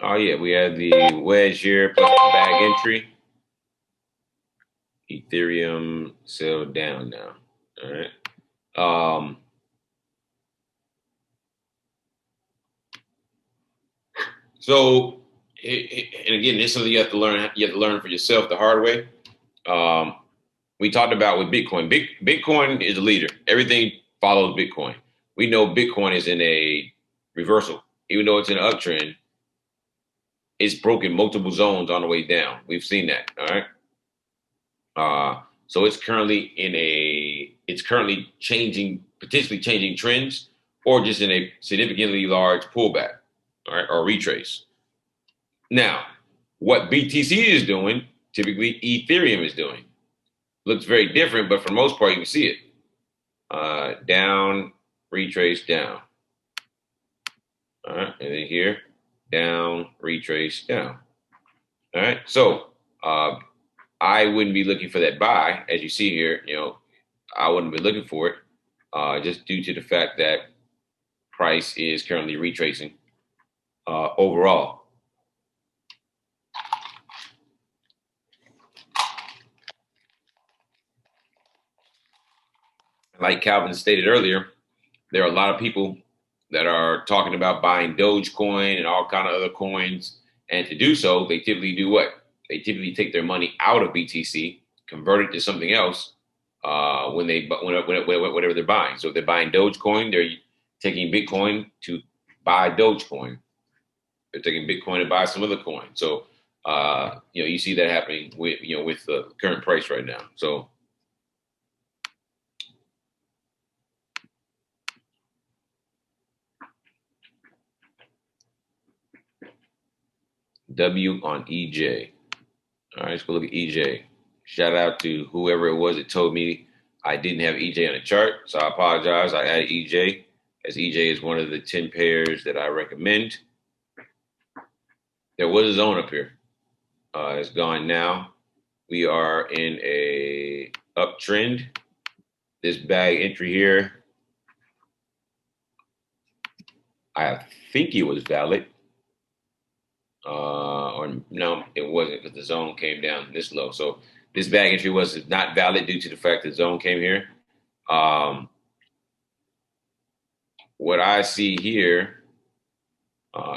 Oh yeah, we had the wedge here plus the bag entry. Ethereum sell down now. All right. So, and again, this is something you have to learn. You have to learn for yourself the hard way. We talked about with Bitcoin. Bitcoin is a leader. Everything follows Bitcoin. We know Bitcoin is in a reversal, even though it's in an uptrend. It's broken multiple zones on the way down. We've seen that. All right. So it's currently changing, potentially changing trends, or just in a significantly large pullback, all right, or retrace. Now, what BTC is doing, typically Ethereum is doing. Looks very different, but for the most part, you can see it. Down, retrace, down. All right, and then here, down, retrace, down. All right, so I wouldn't be looking for that buy, as you see here. I wouldn't be looking for it, just due to the fact that price is currently retracing overall. Like Calvin stated earlier, there are a lot of people that are talking about buying Dogecoin and all kind of other coins. And to do so, they typically do what? They typically take their money out of BTC, convert it to something else whenever they're buying. So if they're buying Dogecoin, they're taking Bitcoin to buy Dogecoin. They're taking Bitcoin to buy some other coin. So, you see that happening with the current price right now. So, W on EJ. All right, let's go look at EJ. Shout out to whoever it was that told me I didn't have EJ on the chart. So I apologize. I added EJ, as EJ is one of the 10 pairs that I recommend. There was a zone up here. It's gone now. We are in a uptrend. This bag entry here, I think it was valid. Or no, it wasn't, because the zone came down this low. So this bag entry was not valid due to the fact the zone came here. What I see here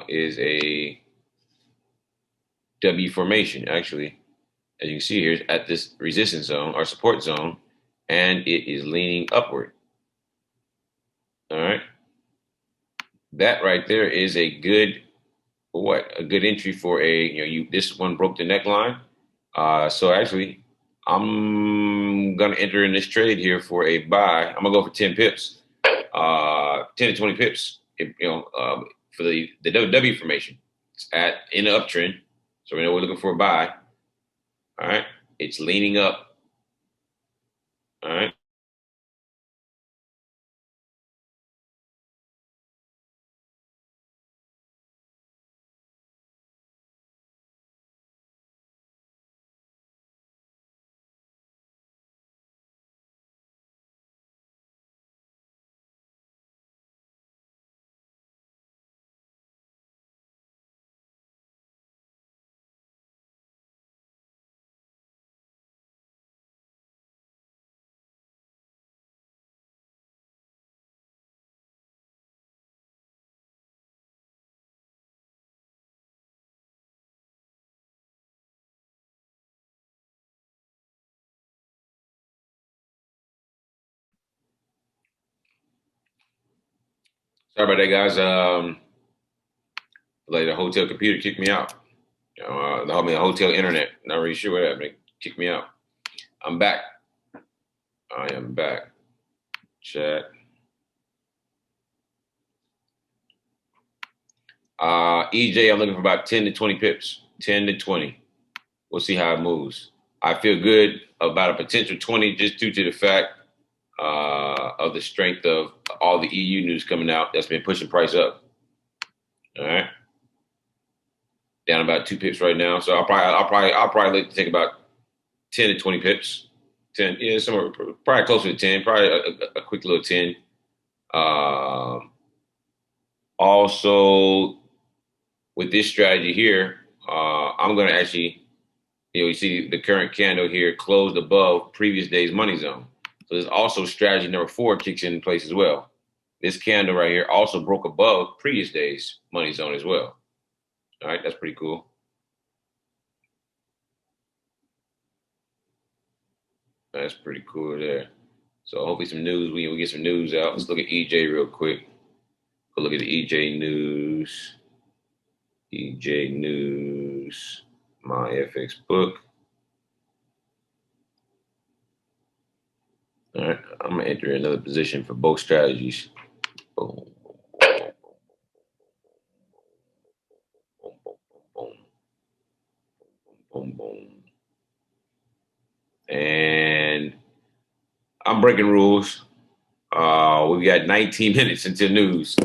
is a W formation, actually. As you can see here, at this resistance zone or support zone, and it is leaning upward. All right. That right there is a good, a good entry for this one broke the neckline. So actually, I'm going to enter in this trade here for a buy. I'm going to go for 10 pips, 10 to 20 pips, for the W formation. It's in the uptrend. So we know we're looking for a buy. All right. It's leaning up. All right. Sorry about that, guys. Like the hotel computer kicked me out. The hotel internet. Not really sure what happened. It kicked me out. I'm back. I am back. Chat. EJ, I'm looking for about 10 to 20 pips. 10 to 20. We'll see how it moves. I feel good about a potential 20 just due to the fact of the strength of all the EU news coming out that's been pushing price up. All right. Down about 2 pips right now. So I'll probably like to take about 10 to 20 pips. 10, somewhere probably closer to 10, probably a quick little 10. Also, with this strategy here, I'm going to actually, you see the current candle here closed above previous day's money zone. So there's also strategy number 4 kicks in place as well. This candle right here also broke above previous day's money zone as well. All right, that's pretty cool. That's pretty cool there. So hopefully some news, we get some news out. Let's look at EJ real quick. Go look at the EJ news. EJ news, my FX book. All right, I'm gonna enter another position for both strategies. Boom, boom, boom, boom, boom, boom. And I'm breaking rules. We got 19 minutes until news.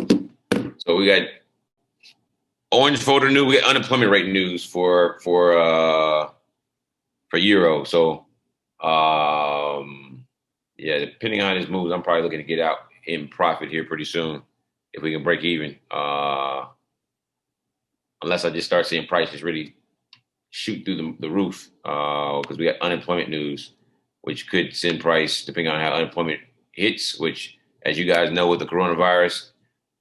So we got orange folder news. We got unemployment rate news for Euro. So yeah, depending on his moves, I'm probably looking to get out in profit here pretty soon if we can break even. Unless I just start seeing prices really shoot through the roof, because we got unemployment news, which could send price depending on how unemployment hits. Which, as you guys know, with the coronavirus,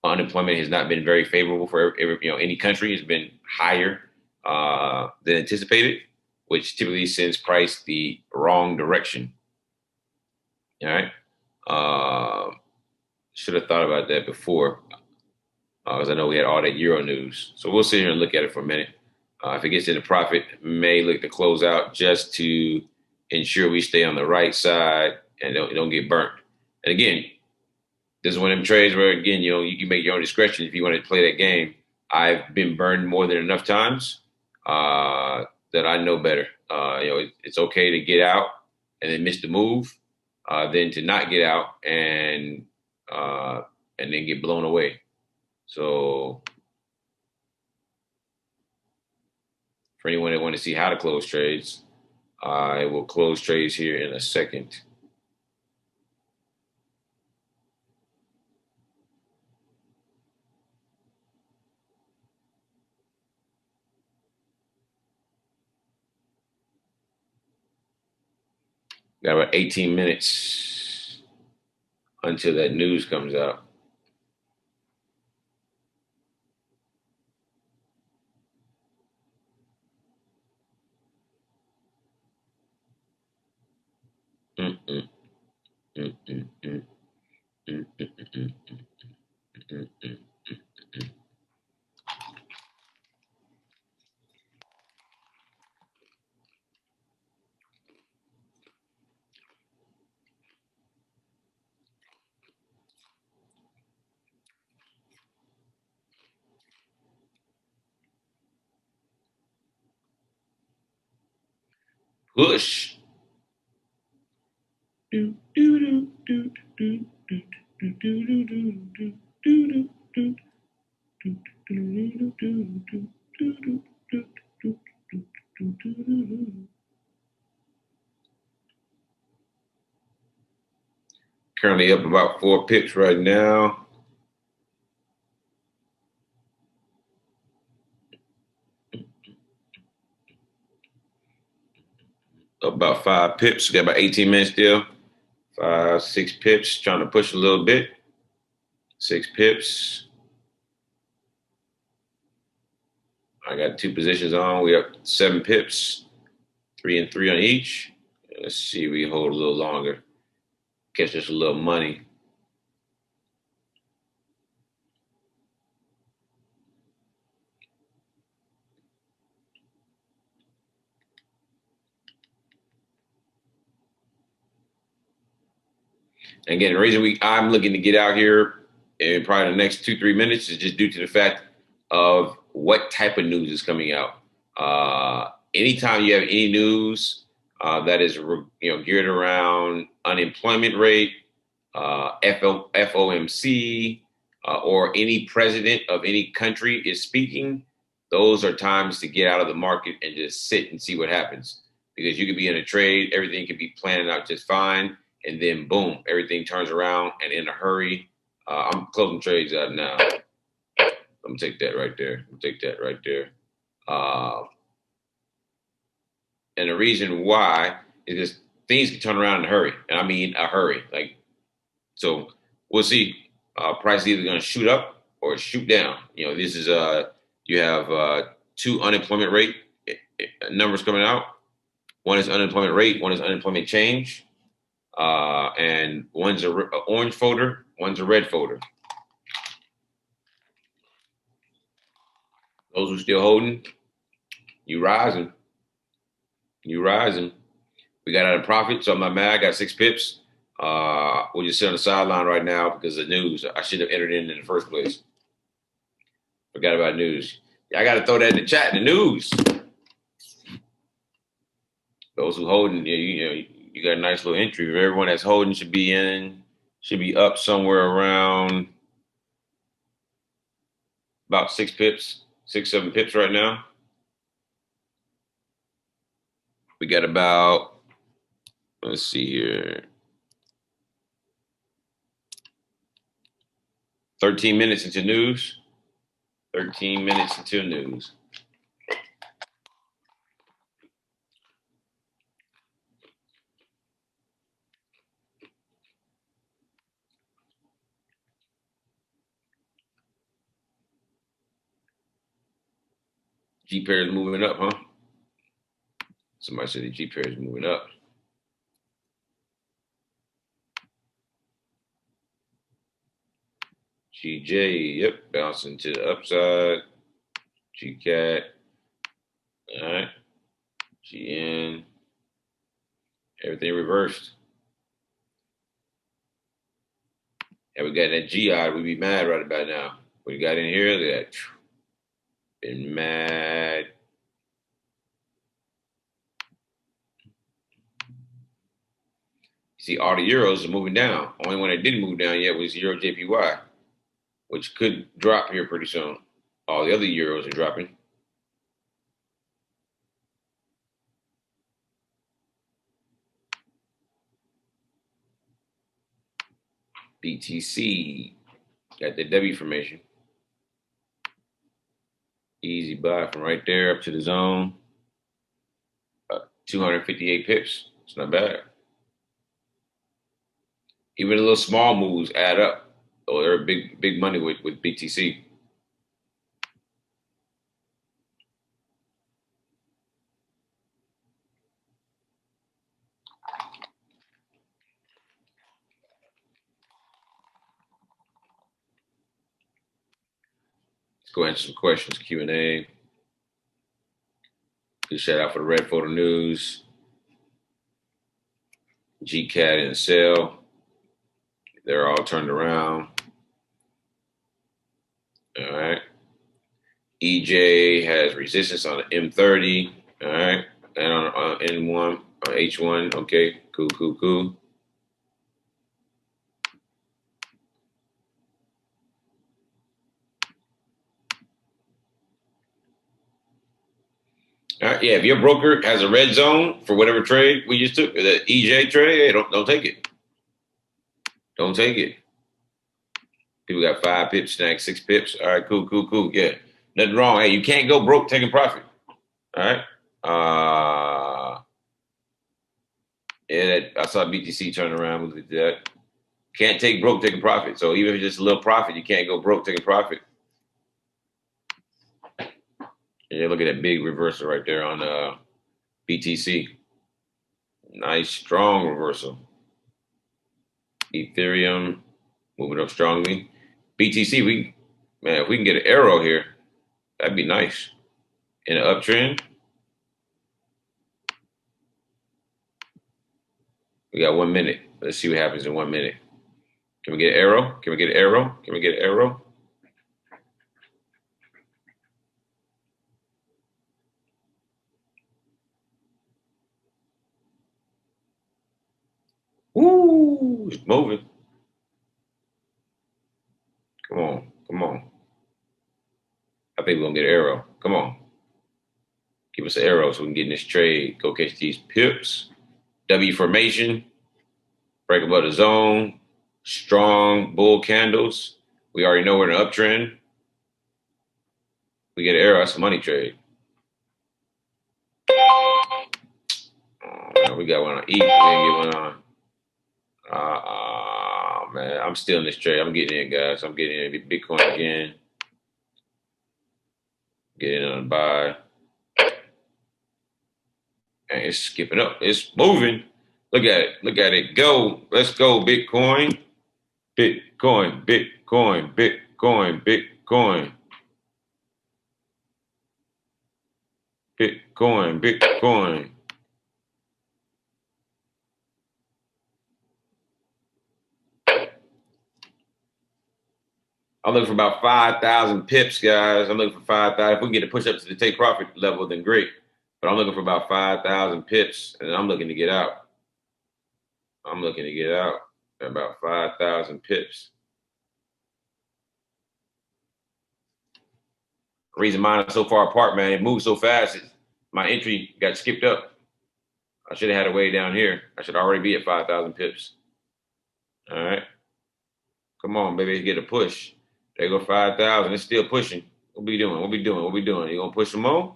unemployment has not been very favorable for any country. It's been higher than anticipated, which typically sends price the wrong direction. All right. Should have thought about that before. Because I know we had all that Euro news. So we'll sit here and look at it for a minute. If it gets into profit, may look to close out just to ensure we stay on the right side and don't get burnt. And again, this is one of them trades where, again, you can make your own discretion if you want to play that game. I've been burned more than enough times that I know better. It's okay to get out and then miss the move than to not get out and then get blown away. So for anyone that want to see how to close trades, I will close trades here in a second. Got about 18 minutes until that news comes out. Mm-mm. Mm-mm. Mm-mm. Mm-mm. Push. Currently up about 4 pips right now. Up about 5 pips. Got about 18 minutes still. 5, 6 pips. Trying to push a little bit. 6 pips. I got 2 positions on. We have 7 pips. 3 and 3 on each. Let's see if we hold a little longer. Catch us a little money. And again, the reason I'm looking to get out here in probably the next 2-3 minutes is just due to the fact of what type of news is coming out. Anytime you have any news that is geared around unemployment rate, FOMC, or any president of any country is speaking, those are times to get out of the market and just sit and see what happens. Because you could be in a trade, everything could be planning out just fine, and then boom, everything turns around and in a hurry. I'm closing trades out now. I'm gonna take that right there. And the reason why is because things can turn around in a hurry, and I mean a hurry. So we'll see. Price is either going to shoot up or shoot down. This is you have 2 unemployment rate numbers coming out. One is unemployment rate, one is unemployment change, and one's a orange folder, one's a red folder. Those who are still holding, you rising. We got out of profit, so I'm not mad. I got 6 pips. We'll just sit on the sideline right now because of news. I should have entered in the first place. Forgot about news. I got to throw that in the chat. The news. Those who holding, you got a nice little entry. Everyone that's holding should be up somewhere around about 6 pips, 6, 7 pips right now. We got about, let's see here, 13 minutes into news. 13 minutes until news. G pair is moving up, huh? Somebody said the G pair is moving up. GJ, yep, bouncing to the upside. GCAT, all right. GN, everything reversed. And we got that GI, we'd be mad right about now. What you got in here? Look at that. Been mad. See, all the euros are moving down. Only one that didn't move down yet was Euro JPY, which could drop here pretty soon. All the other euros are dropping. BTC got the W formation. Easy buy from right there up to the zone. 258 pips. It's not bad. Even the little small moves add up. Oh, they're big money with BTC. Let's go answer some questions, Q&A. Good shout out for the Red Photo News. GCAT and sell. They're all turned around. All right. EJ has resistance on the M30. All right. And on N1, on H1. Okay. Cool. All right, yeah, if your broker has a red zone for whatever trade we just took, the EJ trade, hey, don't take it. Don't take it. People got 5 pips, snag 6 pips. All right, cool. Yeah, nothing wrong. Hey, you can't go broke taking profit. All right. Yeah, I saw BTC turn around with that. Can't take broke taking profit. So even if it's just a little profit, you can't go broke taking profit. Yeah, look at that big reversal right there on BTC. Nice, strong reversal. Ethereum moving up strongly. BTC, if we can get an AIRO here, that'd be nice. In an uptrend. We got 1 minute. Let's see what happens in 1 minute. Can we get an AIRO? Can we get an AIRO? Can we get an AIRO? Woo! It's moving. Come on. I think we're gonna get an AIRO. Come on. Give us an AIRO so we can get in this trade. Go catch these pips. W formation. Break above the zone. Strong bull candles. We already know we're in an uptrend. We get an AIRO, that's a money trade. Oh, man, we got one on E. We didn't get one on. Man, I'm still in this trade. I'm getting in, guys. I'm getting in Bitcoin again. Get in on the buy. And it's skipping up. It's moving. Look at it. Go. Let's go, Bitcoin. Bitcoin. I'm looking for about 5,000 pips, guys. I'm looking for 5,000. If we can get a push up to the take profit level, then great. But I'm looking for about 5,000 pips, and I'm looking to get out. At about 5,000 pips. The reason mine is so far apart, man, it moved so fast, my entry got skipped up. I should have had a way down here. I should already be at 5,000 pips. All right. Come on, baby, get a push. There go 5,000. It's still pushing. What we doing? You gonna push some more?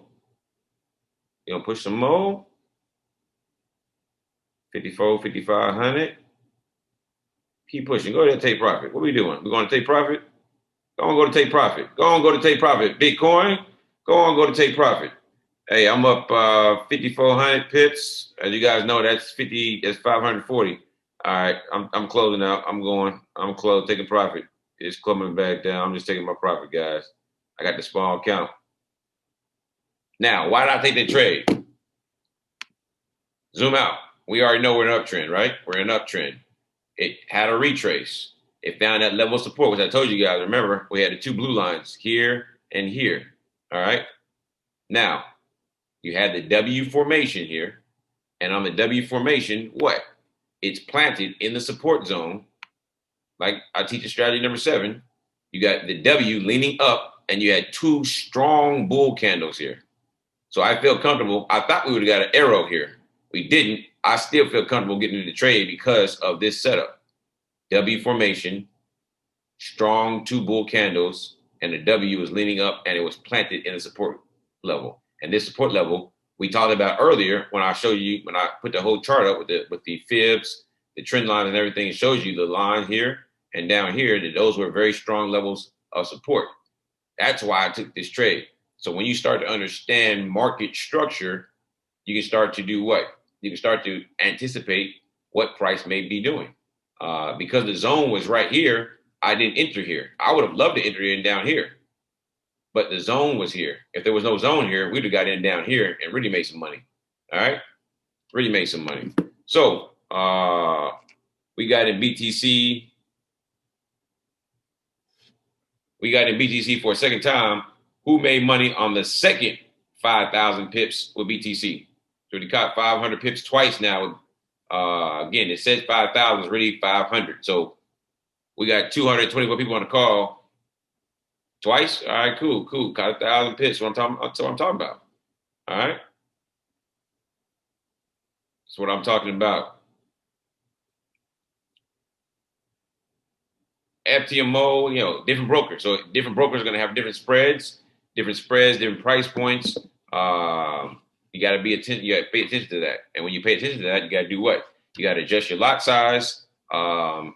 54, 5,500. Keep pushing. Go ahead and take profit. What we doing? We're going to take profit? Go on, go to take profit. Bitcoin, go to take profit. Hey, I'm up 5,400 pips. As you guys know, that's 540. All right, I'm closing out. I'm closed, taking profit. It's coming back down. I'm just taking my profit, guys. I got the small count. Now, why did I take the trade? Zoom out. We already know we're in an uptrend, right? We're in an uptrend. It had a retrace. It found that level of support, which I told you guys. Remember, we had the two blue lines here and here. All right. Now, you had the W formation here. And on the W formation, what? It's planted in the support zone. Like I teach in strategy number 7. You got the W leaning up, and you had 2 strong bull candles here. So I feel comfortable. I thought we would have got an arrow here. We didn't. I still feel comfortable getting into the trade because of this setup. W formation, strong 2 bull candles, and the W was leaning up, and it was planted in a support level. And this support level we talked about earlier when I showed you, when I put the whole chart up with the fibs, the trend line, and everything. It shows you the line here and down here that those were very strong levels of support. That's why I took this trade. So when you start to understand market structure, you can start to do what? You can start to anticipate what price may be doing. Because the zone was right here, I didn't enter here. I would have loved to enter in down here, but the zone was here. If there was no zone here, we'd have got in down here and really made some money. All right, really made some money. So we got in BTC. We got in BTC for a second time. Who made money on the second 5,000 pips with BTC? So we caught 500 pips twice now. Again, it says 5,000 is really 500. So we got 224 people on the call twice. All right, cool. Caught 1,000 pips. That's what I'm talking about. All right. That's what I'm talking about. FTMO, different brokers. So different brokers are going to have different spreads, different price points. You got to be attention. You got to pay attention to that. And when you pay attention to that, you got to do what? You got to adjust your lot size and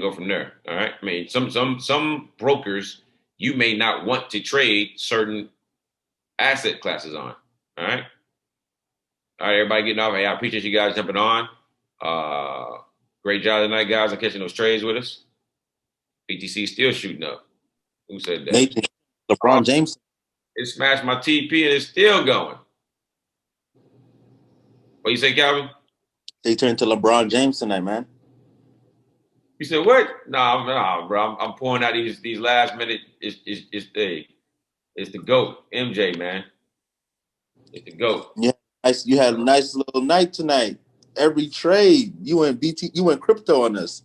go from there. All right. I mean, some brokers you may not want to trade certain asset classes on. All right. All right, everybody getting off. Hey, I appreciate you guys jumping on. Great job tonight, guys, on catching those trades with us. BTC still shooting up. Who said that? Nathan, LeBron James. It smashed my TP and it's still going. What you say, Calvin? They turned to LeBron James tonight, man. You said what? Nah, bro. I'm pouring out these last minute. It's the GOAT, MJ, man. It's the GOAT. Yeah, you had a nice little night tonight. Every trade, you went crypto on us.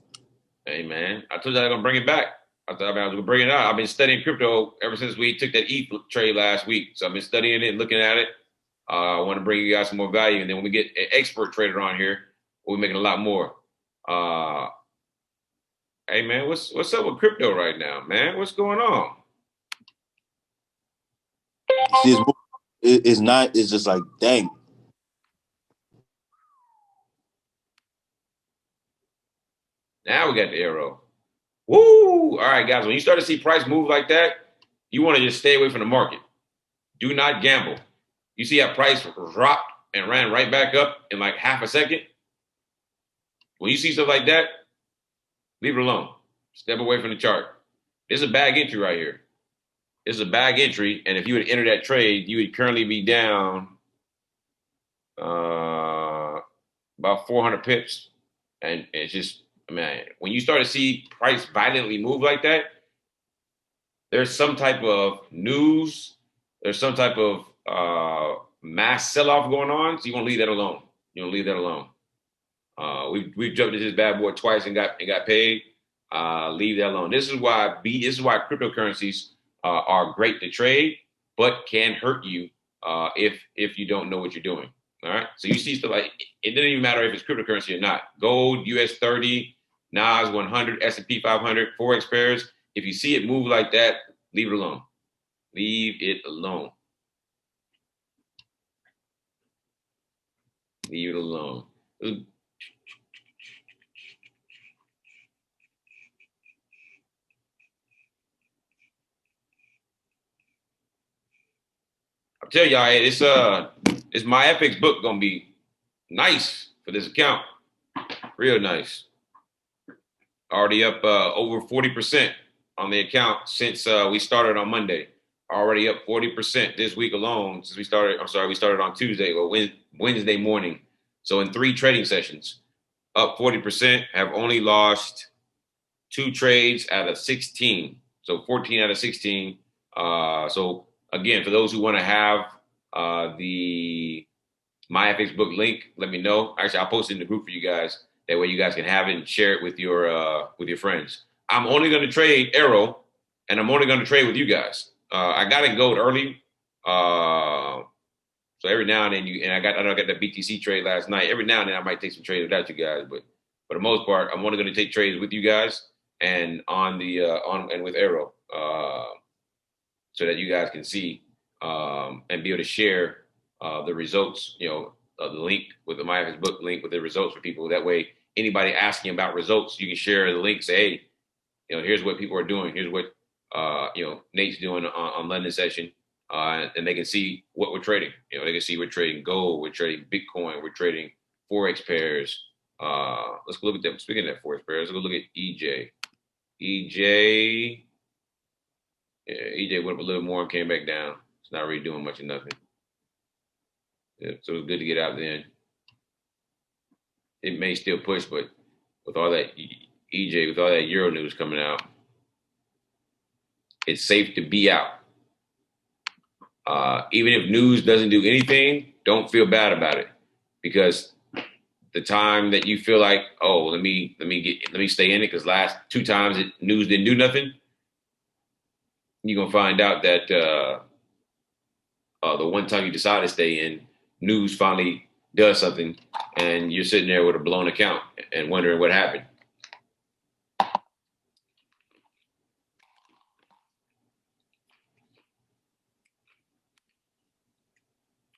Hey, man, I told you I was gonna bring it back. I was gonna bring it out. I've been studying crypto ever since we took that ETH trade last week. So I've been studying it and looking at it. I want to bring you guys some more value. And then when we get an expert trader on here, we'll be making a lot more. Hey, man, what's up with crypto right now, man? What's going on? See, it's just like, dang. Now we got the AIRO. Woo! All right, guys, when you start to see price move like that, you want to just stay away from the market. Do not gamble. You see how price dropped and ran right back up in like half a second? When you see stuff like that, leave it alone. Step away from the chart. This is a bag entry right here. This is a bag entry, and if you would enter that trade, you would currently be down about 400 pips. And it's just, man, when you start to see price violently move like that, there's some type of news, there's some type of mass sell-off going on, so you want to leave that alone. You want to leave that alone. We've jumped into this bad boy twice and got paid. Leave that alone. This is why cryptocurrencies are great to trade, but can hurt you if you don't know what you're doing. All right. So you see stuff like it doesn't even matter if it's cryptocurrency or not. Gold, US 30, Nas 100, S&P 500, Forex pairs. If you see it move like that, leave it alone. Leave it alone. Leave it alone. I'll tell y'all, hey, it's my FX book gonna be nice for this account. Real nice. Already up over 40% on the account since we started on Monday. Already up 40% this week alone since we started. I'm sorry, we started on Tuesday or Wednesday morning. So in 3 trading sessions, up 40%. Have only lost 2 trades out of 16. So 14 out of 16. So again, for those who want to have the MyFX book link, let me know. Actually, I'll post it in the group for you guys. That way you guys can have it and share it with your friends. I'm only going to trade AIRO, and I'm only going to trade with you guys. I got it gold early. So every now and then I got the BTC trade last night. Every now and then I might take some trades without you guys, but for the most part, I'm only going to take trades with you guys and on the and with AIRO, so that you guys can see and be able to share the results. The link with the MyFX book link with the results for people. That way, anybody asking about results, you can share the link. Say, hey, here's what people are doing. Here's what Nate's doing on London session. And they can see what we're trading. They can see we're trading gold, we're trading Bitcoin, we're trading Forex pairs. Let's go look at them. Speaking of that Forex pairs, let's go look at EJ. EJ went up a little more and came back down. It's not really doing much of nothing. Yeah, so it's good to get out then. It may still push, but with all that EJ, with all that Euro news coming out, it's safe to be out. Even if news doesn't do anything, don't feel bad about it, because the time that you feel like, oh, let me stay in it because last 2 times news didn't do nothing, you're gonna find out that the one time you decide to stay in, news finally does something, and you're sitting there with a blown account and wondering what happened.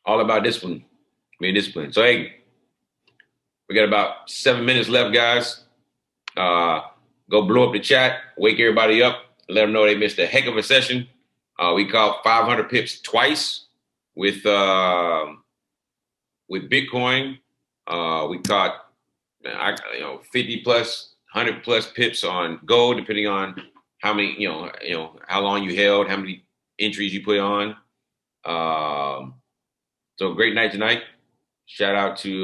All about discipline. Being disciplined. So, hey, we got about 7 minutes left, guys. Go blow up the chat, wake everybody up, let them know they missed a heck of a session. We caught 500 pips twice with Bitcoin. We caught 50 plus, 100 plus pips on gold, depending on how many, how long you held, how many entries you put on. So great night tonight. Shout out to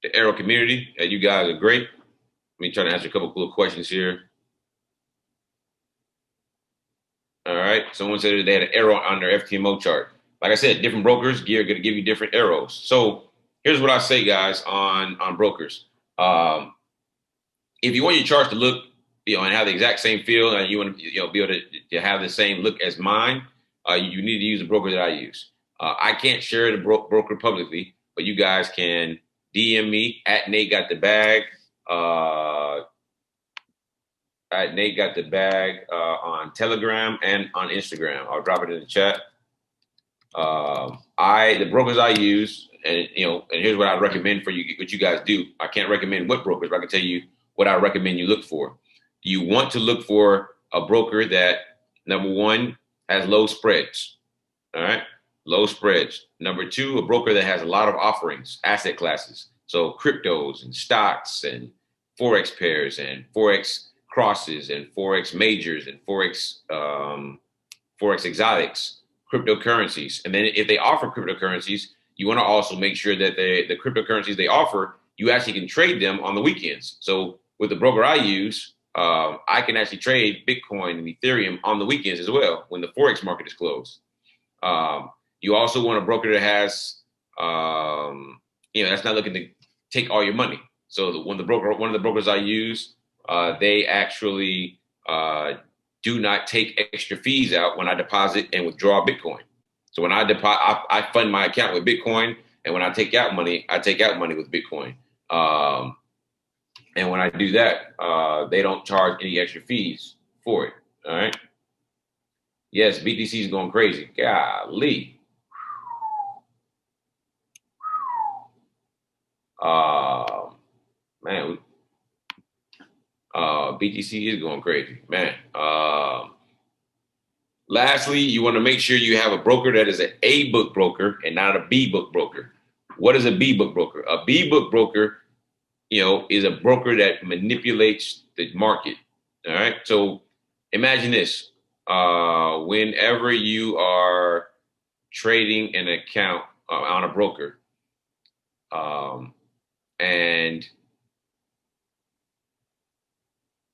the AIRO community. You guys are great. Let me try to answer a couple cool questions here. All right. Someone said that they had an AIRO on their FTMO chart. Like I said, different brokers are going to give you different AIROs. So here's what I say, guys, on brokers. If you want your charts to look, and have the exact same feel, and you want to, be able to have the same look as mine, you need to use the broker that I use. I can't share the broker publicly, but you guys can DM me at Nate Got the Bag. At Nate Got the Bag on Telegram and on Instagram. I'll drop it in the chat. The brokers I use, and here's what I recommend for you, what you guys do. I can't recommend what brokers, but I can tell you what I recommend you look for. You want to look for a broker that, number one, has low spreads. All right. Low spreads. Number 2, a broker that has a lot of offerings, asset classes. So cryptos and stocks and Forex pairs and Forex crosses and Forex majors and Forex exotics, cryptocurrencies. And then if they offer cryptocurrencies, you want to also make sure that the cryptocurrencies they offer, you actually can trade them on the weekends. So with the broker I use, I can actually trade Bitcoin and Ethereum on the weekends as well when the Forex market is closed. You also want a broker that has, that's not looking to take all your money. So one of the brokers I use, they actually do not take extra fees out when I deposit and withdraw Bitcoin. So when I fund my account with Bitcoin, and when I take out money with Bitcoin. And when I do that, they don't charge any extra fees for it. All right. Yes, BTC is going crazy. Golly. Man, BTC is going crazy, man. Lastly, you want to make sure you have a broker that is an A book broker and not a B book broker. What is a B book broker? A B book broker is a broker that manipulates the market. All right. So imagine this. Whenever you are trading an account on a broker, and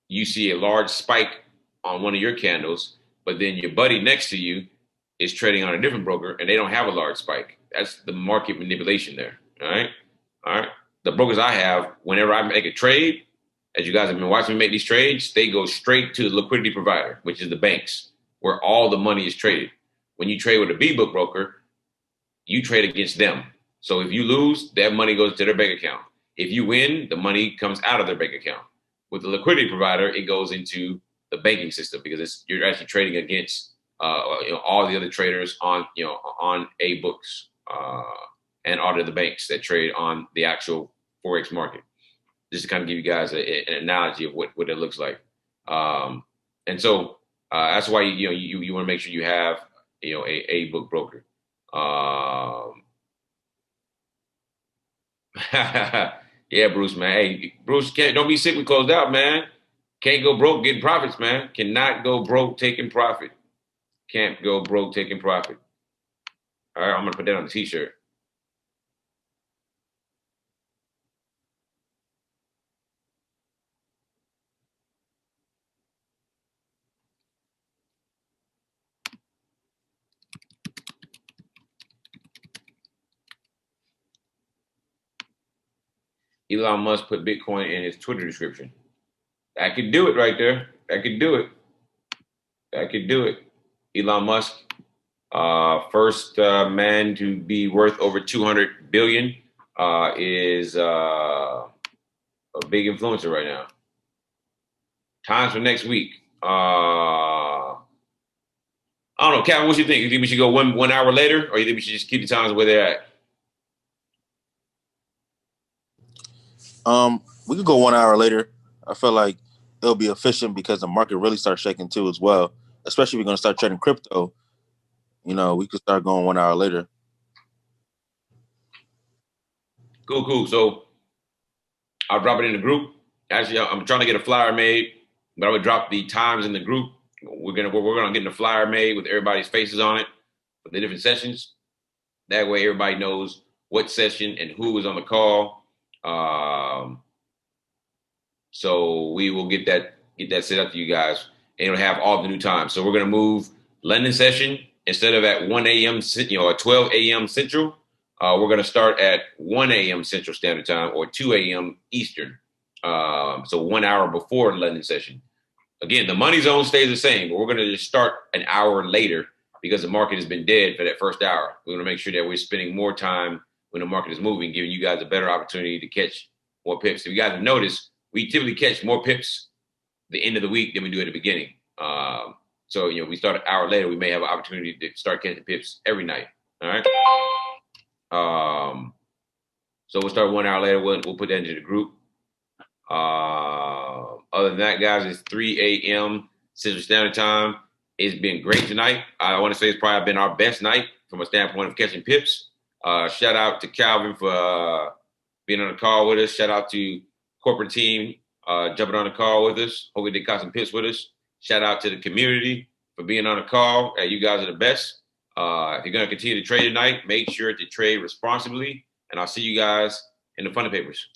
you see a large spike on one of your candles, but then your buddy next to you is trading on a different broker and they don't have a large spike. That's the market manipulation there. All right. All right. The brokers I have, whenever I make a trade, as you guys have been watching me make these trades, they go straight to the liquidity provider, which is the banks, where all the money is traded. When you trade with a B-book broker, you trade against them. So if you lose, that money goes to their bank account. If you win, the money comes out of their bank account. With the liquidity provider, it goes into the banking system because you're actually trading against all the other traders on A books and all of the banks that trade on the actual Forex market. Just to kind of give you guys an analogy of what it looks like. And so that's why you want to make sure you have a book broker. Yeah, Bruce, man. Hey, Bruce, don't be sick. We closed out, man. Can't go broke getting profits, man. Cannot go broke taking profit. Can't go broke taking profit. All right, I'm gonna put that on the t-shirt. Elon Musk put Bitcoin in his Twitter description. I could do it right there. I could do it. I could do it. Elon Musk, first man to be worth over 200 billion, is a big influencer right now. Times for next week. I don't know, Calvin. What you think? You think we should go one hour later, or you think we should just keep the times where they're at? We could go 1 hour later. I feel like it'll be efficient because the market really starts shaking too as well. Especially if we're gonna start trading crypto. We could start going 1 hour later. Cool. So I'll drop it in the group. Actually, I'm trying to get a flyer made, but I would drop the times in the group. We're gonna get the flyer made with everybody's faces on it for the different sessions. That way, everybody knows what session and who was on the call. So we will get that set up to you guys, and it'll have all the new times. So we're gonna move London session instead of at 1 a.m. Or 12 a.m. Central. We're gonna start at 1 a.m. Central Standard Time or 2 a.m. Eastern. So 1 hour before London session. Again, the money zone stays the same, but we're gonna just start an hour later because the market has been dead for that first hour. We want to make sure that we're spending more time when the market is moving, giving you guys a better opportunity to catch more pips. If you guys have noticed, we typically catch more pips the end of the week than we do at the beginning. So, we start an hour later, we may have an opportunity to start catching pips every night. All right. So we'll start 1 hour later. We'll put that into the group. Other than that, guys, it's 3 a.m. Central Standard Time. It's been great tonight. I want to say it's probably been our best night from a standpoint of catching pips. Shout out to Calvin for being on the call with us. Shout out to corporate team jumping on the call with us. Hope we did caught some pips with us. Shout out to the community for being on the call. You guys are the best. If you're going to continue to trade tonight, make sure to trade responsibly. And I'll see you guys in the Funding Papers.